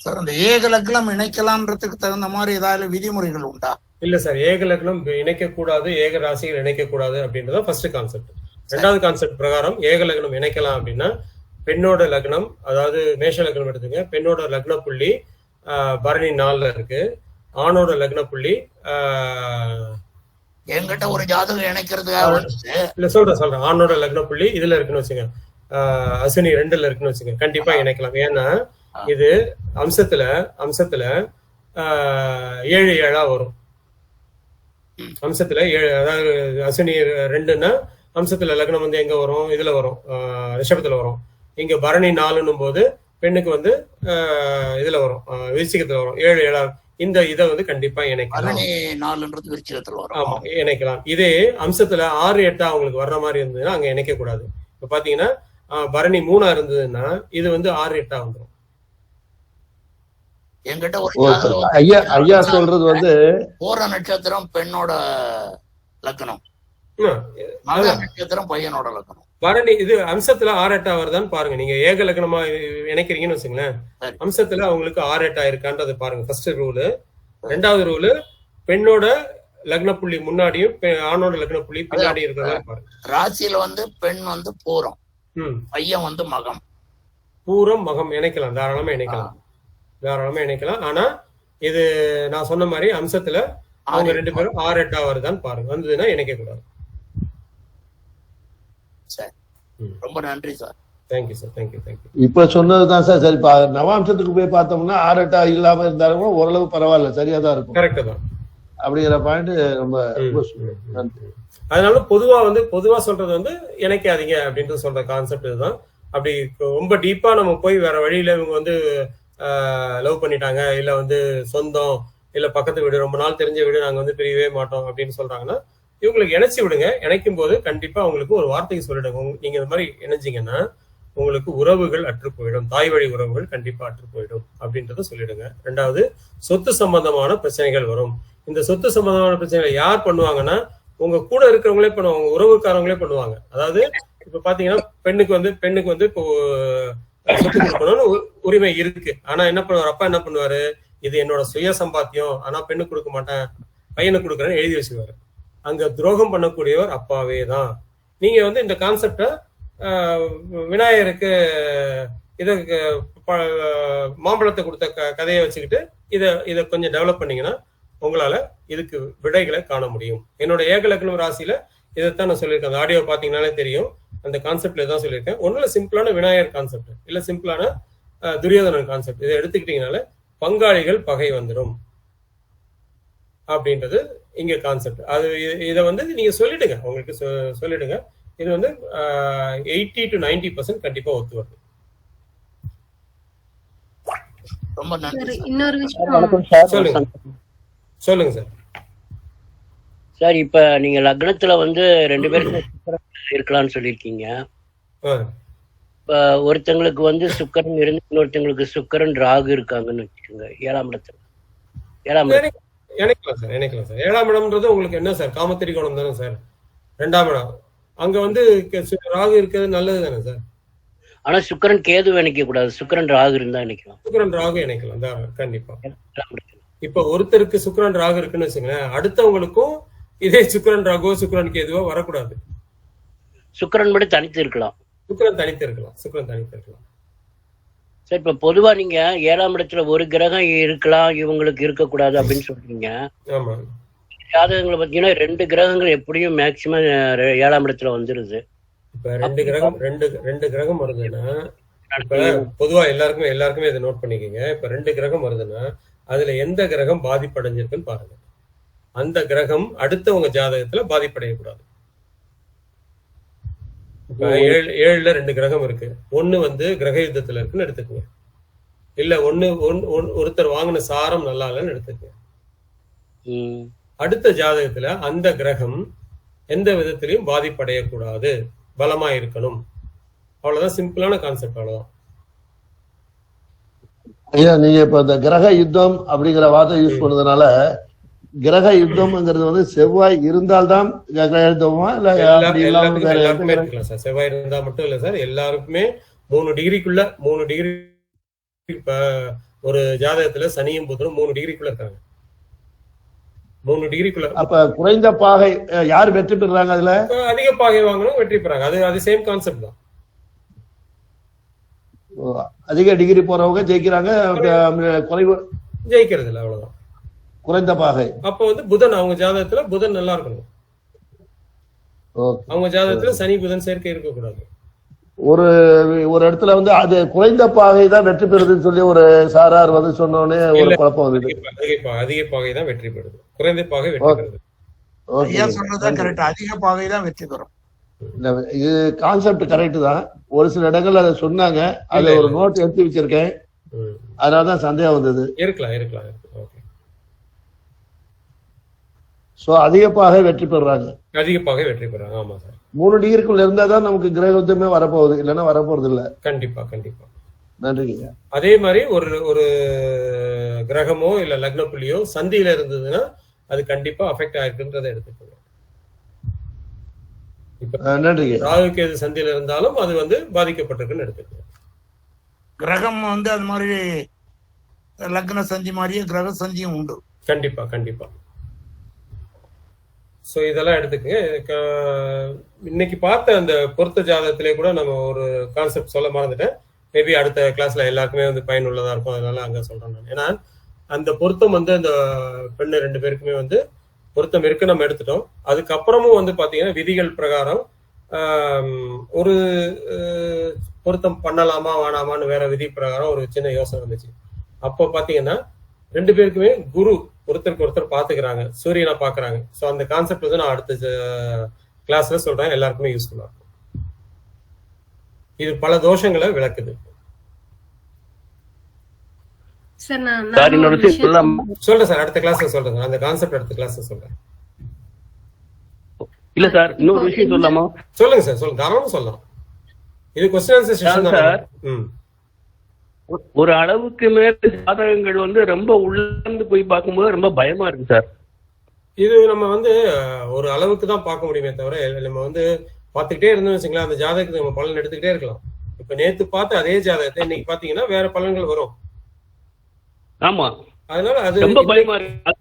சார். அந்த ஏக லக்னம் இணைக்கலாம்ன்றதுக்கு தகுந்த மாதிரி ஏதாவது விதிமுறைகள் உண்டா? இல்ல சார், ஏக லக்னம் இணைக்க கூடாது, ஏக ராசிகள் இணைக்க கூடாது அப்படின்றத ஃபர்ஸ்ட் கான்செப்ட். 2வது கான்செப்ட் பிரகாரம் ஏக லக்னம் இணைக்கலாம் அப்படின்னா பெண்ணோட லக்னம், அதாவது மேஷ லக்னம் எடுத்துங்க, பெண்ணோட லக்ன புள்ளி பரணி 4ல இருக்கு, ஆணோட லக்ன புள்ளி என்கிட்ட ஒரு ஜாதகம் இணைக்கிறது இல்ல சொல்றேன், ஆணோட லக்ன புள்ளி இதுல இருக்குன்னு வச்சுங்க, அஸ்வினி 2ல இருக்குன்னு வச்சுங்க, கண்டிப்பா இணைக்கலாம். ஏன்னா இது அம்சத்துல 7-7 வரும். அம்சத்துல 7, அதாவது அஸ்வினி 2ன்னா அம்சத்துல லக்னம் வந்து எங்க வரும், இதுல வரும், ரிஷபத்துல வரும். இங்க பரணி 4ன்னும் போது பெண்ணுக்கு வந்து இதுல வரும், விருச்சிகத்துல வரும். 7-7 இந்த இதை வந்து கண்டிப்பா இணைக்கலாம். ஆமா, இணைக்கலாம். இதே அம்சத்துல 6-8 அவங்களுக்கு வர்ற மாதிரி இருந்ததுன்னா அங்க இணைக்க கூடாது. இப்ப பாத்தீங்கன்னா பரணி 3 இருந்ததுன்னா இது வந்து 6-8 வந்துடும். என்கிட்ட ஒரு ஐயா சொல்றது வந்து பூர நட்சத்திரம் பெண்ணோட லக்னம், நட்சத்திரம் பையனோட லக்னம். பரணி இது அம்சத்துல 6-8 வருதான்னு பாருங்க. நீங்க ஏக லக்னமா இணைக்கிறீங்கன்னு வச்சுங்களேன், அம்சத்துல அவங்களுக்கு 6-8 இருக்கான்றது பாருங்க. First rule. 2வது ரூலு, பெண்ணோட லக்ன புள்ளி முன்னாடியும் ஆணோட லக்ன புள்ளி பின்னாடி இருக்கிறதா பாருங்க. ராசியில வந்து பெண் வந்து பூரம், பையன் வந்து மகம். பூரம் மகம் இணைக்கலாம், தாராளமா இணைக்கலாம். ஆனா இது நான் சொன்ன மாதிரி அம்சத்துல அவங்க 2 பேரும் 6-8 வருதான்னு பாருங்க. வந்ததுன்னா இணைக்க கூடாது. ரொம்ப நன்றி சார். Thank you sir, thank you. இப்ப சொன்னதுதான் சார் சரி. நவாம்சத்துக்கு போய் பார்த்தோம்னா 6-8 இல்லாம இருந்தாலும் ஓரளவு பரவாயில்ல, சரியா தான் இருக்கும். கரெக்ட் தான் அப்படிங்கிற பாயிண்ட் ரொம்ப நன்றி. அதனால பொதுவா சொல்றது வந்து இணைக்காதீங்க அப்படின்ட்டு சொல்ற கான்செப்ட் இதுதான். அப்படி ரொம்ப டீப்பா நம்ம போய் வேற வழியில இவங்க வந்து லவ் பண்ணிட்டாங்க, இல்ல வந்து சொந்தம் இல்ல பக்கத்து வீடு, ரொம்ப நாள் தெரிஞ்ச வீடு, நாங்க வந்து பிரியவே மாட்டோம் அப்படின்னு சொல்றாங்கன்னா இவங்களுக்கு இணைச்சி விடுங்க. இணைக்கும் போது கண்டிப்பா அவங்களுக்கு ஒரு வார்த்தைக்கு சொல்லிடுங்க. நீங்க இந்த மாதிரி இணைஞ்சிங்கன்னா உங்களுக்கு உறவுகள் அற்று போயிடும், தாய் வழி உறவுகள் கண்டிப்பா அற்று போயிடும் அப்படின்றத சொல்லிடுங்க. ரெண்டாவது, சொத்து சம்பந்தமான பிரச்சனைகள் வரும். இந்த சொத்து சம்பந்தமான பிரச்சனைகளை யார் பண்ணுவாங்கன்னா உங்க கூட இருக்கிறவங்களே பண்ணுவாங்க, உங்க உறவுக்காரங்களே பண்ணுவாங்க. அதாவது இப்ப பாத்தீங்கன்னா பெண்ணுக்கு வந்து இப்போ சொத்து கொடுக்கணும்னு உரிமை இருக்கு. ஆனா என்ன பண்ணுவார், அப்பா என்ன பண்ணுவாரு, இது என்னோட சுய சம்பாத்தியம், ஆனா பெண்ணுக்கு கொடுக்க மாட்டேன், பையனுக்கு கொடுக்குறேன்னு எழுதி வச்சுக்குவாரு. அங்க துரோகம் பண்ணக்கூடியவர் அப்பாவே தான். நீங்க வந்து இந்த கான்செப்ட விநாயகருக்கு இதை மாம்பழத்தை கொடுத்த கதையை வச்சுக்கிட்டு இதை கொஞ்சம் டெவலப் பண்ணீங்கன்னா உங்களால இதுக்கு விடைகளை காண முடியும். என்னோட ஏகலக்னம் ராசியில இதைத்தான் நான் சொல்லியிருக்கேன். அந்த ஆடியோ பாத்தீங்கன்னாலே தெரியும், அந்த கான்செப்ட்ல தான் சொல்லியிருக்கேன். ஒண்ணுல சிம்பிளான விநாயகர் கான்செப்ட், இல்ல சிம்பிளான துரியோதனன் கான்செப்ட், இதை எடுத்துக்கிட்டீங்கனால பங்காளிகள் பகை வந்துடும் அப்படின்றது இங்க கான்செப்ட். அது இதை வந்து நீங்க சொல்லிடுங்க, உங்களுக்கு சொல்லிடுங்க. இது வந்து 80 to 90% கண்டிப்பா ஒத்து வருது. ரொம்ப நன்றி. இன்னொரு விஷயம் சொல்லுங்க சார். சார், இப்ப நீங்க லக்னத்துல வந்து 2 பேருக்கு இருக்கலாம்னு சொல்லியிருக்கீங்க. இப்ப ஒருத்தங்களுக்கு வந்து சுக்கரன் இருந்து இன்னொருத்தங்களுக்கு சுக்கரன் ராகு இருக்காங்கன்னு வச்சுக்கோங்க, 7ஆம் இடத்துல. 7ஆம் இடம் இணைக்கலாம் சார். 7ஆம் இடம்ன்றது உங்களுக்கு என்ன சார், காமத்திரிகோணம் தானே சார். 2ஆம் இடம் அங்க வந்து ராகு இருக்கிறது நல்லது தானே சார். ஆனா சுக்கரன் கேது இணைக்க கூடாது, சுக்கரன் ராகு இருந்தா இணைக்கலாம். சுக்கரன் ராகு இணைக்கலாம் தான் கண்டிப்பா. இப்ப ஒருத்தருக்கு சுக்கரன் ராகு இருக்குன்னு வச்சுங்களேன், அடுத்தவங்களுக்கும் இதே சுக்கரன் ராகுவோ சுக்கரன் கேதுவோ வரக்கூடாது. சுக்கரன் மட்டும் தனித்து இருக்கலாம். சுக்கரன் தனித்து இருக்கலாம். சார், இப்ப பொதுவா நீங்க 7ஆம் இடத்துல ஒரு கிரகம் இருக்கலாம், இவங்களுக்கு இருக்கக்கூடாது அப்படின்னு சொல்றீங்க. ஆமா. ஜாதகங்களை பாத்தீங்கன்னா 2 கிரகங்கள் எப்படியும் மேக்சிமம் 7ஆம் இடத்துல வந்துருது. இப்ப 2 கிரகம் வருதுன்னா, இப்ப பொதுவா எல்லாருக்குமே இதை நோட் பண்ணிக்கோங்க. இப்ப 2 கிரகம் வருதுன்னா அதுல எந்த கிரகம் பாதிப்படைஞ்சிருக்குன்னு பாருங்க. அந்த கிரகம் அடுத்தவங்க ஜாதகத்துல பாதிப்படையக்கூடாது. இப்ப 7ல 2 கிரகம் இருக்கு, ஒண்ணு வந்து கிரக யுத்தத்துல இருக்குன்னு எடுத்துக்கோங்க. இல்ல ஒருத்தர் வாங்கின சாரம் நல்லா இல்லைன்னு எடுத்துக்கோங்க. அடுத்த ஜாதகத்துல அந்த கிரகம் எந்த விதத்திலையும் பாதிப்படையக்கூடாது, பலமா இருக்கணும். அவ்வளவுதான், சிம்பிளான கான்செப்ட், அவ்வளவுதான். ஐயா, நீங்க இப்ப இந்த கிரக யுத்தம் அப்படிங்கிற வார்த்தை யூஸ் பண்ணதுனால, கிரக யுத்தம்ங்கிறது வந்து செவ்வாய் இருந்தால்தான் கிரக யுத்தமா இல்ல எல்லாருக்குமே இருக்கலாம் சார். செவ்வாய் இருந்தா மட்டும் இல்ல சார், எல்லாருக்குமே 3 டிகிரிக்குள்ள 3 டிகிரி. இப்ப ஒரு ஜாதகத்துல சனியும் புதனும் 3 டிகிரிக்குள்ள இருக்காங்க. 3 டிகிரிக்குள்ள. அப்ப குறைந்த பாகை யார் வெற்றி பெறாங்க? அதுல அதிக பாகை வாங்கணும் வெற்றி பெறாங்க. அது சேம் கான்செப்ட் தான். அதிக டிகிரி போறவங்க ஜெயிக்கிறாங்க, குறைவு ஜெயிக்கிறது இல்ல, அவ்வளவுதான். குறைந்த பாகை. அப்ப வந்து புதன், அவங்க ஜாதகத்துல புதன் நல்லா இருக்கணும். அவங்க ஜாதகத்துல சனி புதன் சேர்க்கை இருக்கக்கூடாது. ஒரு இடத்துல வந்து அது குறைந்த பாகை தான் வெற்றி பெறுதுன்னு சொல்லி ஒரு சாரார் வந்து சொன்னோடனே ஒரு குழப்பம் வந்து அதிக பாகை தான் வெற்றி பெறுது, குறைந்த பாகை வெற்றி பெறுது. ஐயா சொல்றதுதான் கரெக்ட், அதிக பாகை தான் வெற்றி பெறும். இது கான்செப்ட் கரெக்ட் தான். ஒரு சில இடங்கள்ல அதை சொன்னாங்க, அதை ஒரு நோட் எடுத்து வச்சிருக்கேன், அதனாலதான் சந்தேகம் வந்தது. இருக்கலாம். சோ அதிக பாகை வெற்றி பெறாங்க. ஆமா சார். 3 டிகிரிக்குள்ள இருந்தாதான் நமக்கு கிரகத்துமே வரப்போகுது, இல்லைன்னா வரப்போறது இல்ல. கண்டிப்பா. நன்றிங்க. அதே மாதிரி ஒரு கிரகமோ இல்ல லக்ன புள்ளியோ சந்தியில இருந்ததுன்னா அது கண்டிப்பா அஃபெக்ட் ஆயிருக்குன்றதை எடுத்துக்கோங்க. நன்றிங்க. ராகு கேது சந்தியில இருந்தாலும் அது வந்து பாதிக்கப்பட்டிருக்குன்னு எடுத்துக்கோங்க. கிரகம் வந்து அது மாதிரி லக்ன சந்தி மாதிரியே கிரக சந்தியும் உண்டு. கண்டிப்பா. சோ இதெல்லாம் எடுத்துக்கங்க. இன்னைக்கு பார்த்த அந்த பொருத்த ஜாதகத்திலே கூட நம்ம ஒரு கான்செப்ட் சொல்ல மறந்துட்டேன். மேபி அடுத்த கிளாஸ்ல எல்லாருக்குமே வந்து பயனுள்ளதா இருக்கும், அதனால அங்க சொல்றேன் நான். ஏன்னா அந்த பொருத்தம் வந்து அந்த பெண்ணு 2 பேருக்குமே வந்து பொருத்தம் இருக்கு, நம்ம எடுத்துட்டோம். அதுக்கப்புறமும் வந்து பாத்தீங்கன்னா விதிகள் பிரகாரம் ஒரு பொருத்தம் பண்ணலாமா வேணாமான்னு வேற விதி பிரகாரம் ஒரு சின்ன யோசனை வந்துச்சு. அப்போ பாத்தீங்கன்னா 2 பேருக்குமே குரு ஒருத்தருக்கு ஒருத்தர் பாத்துக்கிறாங்க, சூரியனை பாக்குறாங்க. ஸோ அந்த கான்செப்ட் வந்து நான் அடுத்த கிளாஸ்ல சொல்றேன், எல்லாருக்குமே யூஸ்ஃபுல்லா இருக்கும். இது பல தோஷங்களை விளக்குது. சார் சார் இன்னொரு விஷயம் சொல்லலாம். சொல்றேன் சார், அடுத்த கிளாஸ்ல சொல்றேன். அந்த கான்செப்ட் அடுத்த கிளாஸ்ல சொல்றேன். இல்ல சார், இன்னொரு விஷயம் சொல்லலாமா? சொல்லுங்க சார், சொல்லுங்க, தாராளமா சொல்லலாம். இது क्वेश्चन ஆன்சர் செஷன் தான் சார். ஒரு அளவுக்கு மேல ஜாதகங்கள் வந்து ரொம்ப உள்ளார்ந்து போய் பார்க்கும்போது ரொம்ப பயமா இருக்கு சார். இது நம்ம வந்து ஒரு அளவுக்கு தான் பார்க்க முடியுமே தவிர, நம்ம வந்து பார்த்துக்கிட்டே இருந்தோம்னு வச்சுங்களேன், அந்த ஜாதகத்துக்கு நம்ம பலன் எடுத்துக்கிட்டே இருக்கலாம். இப்ப நேத்து பார்த்து அதே ஜாதகத்தை இன்னைக்கு பாத்தீங்கன்னா வேற பலன்கள் வரும். ஆமா, அதனால அது ரொம்ப பயமா இருக்கு.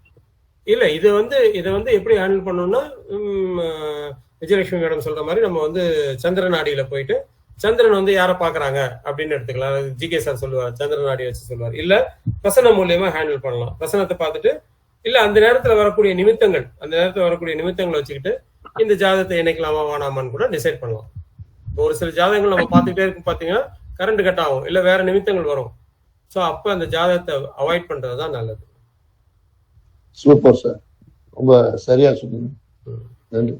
இல்ல, இதை வந்து எப்படி ஹேண்டில் பண்ணணும்னா, விஜயலட்சுமி மேடம் சொல்ற மாதிரி நம்ம வந்து சந்திரன் நாடியில போயிட்டு சந்திரன் வந்து யாரை பாக்குறாங்க அப்படின்னு எடுத்துக்கலாம். ஜிகே சார் சொல்லுவார், சந்திரன் நாடி வச்சு சொல்லுவார். இல்ல பிரசனம் மூலியமா ஹேண்டில் பண்ணலாம். பிரசனத்தை பார்த்துட்டு இல்ல அந்த நேரத்துல வரக்கூடிய நிமித்தங்களை வச்சுக்கிட்டு இந்த ஜாதகத்தை இணைக்கலாமா வேணாமான்னு கூட டிசைட் பண்ணலாம். ஒரு சில ஜாதகங்கள் நம்ம பார்த்துக்கிட்டே இருக்கும், பாத்தீங்கன்னா கரண்ட் கட் ஆகும், இல்ல வேற நிமித்தங்கள் வரும். சோ அப்ப அந்த ஜாதகத்தை அவாய்ட் பண்றதுதான் நல்லது. சூப்பர் சார், ரொம்ப சரியா சொன்னீங்க, நன்றி.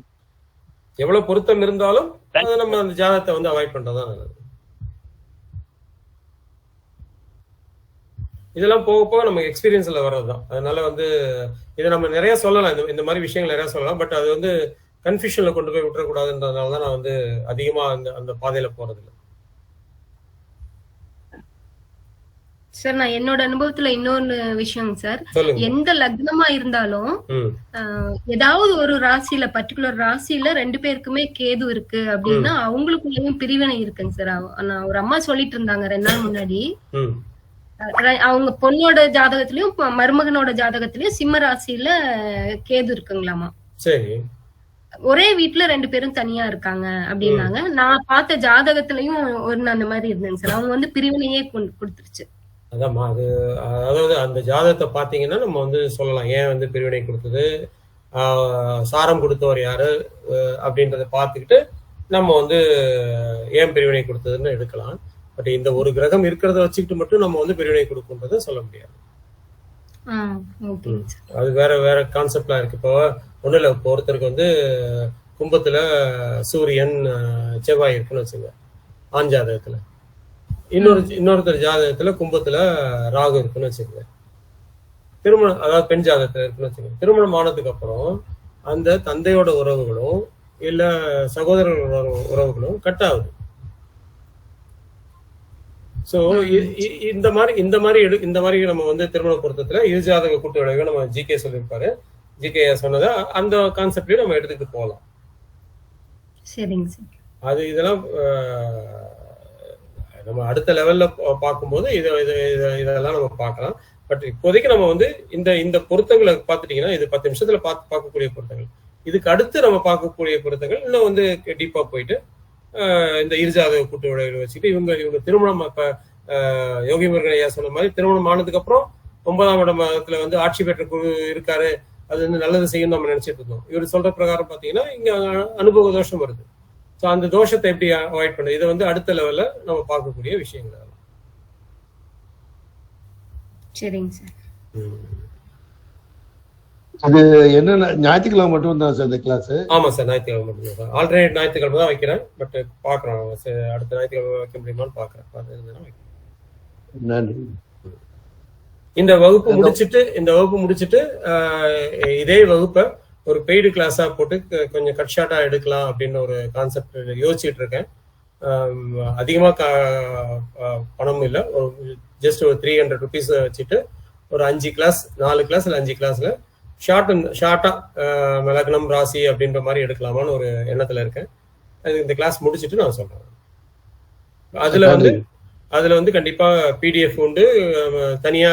எவ்வளவு பொருத்தம் இருந்தாலும் அதை நம்ம அந்த ஜாதகத்தை வந்து அவாய்ட் பண்றதுதான் நல்லது. இதெல்லாம் போக போக நம்ம எக்ஸ்பீரியன்ஸ்ல வர்றதுதான். அதனால வந்து இதை நம்ம நிறைய சொல்லலாம், இந்த மாதிரி விஷயங்கள் நிறைய சொல்லலாம். பட் அது வந்து கன்ஃபியூஷன்ல கொண்டு போய் விட்டுறக்கூடாதுன்றதுனாலதான் நான் வந்து அதிகமா அந்த பாதையில போறது இல்லை. சார் நான் என்னோட அனுபவத்துல இன்னொன்னு விஷயம் சார், எந்த லக்னமா இருந்தாலும் ஏதாவது ஒரு ராசியில பர்டிகுலர் ராசியில 2 பேருக்குமே கேது இருக்கு அப்படின்னா அவங்களுக்குள்ளயும் பிரிவினை இருக்குங்க சார். நான் ஒரு அம்மா சொல்லிட்டு இருந்தாங்க 2 நாள் முன்னாடி, அவங்க பொண்ணோட ஜாதகத்திலயும் மருமகனோட ஜாதகத்திலயும் சிம்ம ராசியில கேது இருக்குங்களாமா. சரி, ஒரே வீட்டுல 2 பேரும் தனியா இருக்காங்க அப்படின்னாங்க. நான் பார்த்த ஜாதகத்திலயும் ஒன்னு அந்த மாதிரி இருந்தேங்க சார். அவங்க வந்து பிரிவினையே கொடுத்துருச்சு. அதாம்மா, அதாவது அந்த ஜாதகத்தை பார்த்தீங்கன்னா நம்ம வந்து சொல்லலாம் ஏன் வந்து பிரிவினை கொடுத்தது, சாரம் கொடுத்தவர் யாரு அப்படின்றத பார்த்துக்கிட்டு நம்ம வந்து ஏன் பிரிவினை கொடுத்ததுன்னு எடுக்கலாம். பட் இந்த ஒரு கிரகம் இருக்கிறத வச்சுக்கிட்டு மட்டும் நம்ம வந்து பிரிவினை கொடுக்குன்றத சொல்ல முடியாது. அது வேற கான்செப்ட்லாம் இருக்கு. இப்போ ஒன்றும் இல்லை, இப்போ ஒருத்தருக்கு வந்து கும்பத்துல சூரியன் செவ்வாய் இருக்குன்னு வச்சுங்க ஆண் ஜாதகத்துல, இன்னொருத்தர் ஜாதகத்துல கும்பத்துல ராகு இருக்குன்னு வச்சுக்கோங்க, திருமணம் அதாவது பெண் ஜாதகத்துல இருக்குன்னு வச்சுக்கோங்க. திருமணம் ஆனதுக்கு அப்புறம் அந்த தந்தையோட உறவுகளும் இல்ல சகோதரர்களோட உறவுகளும் கட் ஆகுது. சோ இந்த மாதிரி நம்ம வந்து திருமண பொருத்தத்துல இரு ஜாதக கூட்டு விளைவு நம்ம ஜிகே சொல்லியிருப்பாரு, ஜிகே சொன்னதை அந்த கான்செப்ட்லயும் நம்ம எடுத்துக்கிட்டு போகலாம். சரிங்க சார். அது இதெல்லாம் நம்ம அடுத்த லெவல்ல பார்க்கும்போது இதெல்லாம் நம்ம பார்க்கலாம். பட் இப்போதைக்கு நம்ம வந்து இந்த பொருத்தங்களை பார்த்துட்டீங்கன்னா இது 10 நிமிஷத்துல பார்க்கக்கூடிய பொருத்தங்கள். இதுக்கு அடுத்து நம்ம பார்க்கக்கூடிய பொருத்தங்கள் இன்னும் வந்து டீப்பா போயிட்டு இந்த இருஜாத கூட்டு விளைவுகளை வச்சுட்டு இவங்க திருமணம் இப்ப யோகி முருகன் ஐயா சொன்ன மாதிரி திருமணம் ஆனதுக்கு அப்புறம் 9ஆம் இடத்துல வந்து ஆட்சி பெற்ற குழு இருக்காரு, அது வந்து நல்லது செய்யும் நம்ம நினைச்சிட்டு இருந்தோம். இவர் சொல்ற பிரகாரம் பாத்தீங்கன்னா இங்க அனுபவ தோஷம் வருது. ஸோ அந்த தோஷத்தை எப்படி அவாய்ட் பண்ணுறது, இதை வந்து அடுத்த லெவல்ல நம்ம பார்க்கக்கூடிய விஷயங்கள். சரிங்க சார். அது என்ன ஞாயிற்றுக்கிழமை மட்டும் தான் சார் இந்த கிளாஸ்? ஆமா சார், ஞாயிற்றுக்கிழமை மட்டும் தான். ஆல்டர்னேட் ஞாயிற்றுக்கிழமை தான் வைக்கிறேன். பட் பாக்குறேன் அடுத்த ஞாயிற்றுக்கிழமை வைக்க முடியுமான்னு பாக்குறேன். நன்றி. இந்த வகுப்பு முடிச்சுட்டு இதே வகுப்பை ஒரு பெய்டு கிளாஸா போட்டு கொஞ்சம் கட் ஷார்ட்டா எடுக்கலாம் அப்படின்னு ஒரு கான்செப்ட் யோசிச்சுட்டு இருக்கேன். அதிகமா பணம் இல்லை, ஜஸ்ட் ஒரு 300 rupees வச்சுட்டு ஒரு 5 கிளாஸ் 4 கிளாஸ் இல்லை 5 கிளாஸ்ல ஷார்ட்டா லக்னம் ராசி அப்படின்ற மாதிரி எடுக்கலாமான்னு ஒரு எண்ணத்துல இருக்கேன். இந்த கிளாஸ் முடிச்சுட்டு நான் சொல்றேன். அதுல வந்து கண்டிப்பா PDF உண்டு, தனியா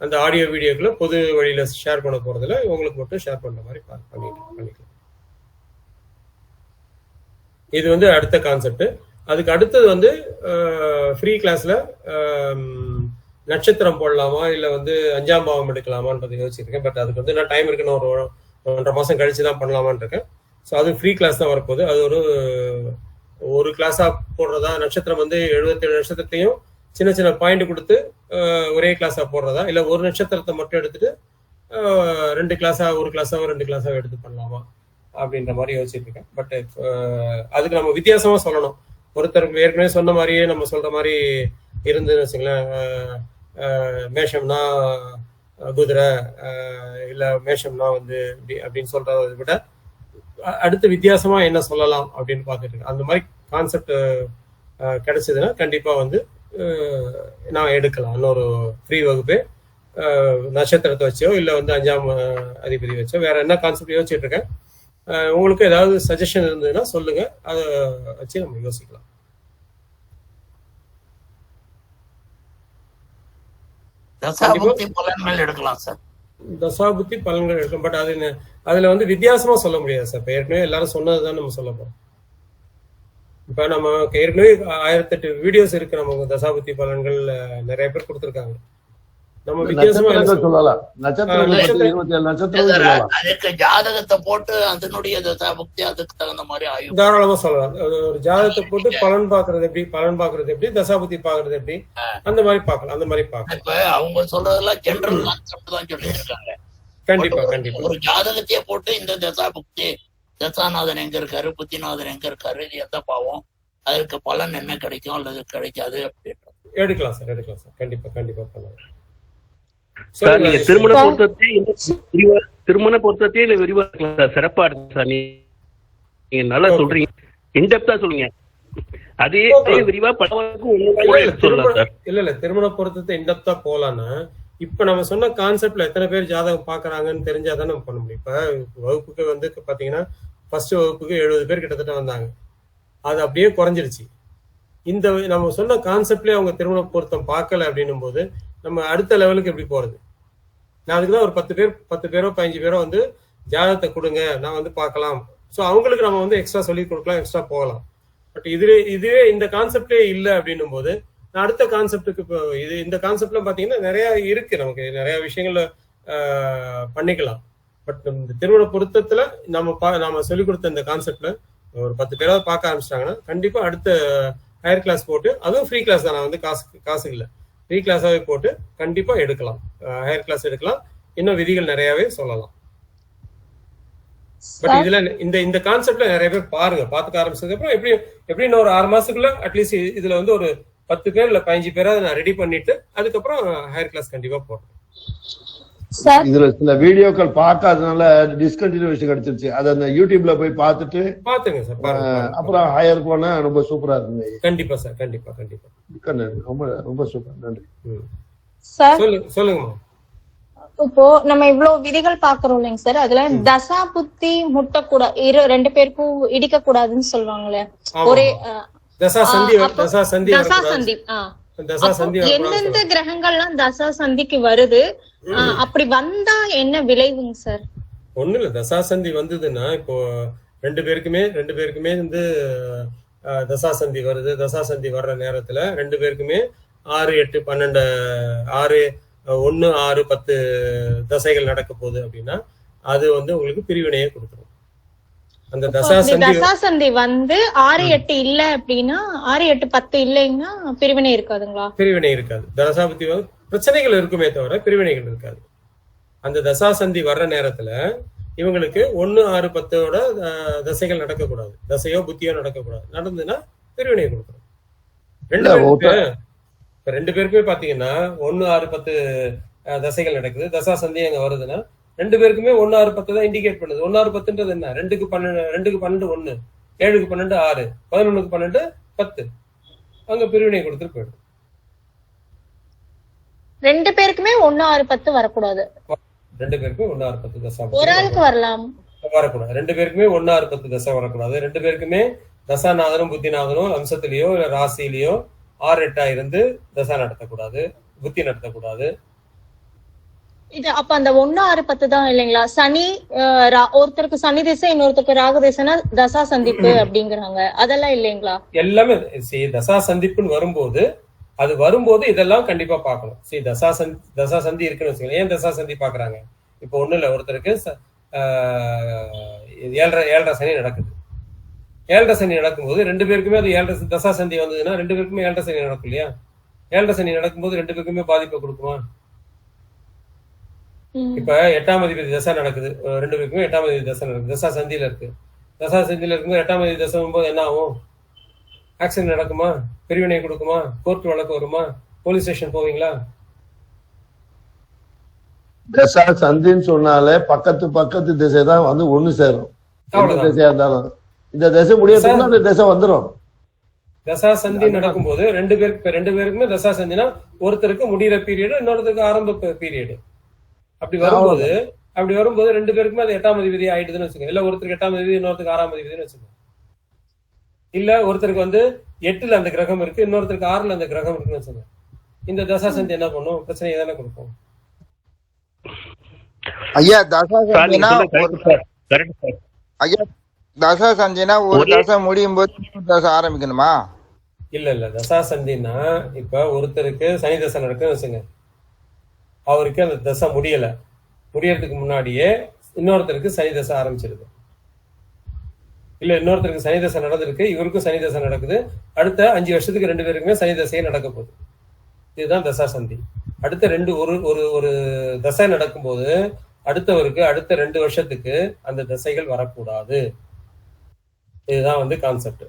அந்த ஆடியோ வீடியோக்குள்ள பொது வழியில ஷேர் பண்ண போறதுல உங்களுக்கு மட்டும் ஷேர் பண்ற மாதிரி பண்ணிக்கலாம். இது வந்து அடுத்த கான்செப்ட். அதுக்கு அடுத்தது வந்து ஃப்ரீ கிளாஸ்ல நட்சத்திரம் போடலாமா இல்ல வந்து 5ஆம் பாவம் எடுக்கலாமான்றது யோசிச்சிருக்கேன். பட் அதுக்கு வந்து நான் டைம் இருக்குன்னு ஒரு 1.5 மாசம் கழிச்சு தான் பண்ணலாமான் இருக்கேன். ஸோ அது ஃப்ரீ கிளாஸ் தான் வரப்போகுது. அது ஒரு கிளாஸா போடுறதா, நட்சத்திரம் வந்து 77 நட்சத்திரத்தையும் சின்ன சின்ன பாயிண்ட் கொடுத்து ஒரே கிளாஸா போடுறதா, இல்ல ஒரு நட்சத்திரத்தை மட்டும் எடுத்துட்டு 2 கிளாஸா, ஒரு கிளாஸாவோ 2 கிளாஸாவோ எடுத்து பண்ணலாமா அப்படின்ற மாதிரி யோசிச்சுட்டு இருக்கேன். பட் அதுக்கு நம்ம வித்தியாசமா சொல்லணும். ஒருத்தருக்கு ஏற்கனவே சொன்ன மாதிரியே நம்ம சொல்ற மாதிரி இருந்துன்னு வச்சுங்களேன், மேஷம்னா குதிரை இல்லை மேஷம்னா வந்து அப்படின்னு சொல்றதை விட அடுத்து வித்தியாசமா என்ன சொல்லலாம் அப்படின்னு பார்த்துட்டு இருக்கேன். அந்த மாதிரி கான்செப்ட் கிடைச்சதுன்னா கண்டிப்பா வந்து நான் எடுக்கலாம். இன்னொரு ஃப்ரீ வகுப்பு நட்சத்திரத்தை வச்சோ இல்லை வந்து 5ஆம் அதிபதி வச்சோ வேற என்ன கான்செப்ட் யோசிச்சுட்டு இருக்கேன். உங்களுக்கு ஏதாவது சஜஷன் இருந்ததுன்னா சொல்லுங்க, அதை வச்சு நம்ம யோசிக்கலாம். தசாபுத்தி பலன்கள் எடுக்கலாம் சார். தசாபுத்தி பலன்கள் எடுக்கலாம். பட் அதுல வந்து வித்தியாசமா சொல்ல முடியாது சார். இப்ப ஏற்கனவே எல்லாரும் சொன்னதுதான் நம்ம சொல்ல போறோம். இப்ப நம்ம ஏற்கனவே 1008 வீடியோஸ் இருக்கு. நம்ம தசாபுத்தி பலன்கள் நிறைய பேர் கொடுத்திருக்காங்க. நம்ம வித்தியாசமா சொல்லலாம். அதுக்கு ஜாதகத்தை போட்டு அதனுடைய தசாபுக்தி அதுக்கு தகுந்த மாதிரி ஆய்வு தாராளமா சொல்லலாம். ஒரு ஜாதகத்தை போட்டு பலன் பாக்குறது எப்படி, தசாபுத்தி பாக்குறது எப்படி, அந்த மாதிரி பார்க்கலாம். அந்த மாதிரி பார்க்கலாம். இப்ப அவங்க சொல்றதெல்லாம் ஜெனரல் கான்செப்ட் தான் சொல்லிட்டு இருக்காங்க. கண்டிப்பா ஒரு ஜாதகத்தையே போட்டு இந்த தசாபுக்தி, தசாநாதன் எங்க இருக்காரு, புத்திநாதன் எங்க இருக்காரு, இது எந்த பாவம், அதற்கு பலன் என்ன கிடைக்கும் அல்லது கிடைக்காது அப்படின்றது எடுக்கலாம் சார். கண்டிப்பா பண்ணலாம் சார். நீங்க திருமண பொருத்தத்தையே விரிவா இருக்கலாம் சார். சிறப்பா இருக்கு சார். நீங்க நல்லா சொல்றீங்க, இன்டெப்தா சொல்லுங்க. அதே விரிவா பலவாருக்கும் சொல்லலாம் சார். இல்ல திருமண பொருத்தத்தை இன்டெப்தா போலான்னா இப்ப நம்ம சொன்ன கான்செப்ட்ல எத்தனை பேர் ஜாதகம் பாக்குறாங்கன்னு தெரிஞ்சாதான் நம்ம பண்ண முடியும். இப்ப வகுப்புக்கு வந்து பாத்தீங்கன்னா ஃபர்ஸ்ட் வகுப்புக்கு 70 பேர் கிட்டத்தட்ட வந்தாங்க. அது அப்படியே குறைஞ்சிருச்சு. இந்த நம்ம சொன்ன கான்செப்ட்லயே அவங்க திருமண பொருத்தம் பார்க்கல அப்படின்னும் போது நம்ம அடுத்த லெவலுக்கு எப்படி போறது? நான் அதுக்குதான் ஒரு 10 பேரோ 15 பேரோ வந்து ஜாதகத்தை கொடுங்க, நான் வந்து பார்க்கலாம். ஸோ அவங்களுக்கு நம்ம வந்து எக்ஸ்ட்ரா சொல்லி கொடுக்கலாம், எக்ஸ்ட்ரா போகலாம். பட் இதுவே இந்த கான்செப்டே இல்லை அப்படின்னும் போது நான் அடுத்த கான்செப்டுக்கு இப்போ இந்த கான்செப்ட்ல பாத்தீங்கன்னா நிறைய இருக்கு, நமக்கு நிறைய விஷயங்கள்ல பண்ணிக்கலாம். பட் இந்த திருமண பொருத்தத்துல நம்ம சொல்லிக் கொடுத்த இந்த கான்செப்ட்ல ஒரு 10 பேராவது பார்க்க ஆரம்பிச்சிட்டாங்கன்னா கண்டிப்பா அடுத்த ஹையர் கிளாஸ் போட்டு, அதுவும் ஃப்ரீ கிளாஸ் தான், நான் வந்து காசு இல்லை, ஃப்ரீ கிளாஸாவே போட்டு கண்டிப்பா எடுக்கலாம். ஹையர் கிளாஸ் எடுக்கலாம். இன்னும் விதிகள் நிறையவே சொல்லலாம். பட் இதுல இந்த கான்செப்ட்ல நிறைய பேர் பாத்துக்க ஆரம்பிச்சதுக்கு அப்புறம் எப்படி இன்னும் ஒரு 6 மாசத்துக்குள்ள அட்லீஸ்ட் இதுல வந்து ஒரு 10 பேர் இல்ல 15 பேராவது நான் ரெடி பண்ணிட்டு அதுக்கப்புறம் ஹையர் கிளாஸ் கண்டிப்பா போடுறேன். இதுல சில வீடியோக்கள் பார்க்காதனால டிஸ்கண்டினியூஷன் கிடைச்சிருச்சு. அது அந்த யூடியூப்ல போய் பார்த்துட்டு பாத்துங்க சார். அப்புறம் ஹையர் போனா ரொம்ப சூப்பரா இருக்குங்க. கண்டிப்பா சார், கண்டிப்பா ரொம்ப சூப்பர். நன்றி சார். சொல்லுங்கம்மா. இப்போ நம்ம இவ்வளவு விதிகள் பாக்குறோம் இல்லைங்க சார், அதுல தசா புத்தி முட்டக்கூடாது, 2 பேருக்கும் இடிக்க கூடாதுன்னு சொல்லுவாங்களே. ஒரே எந்தெந்த கிரகங்கள்லாம் தசா சந்திக்கு வருது, அப்படி வந்தா என்ன விளைவுங்க சார்? ஒண்ணு இல்ல, தசா சந்தி வந்ததுன்னா இப்போ 2 பேருக்குமே வந்து தசா சந்தி வருது. தசா சந்தி வர்ற நேரத்துல 2 பேருக்குமே 6, 8, 12, 6, 1, 6, 10 தசைகள் நடக்க போகுது அப்படின்னா அது வந்து உங்களுக்கு பிரிவினையே கொடுத்துரும். அந்த தசா சந்தி வந்து 6, 8 இல்ல அப்படின்னா 6, 8, 10 இல்லைன்னா பிரிவினை இருக்காதுங்களா? பிரிவினை இருக்காது. தசாபுத்தி பிரச்சனைகள் இருக்குமே தவிர பிரிவினைகள் இருக்காது. அந்த தசா சந்தி வர்ற நேரத்துல இவங்களுக்கு 1, 6, 10 தசைகள் நடக்கக்கூடாது, தசையோ புத்தியோ நடக்கக்கூடாது. நடந்ததுன்னா பிரிவினை கொடுத்துரும். 2 பேருக்குமே பாத்தீங்கன்னா 1, 6, 10 தசைகள் நடக்குது, தசா சந்தி அங்க வருதுன்னா 2 பேருக்குமே 1, 6, 10 தான் இண்டிகேட் பண்ணுது. 1, 6, 10ன்றது என்ன? 2க்கு 12, 1, 7க்கு 12, 6, 11க்கு 12, 10. அங்க பிரிவினை கொடுத்துட்டு போயிடும். 2 பேருக்குமே 1, 6, 10 வரக்கூடாது. 2 பேருக்குமே 1, 6, 10 தசா ஒரு ஆளுக்கு வரலாம், வரக்கூடாது. 2 பேருக்குமே 1, 6, 10 தசை வரக்கூடாது. 2 பேருக்குமே தசாநாதனும் புத்திநாதனும் அம்சத்திலேயோ இல்ல ராசியிலேயோ 6, 8 இருந்து தசா நடத்தக்கூடாது, புத்தி நடத்தக்கூடாது. இது அப்ப அந்த 1, 6, 10 தான் இல்லைங்களா? சனி ஒருத்தருக்கு சனி திசை, இன்னொருத்தருக்கு ராகு திசைனா தசா சந்திப்பு அப்படிங்கிறாங்க, அதெல்லாம் இல்லைங்களா? எல்லாமே தசா சந்திப்புன்னு வரும்போது இதெல்லாம் கண்டிப்பா பார்க்கணும். தசா சந்தி இருக்குன்னு வச்சுக்கோங்க. ஏன் தசா சந்தி பாக்குறாங்க? இப்போ ஒண்ணு இல்ல, ஒருத்தருக்கு 7.5 சனி நடக்குது. 7.5 சனி நடக்கும்போது 2 பேருக்குமே அது 7.5 தசா சந்தி வந்ததுன்னா 2 பேருக்குமே 7.5 சனி நடக்கும் இல்லையா? 7.5 சனி நடக்கும்போது 2 பேருக்குமே பாதிப்பை கொடுக்குமா? இப்ப 8ஆம் அதிபதி தசா நடக்குது, 2 பேருக்குமே 8ஆம் அதிபதி தசா நடக்குது, தசா சந்தியில இருக்கு. தசா சந்தியில இருக்கும்போது 8ஆம் அதிபதி தசை வரும்போது என்ன ஆகும்? ஆக்சிடென்ட் நடக்குமா? பிரிவினை கொடுக்குமா? கோர்ட் வழக்கு வருமா? போலீஸ் ஸ்டேஷன் போவீங்களா? தசா சந்தின்னு சொன்னாலே பக்கத்து திசை தான் வந்து ஒண்ணு சேரும். எந்த திசையா இருந்தாலும் இந்த திசை முடியறதுக்குள்ள அந்த திசை வந்துடும். தசா சந்தி நடக்கும்போது ரெண்டு பேருக்குமே தசா சந்தினா ஒருத்தருக்கு முடிகிற பீரியடு, இன்னொருத்தருக்கு ஆரம்ப பீரியடு. அப்படி வரும்போது ரெண்டு பேருக்குமே அது 8ஆம் அதிபதி ஆயிடுதுன்னு வச்சுக்கோங்க. இல்ல ஒருத்தருக்கு 8ஆம் அதிபதி, இன்னொருத்தருக்கு 6ஆம் அதிபதினு வச்சுக்கோங்க. இல்ல ஒருத்தருக்கு வந்து 8ல அந்த கிரகம் இருக்கு, இன்னொருத்தருக்கு 6ல அந்த கிரகம் இருக்குன்னு வச்சுக்கோங்க. இந்த தசா சந்தி என்ன பண்ணும்? பிரச்சனையை தானே கொடுக்கும். ஐயா தசா சந்தினா ஐயா தசா சந்தினா ஒரு தசை முடியும் போது தசை ஆரம்பிக்கணுமா? இல்ல தசா சந்தினா இப்ப ஒருத்தருக்கு சனி தசை நடக்குன்னு வச்சுங்க. அவருக்கு அந்த தசை முடியறதுக்கு முன்னாடியே இன்னொருத்தருக்கு சனி தசை ஆரம்பிச்சிருது. இல்ல இன்னொருத்தருக்கு சனி தசை நடந்திருக்கு, இவருக்கும் சனி தசை நடக்குது. அடுத்த 5 வருஷத்துக்கு 2 பேருக்குமே சனி தசையே நடக்க போகுது. இதுதான் தசா சந்தி. அடுத்த ஒரு தசை நடக்கும்போது அடுத்தவருக்கு அடுத்த 2 வருஷத்துக்கு அந்த தசைகள் வரக்கூடாது. இதுதான் வந்து கான்செப்ட்.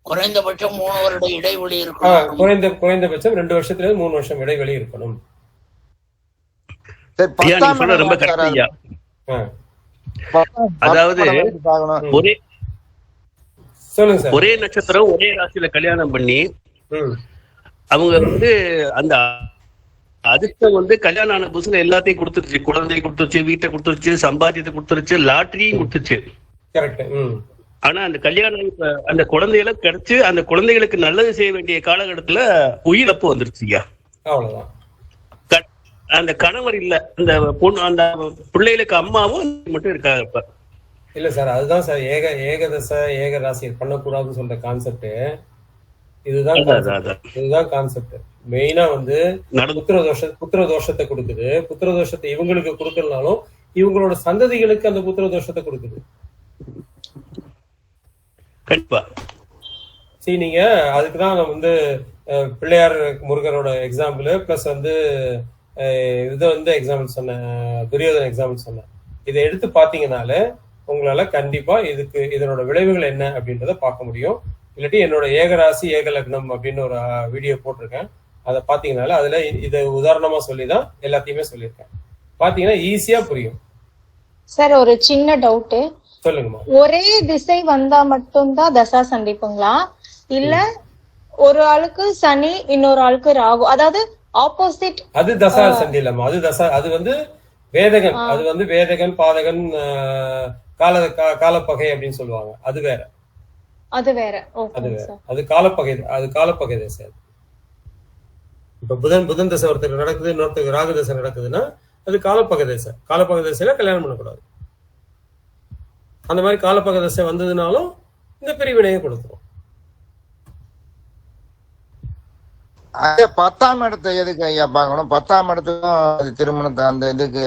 குறைந்தபட்சம் 3 வருட இடைவெளி இருக்கணும். குறைந்தபட்சம் 2 வருஷத்துல 3 வருஷம் இடைவெளி இருக்கணும். அதாவது ஒரே நட்சத்திரம் ஒரே ராசியில கல்யாணம் பண்ணி அவங்க வந்து அந்த அதிர்ஷ்டம் வந்து கல்யாணம் ஆன புதுசுல எல்லாத்தையும் கொடுத்துருச்சு. குழந்தை கொடுத்துருச்சு, வீட்டை கொடுத்துருச்சு, சம்பாத்தியத்தை கொடுத்துருச்சு, லாட்டரியும் கொடுத்துருச்சு. ஆனா அந்த கல்யாணம் அந்த குழந்தைகளும் கிடைச்சு அந்த குழந்தைகளுக்கு நல்லது செய்ய வேண்டிய காலகட்டத்துல உயிரிழப்பு வந்துருச்சுயா. அவ்வளவுதான். அந்த கணவர் இல்ல, அந்த பொண்ணு அந்த பிள்ளைகளுக்கு அம்மாவும் மட்டும் இருக்காங்க. இப்ப இல்ல சார், அதுதான் சார் ஏகதசை ஏக ராசி பண்ணக்கூடாதுன்னு சொல்ற கான்செப்ட். இதுதான் கான்செப்ட். மெயினா வந்து புத்திர தோஷத்தை கொடுக்குது. புத்திர தோஷத்தை இவங்களுக்கு கொடுக்கறதுனாலும் இவங்களோட சந்ததிகளுக்கு அந்த புத்திர தோஷத்தை கொடுக்குது. கண்டிப்பா. சரி, நீங்க அதுக்குதான் நான் வந்து பிள்ளையார் முருகனோட எக்ஸாம்பிள் பிளஸ் வந்து இதை வந்து எக்ஸாம்பிள் சொன்னேன், துரியோதன எக்ஸாம்பிள் சொன்னேன். இதை எடுத்து பாத்தீங்கன்னால உங்களால கண்டிப்பா இதனோட விளைவுகள் என்ன அப்படின்றத பார்க்க முடியும். இல்லாட்டி என்னோட ஏகராசி ஏக லக்னம் அப்படின்னு ஒரு வீடியோ போட்டிருக்கேன். அதை பாத்தீங்கன்னால அதுல இதை உதாரணமா சொல்லிதான் எல்லாத்தையுமே சொல்லியிருக்கேன். பாத்தீங்கன்னா ஈஸியா புரியும். சார் ஒரு சின்ன டவுட், சொல்லுங்கம்மா. ஒரே திசை வந்தா மட்டும்தான் தசா சந்திப்புங்களா, இல்ல ஒரு ஆளுக்கு சனி இன்னொரு ஆளுக்கு ராகு, அதாவது ஆப்போசிட்? அது தசா சந்தி இல்லம்மா, அது வந்து வேதகன். அது வந்து வேதகன் பாதகன் காலப்பகை அப்படின்னு சொல்லுவாங்க. அது வேற. அது காலப்பகை தசை. இப்ப புதன் தசை ஒருத்தருக்கு நடக்குது, இன்னொருத்தருக்கு ராகு தசை நடக்குதுன்னா அது காலப்பகை தசை. காலப்பகை தசையில கல்யாணம் பண்ணக்கூடாது. அந்த மாதிரி காலப்பகை தசை வந்ததுனாலும் இந்த பிரிவினையை கொடுத்துரும். 10ஆம் இடத்தை எதுக்கு ஐயா பார்க்கணும்? 10ஆம் இடத்துக்கும் திருமணத்தை அந்த இதுக்கு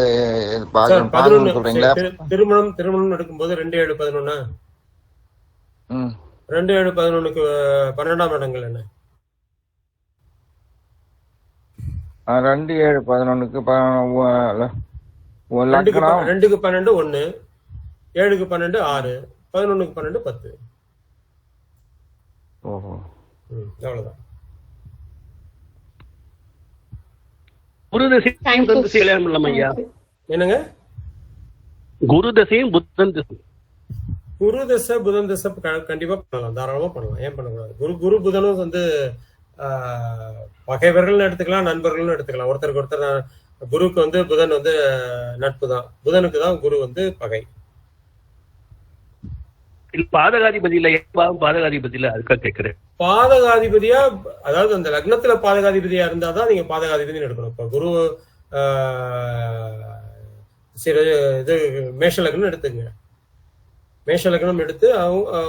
சொல்றீங்களா? திருமணம் எடுக்கும்போது 2-7-11 2-7-11க்கு 12ஆம் இடங்கள் என்ன? 2-7-11க்கு 2க்கு 12 1, 7க்கு 12 6, 11க்கு 12 10. ஓஹோ, அவ்வளவுதான். குரு தசையும் புதன் தசை கல்யாணம் பண்ணலாம் ஐயா. என்னங்க? குரு தசையும் புதன் தசை. குரு தசை புதன் தசை கண்டிப்பா பண்ணலாம், தாராளமா பண்ணலாம். ஏன் பண்ணக்கூடாது? குரு புதனும் வந்து பகைவர்கள்னு எடுத்துக்கலாம், நண்பர்கள்னு எடுத்துக்கலாம். ஒருத்தருக்கு ஒருத்தர். குருக்கு வந்து புதன் வந்து நட்பு தான், புதனுக்கு தான் குரு வந்து பகை. பாதகாதிபதி இல்ல, பாதகாதிபதி இல்ல, அதுக்காக கேட்கிறேன். பாதகாதிபதியா, அதாவது அந்த லக்னத்துல பாதகாதிபதியா இருந்தாதான் நீங்க பாதகாதிபதி எடுக்கணும். இப்ப குரு இது மேஷ லக்னம் எடுத்துங்க. மேஷ லக்னம் எடுத்து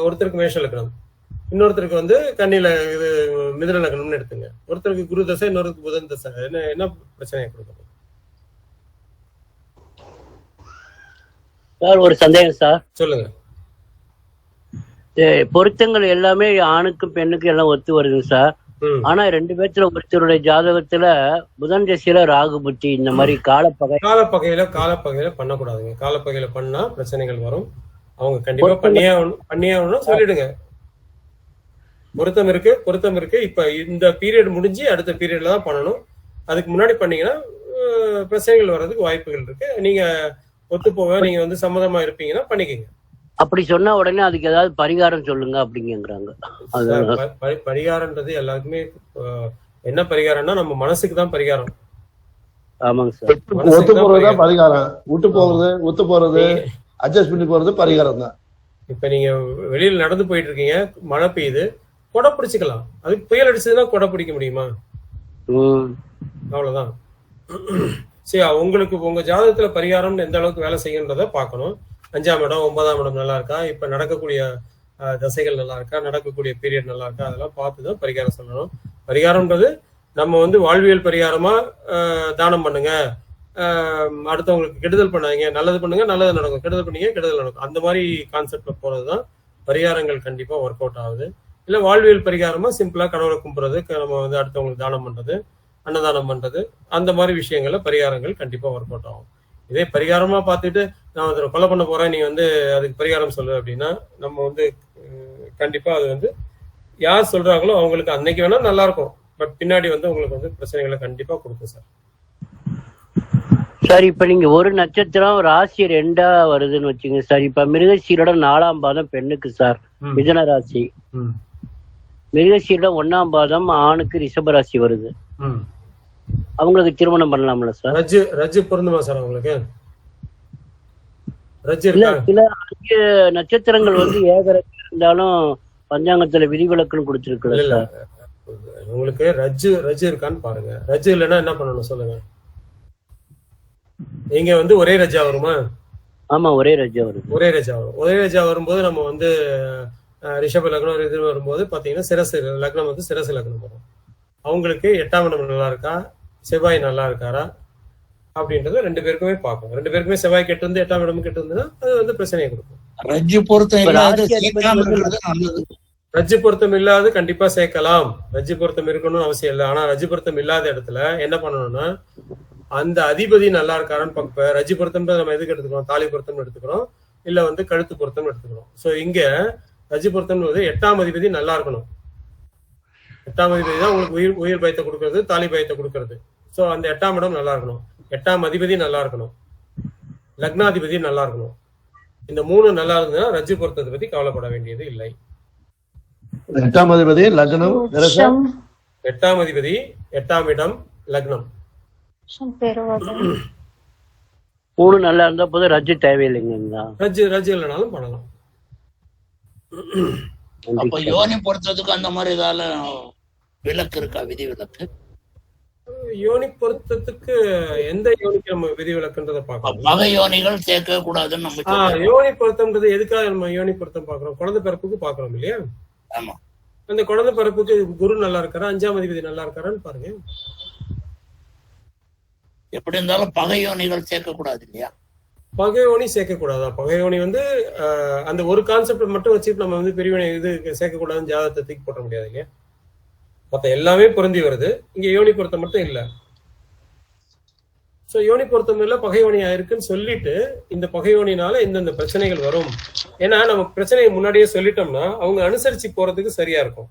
ஒருத்தருக்கு மேஷ லக்னம், இன்னொருத்தருக்கு வந்து கன்னியில இது மிதுன லக்னம்னு எடுத்துங்க. ஒருத்தருக்கு குரு தசை, இன்னொருக்கு புதன் தசை. என்ன பிரச்சனையை கொடுக்கணும்? சார் ஒரு சந்தேகம் சார். சொல்லுங்க. பொருத்தங்கள் எல்லாமே ஆணுக்கும் பெண்ணுக்கும் எல்லாம் ஒத்து வருது சார். ஆனா 2 பேர்த்துல ஒருத்தருடைய ஜாதகத்துல புதன் தசையில ராகு புத்தி இந்த மாதிரி காலப்பகையில பண்ணக்கூடாதுங்க. காலப்பகையில பண்ணா பிரச்சனைகள் வரும். அவங்க கண்டிப்பா பண்ணியாகணும் சொல்லிடுங்க. பொருத்தம் இருக்கு. இப்ப இந்த பீரியட் முடிஞ்சு அடுத்த பீரியட்ல தான் பண்ணணும். அதுக்கு முன்னாடி பண்ணீங்கன்னா பிரச்சனைகள் வர்றதுக்கு வாய்ப்புகள் இருக்கு. நீங்க ஒத்து போக நீங்க வந்து சம்மதமா இருப்பீங்கன்னா பண்ணிக்கங்க. அப்படி சொன்ன உடனே அதுக்கு ஏதாவது பரிகாரம் சொல்லுங்க அப்படிங்கிறாங்க. பரிகாரம்ன்றது எல்லாருக்குமே என்ன பரிகாரம்னா நம்ம மனசுக்கு தான் பரிகாரம். ஆமாங்க சார். ஒத்து போறதுதான் பரிகாரம். விட்டு போறது, ஒத்து போறது, அட்ஜஸ்ட் பண்ணி போறது பரிகாரம் தான். இப்ப நீங்க வெளியில நடந்து போயிட்டு இருக்கீங்க, மழை பெய்யுது, கொடை பிடிச்சிக்கலாம். அதுக்கு புயல் அடிச்சதுன்னா கொடை பிடிக்க முடியுமா? அவ்வளவுதான். சரி, உங்களுக்கு உங்க ஜாதகத்துல பரிகாரம் எந்த அளவுக்கு வேலை செய்யுன்றத பார்க்கணும். 5ஆம் இடம் 9ஆம் இடம் நல்லா இருக்கா, இப்ப நடக்கக்கூடிய தசைகள் நல்லா இருக்கா, நடக்கக்கூடிய பீரியட் நல்லா இருக்கா, அதெல்லாம் பார்த்துதான் பரிகாரம் சொல்லணும். பரிகாரம்ன்றது நம்ம வந்து வாழ்வியல் பரிகாரமா தானம் பண்ணுங்க, அடுத்தவங்களுக்கு கெடுதல் பண்ணாதீங்க, நல்லது பண்ணுங்க நல்லது நடக்கும், கெடுதல் பண்ணீங்க கெடுதல் நடக்கும், அந்த மாதிரி கான்செப்ட்ல போறதுதான் பரிகாரங்கள் கண்டிப்பா ஒர்க் அவுட் ஆகுது. இல்ல வாழ்வியல் பரிகாரமா சிம்பிளா கடவுளை கும்புறது, நம்ம வந்து அடுத்தவங்களுக்கு தானம் பண்றது, அன்னதானம் பண்றது, அந்த மாதிரி விஷயங்கள்ல பரிகாரங்கள் கண்டிப்பா ஒர்க் அவுட் ஆகும். இதே பரிகாரமா பார்த்துட்டு நான் அதை கொலை பண்ண போறேன், நீ வந்து அதுக்கு பரிகாரம் சொல்லு அப்படின்னா நம்ம வந்து கண்டிப்பா அது வந்து யார் சொல்றாங்களோ அவங்களுக்கு அன்னைக்கு வேணா நல்லா இருக்கும், பட் பின்னாடி வந்து உங்களுக்கு வந்து பிரச்சனைகளை கண்டிப்பா கொடுக்கும் சார். சார் இப்ப நீங்க ஒரு நட்சத்திரம் ராசி 2 வருதுன்னு வச்சுங்க சார். இப்ப மிருகசீரோட 4ஆம் பாதம் பெண்ணுக்கு சார் மிதுன ராசி, மிருகசீரோட 1ஆம் பாதம் ஆணுக்கு ரிஷப ராசி வருது. அவங்களுக்கு திருமணம் பண்ணலாம்ல சார்? ரஜ்ஜு பொருந்துமா சார் உங்களுக்கு? சில 5 நட்சத்திரங்கள் வந்து ஏகரத்து இருந்தாலும் பஞ்சாங்கத்துல விதிவிலக்குன்னு கொடுத்திருக்குல்ல சார். உங்களுக்கு ரஜ்ஜு இருக்கான்னு பாருங்க. ரஜ்ஜு இல்லைன்னா என்ன பண்ணணும் சொல்லுங்க. நீங்க வந்து ஒரே ரஜா வருமா? ஆமா, ஒரே ரஜா வரும். ஒரே ரஜா வரும். ஒரே ரஜா வரும்போது நம்ம வந்து ரிஷப லக்னம் இது வரும்போது பாத்தீங்கன்னா சிரசு லக்னம் வந்து சிரசு லக்னம் வரும். அவங்களுக்கு 8ஆம் இடம் நல்லா இருக்கா, செவ்வாய் நல்லா இருக்காரா அப்படின்றத 2 பேருக்குமே பார்க்கணும். 2 பேருக்குமே செவ்வாய் கெட்டு இருந்து 8ஆம் இடம் கெட்டு இருந்ததுன்னா அது வந்து பிரச்சனையை கொடுக்கும். ரஜ்ஜு பொருத்தம் இல்லாத கண்டிப்பா சேர்க்கலாம். ரஜ்ஜு பொருத்தம் இருக்கணும்னு அவசியம் இல்லை. ஆனா ரஜ்ஜு பொருத்தம் இல்லாத இடத்துல என்ன பண்ணணும்னா அந்த அதிபதி நல்லா இருக்காரான்னு பார்ப்ப. ரஜ்ஜு பொருத்தம் நம்ம எதுக்கு எடுத்துக்கிறோம்? தாலி பொருத்தம் எடுத்துக்கிறோம், இல்ல வந்து கழுத்து பொருத்தம் எடுத்துக்கிறோம். சோ இங்க ரஜ்ஜு பொருத்தம் 8ஆம் அதிபதி நல்லா இருக்கணும். 8ஆம் அதிபதி தான் உங்களுக்கு உயிர் பயத்தை கொடுக்கறது, தாலி பயத்தை கொடுக்கறது. சோ அந்த 8ஆம் இடம் நல்லா இருக்கணும், 8ஆம் அதிபதி நல்லா இருக்கணும், லக்னாதிபதி நல்லா இருக்கணும். இந்த 3 நல்லா இருந்ததுன்னா ரஜ்ஜு பொருத்தத்தை பத்தி கவலைப்பட வேண்டியது இல்லை. 8ஆம் அதிபதி லக்னம், 8ஆம் அதிபதி 8ஆம் இடம் லக்னம் 3 நல்லா இருந்தா போதும், ரஜ்ஜு தேவையில்லைங்களா? ரஜ்ஜு இல்லைனாலும் பண்ணலாம். அப்ப யோனி பொறுத்ததுக்கு அந்த மாதிரி ஏதாவது விலக்கு இருக்கா, விதி விலக்கு? யோனி பொருத்தத்துக்கு எந்த யோனிக்கு நம்ம விதி விலக்குன்றதை பார்க்கணும். பகை யோனிகள் சேர்க்க கூடாதுன்னு நம்ம யோனி பொருத்தம்ன்றது எதுக்காக நம்ம யோனி பொருத்தம் பாக்குறோம்? குழந்தை பிறப்புக்கு பாக்குறோம் இல்லையா? ஆமா. அந்த குழந்தை பிறப்புக்கு குரு நல்லா இருக்காரா, 5ஆம் அதிபதி நல்லா இருக்காரான்னு பாருங்க. எப்படி இருந்தாலும் பகை யோனிகள் சேர்க்க கூடாது இல்லையா? பகையோனி சேர்க்க கூடாதா? பகையோனி வந்து அந்த ஒரு கான்செப்ட் மட்டும் வச்சுட்டு நம்ம வந்து பெரியவனை இது சேர்க்க கூடாதுன்னு ஜாதகத்தை தூக்கி போட முடியாது இல்லையா? மொத்த எல்லாமே பொருந்தி வருது, இங்க யோனி பொருத்தம் மட்டும் இல்ல. சோ யோனி பொருத்தம் இல்ல, பகையோனி ஆயிருக்குன்னு சொல்லிட்டு இந்த பகையோனினால இந்தந்த பிரச்சனைகள் வரும். ஏன்னா நம்ம பிரச்சனையை முன்னாடியே சொல்லிட்டோம்னா அவங்க அனுசரிச்சு போறதுக்கு சரியா இருக்கும்.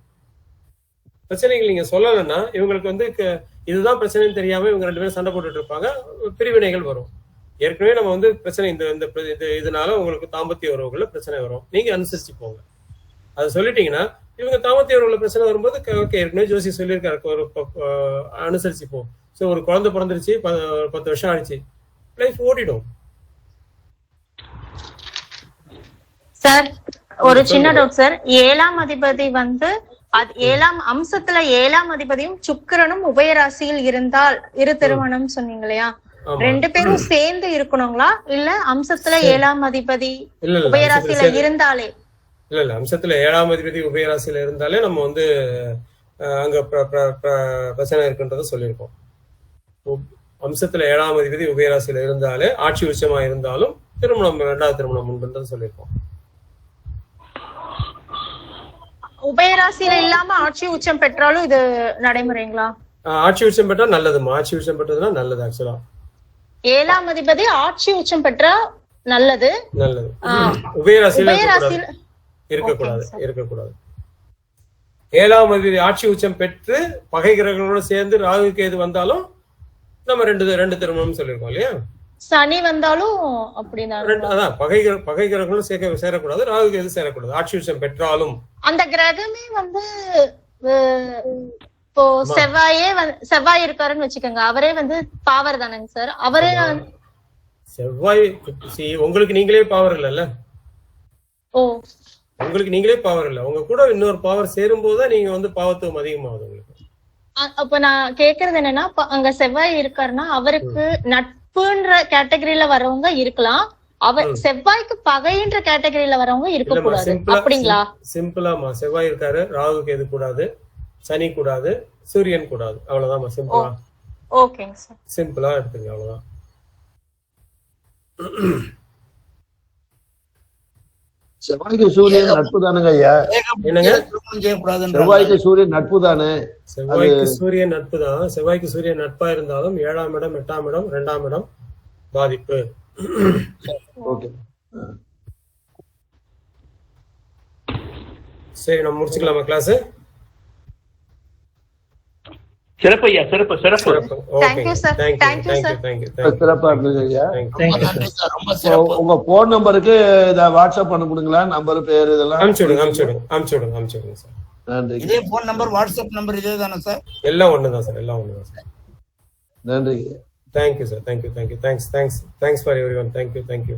பிரச்சனைகள் நீங்க சொல்லலைன்னா இவங்களுக்கு வந்து இதுதான் பிரச்சனைன்னு தெரியாம இவங்க 2 பேரும் சண்டை போட்டுட்டு இருப்பாங்க, பிரிவினைகள் வரும். ஏற்கனவே நம்ம வந்து பிரச்சனை இதனால உங்களுக்கு தாம்பத்திய உறவுகள்ல பிரச்சனை வரும், நீங்க அனுசரிச்சு போங்க. அதை சொல்லிட்டீங்கன்னா இவங்க தாம்பத்திய உறவுல பிரச்சனை வரும்போது ஓகே ஏற்கனவே ஜோசி சொல்லியிருக்காரு ஒரு அனுசரிச்சு போ. சோ ஒரு குழந்தை பிறந்துருச்சு, 10 வருஷம் ஆயிடுச்சு, லைஃப் ஓடிடும். சார் ஒரு சின்ன டவுட் சார். 7ஆம் அதிபதி வந்து 7ஆம் அம்சத்துல 7ஆம் அதிபதியும் சுக்கிரனும் உபயராசியில் இருந்தால் இரு திருமணம் சொன்னீங்க இல்லையா? 2 பேரும் சேர்ந்து இருக்கணுங்களா, இல்ல அம்சத்துல 7ஆம் அதிபதி உபயராசியில இருந்தாலே? இல்ல அம்சத்துல 7ஆம் அதிபதி உபயராசியில இருந்தாலே நம்ம வந்து அங்க பிரச்சனை இருக்குன்றத சொல்லியிருக்கோம். அம்சத்துல 7ஆம் அதிபதி உபயராசியில இருந்தாலே ஆட்சி உச்சமா இருந்தாலும் திருமணம் 2வது திருமணம் உண்டுன்றது சொல்லியிருக்கோம். உபயராசியில இல்லாம ஆட்சி உச்சம் பெற்றாலும் இது நடைமுறைங்களா? ஆட்சி உச்சம் பெற்றா நல்லதுமா. ஆட்சி உச்சம் பெற்றதுன்னா நல்லது. ஆக்சுவலா 7ஆம் அதிபதி ஆட்சி உச்சம் பெற்றா நல்லது. நல்லது. உபயராசியில இருக்கக்கூடாது. 7ஆம் அதிபதி ஆட்சி உச்சம் பெற்று பகை கிரகங்களோட சேர்ந்து ராகு கேது வந்தாலும் நம்ம ரெண்டு திருமணம் சொல்லியிருக்கோம் இல்லையா. சனி வந்தாலும் அப்படிதான். அதான் பகை கிரகங்களும் சேரக்கூடாது, ராகு கேது சேரக்கூடாது. ஆட்சி உச்சம் பெற்றாலும் அந்த கிரகமே வந்து இப்போ செவ்வாய் இருக்காருன்னு வச்சுக்கோங்க, அவரே வந்து பாவர் தானேங்க சார். அவரே செவ்வாய் உங்களுக்கு நீங்களே பவர் இல்லல்ல. ஓ, உங்களுக்கு நீங்களே பவர் இல்ல, உங்க கூட இன்னொரு பவர் சேரும் போதுதான் நீங்க வந்து பாவத்துவம் அதிகமாகுது உங்களுக்கு. அப்ப நான் கேக்குறது என்னன்னா, அங்க செவ்வாய் இருக்காருன்னா அவருக்கு நட்புன்ற கேட்டகரியில வரவங்க இருக்கலாம், அவர் செவ்வாய்க்கு பகைன்ற கேட்டகரியில வரவங்க இருக்க கூடாது அப்படிங்களா? சிம்பிளாமா, செவ்வாய் இருக்காரு, ராகு கேது கூடாது, சனி கூடாது, சூரியன் கூடாது, அவ்வளவுதான் சிம்பிளா. ஓகேங்க சார், சிம்பிளா எடுத்துங்க, அவ்வளவுதான். செவ்வாய்க்கு சூரியன் நட்பு தானுங்க ஐயா. என்னங்க? செவ்வாய்க்கு சூரியன் நட்பு தானே. செவ்வாய்க்கு சூரியன் நட்பு தான். செவ்வாய்க்கு சூரியன் நட்பா இருந்தாலும் 7ஆம் இடம், 8ஆம் இடம், 2ஆம் இடம் பாதிப்பு. சரி, நம்ம முடிச்சுக்கலாமா கிளாஸ்? சிறப்பு ஐயா, சிறப்பு சிறப்பு. சிறப்பா இருந்தது ஐயா. உங்க போன் நம்பருக்கு வாட்ஸ்அப் பண்ண முடியுங்களா? நம்பர், பேர் இதெல்லாம் அனுப்பிச்சுடுங்க சார். நன்றி. இதே போன் நம்பர், வாட்ஸ்அப் நம்பர் இதே தானே சார்? எல்லாம் ஒண்ணுதான் சார், எல்லாம் ஒண்ணுதான் சார். நன்றி. Thank you sir, thank you. Thanks for everyone. Thank you.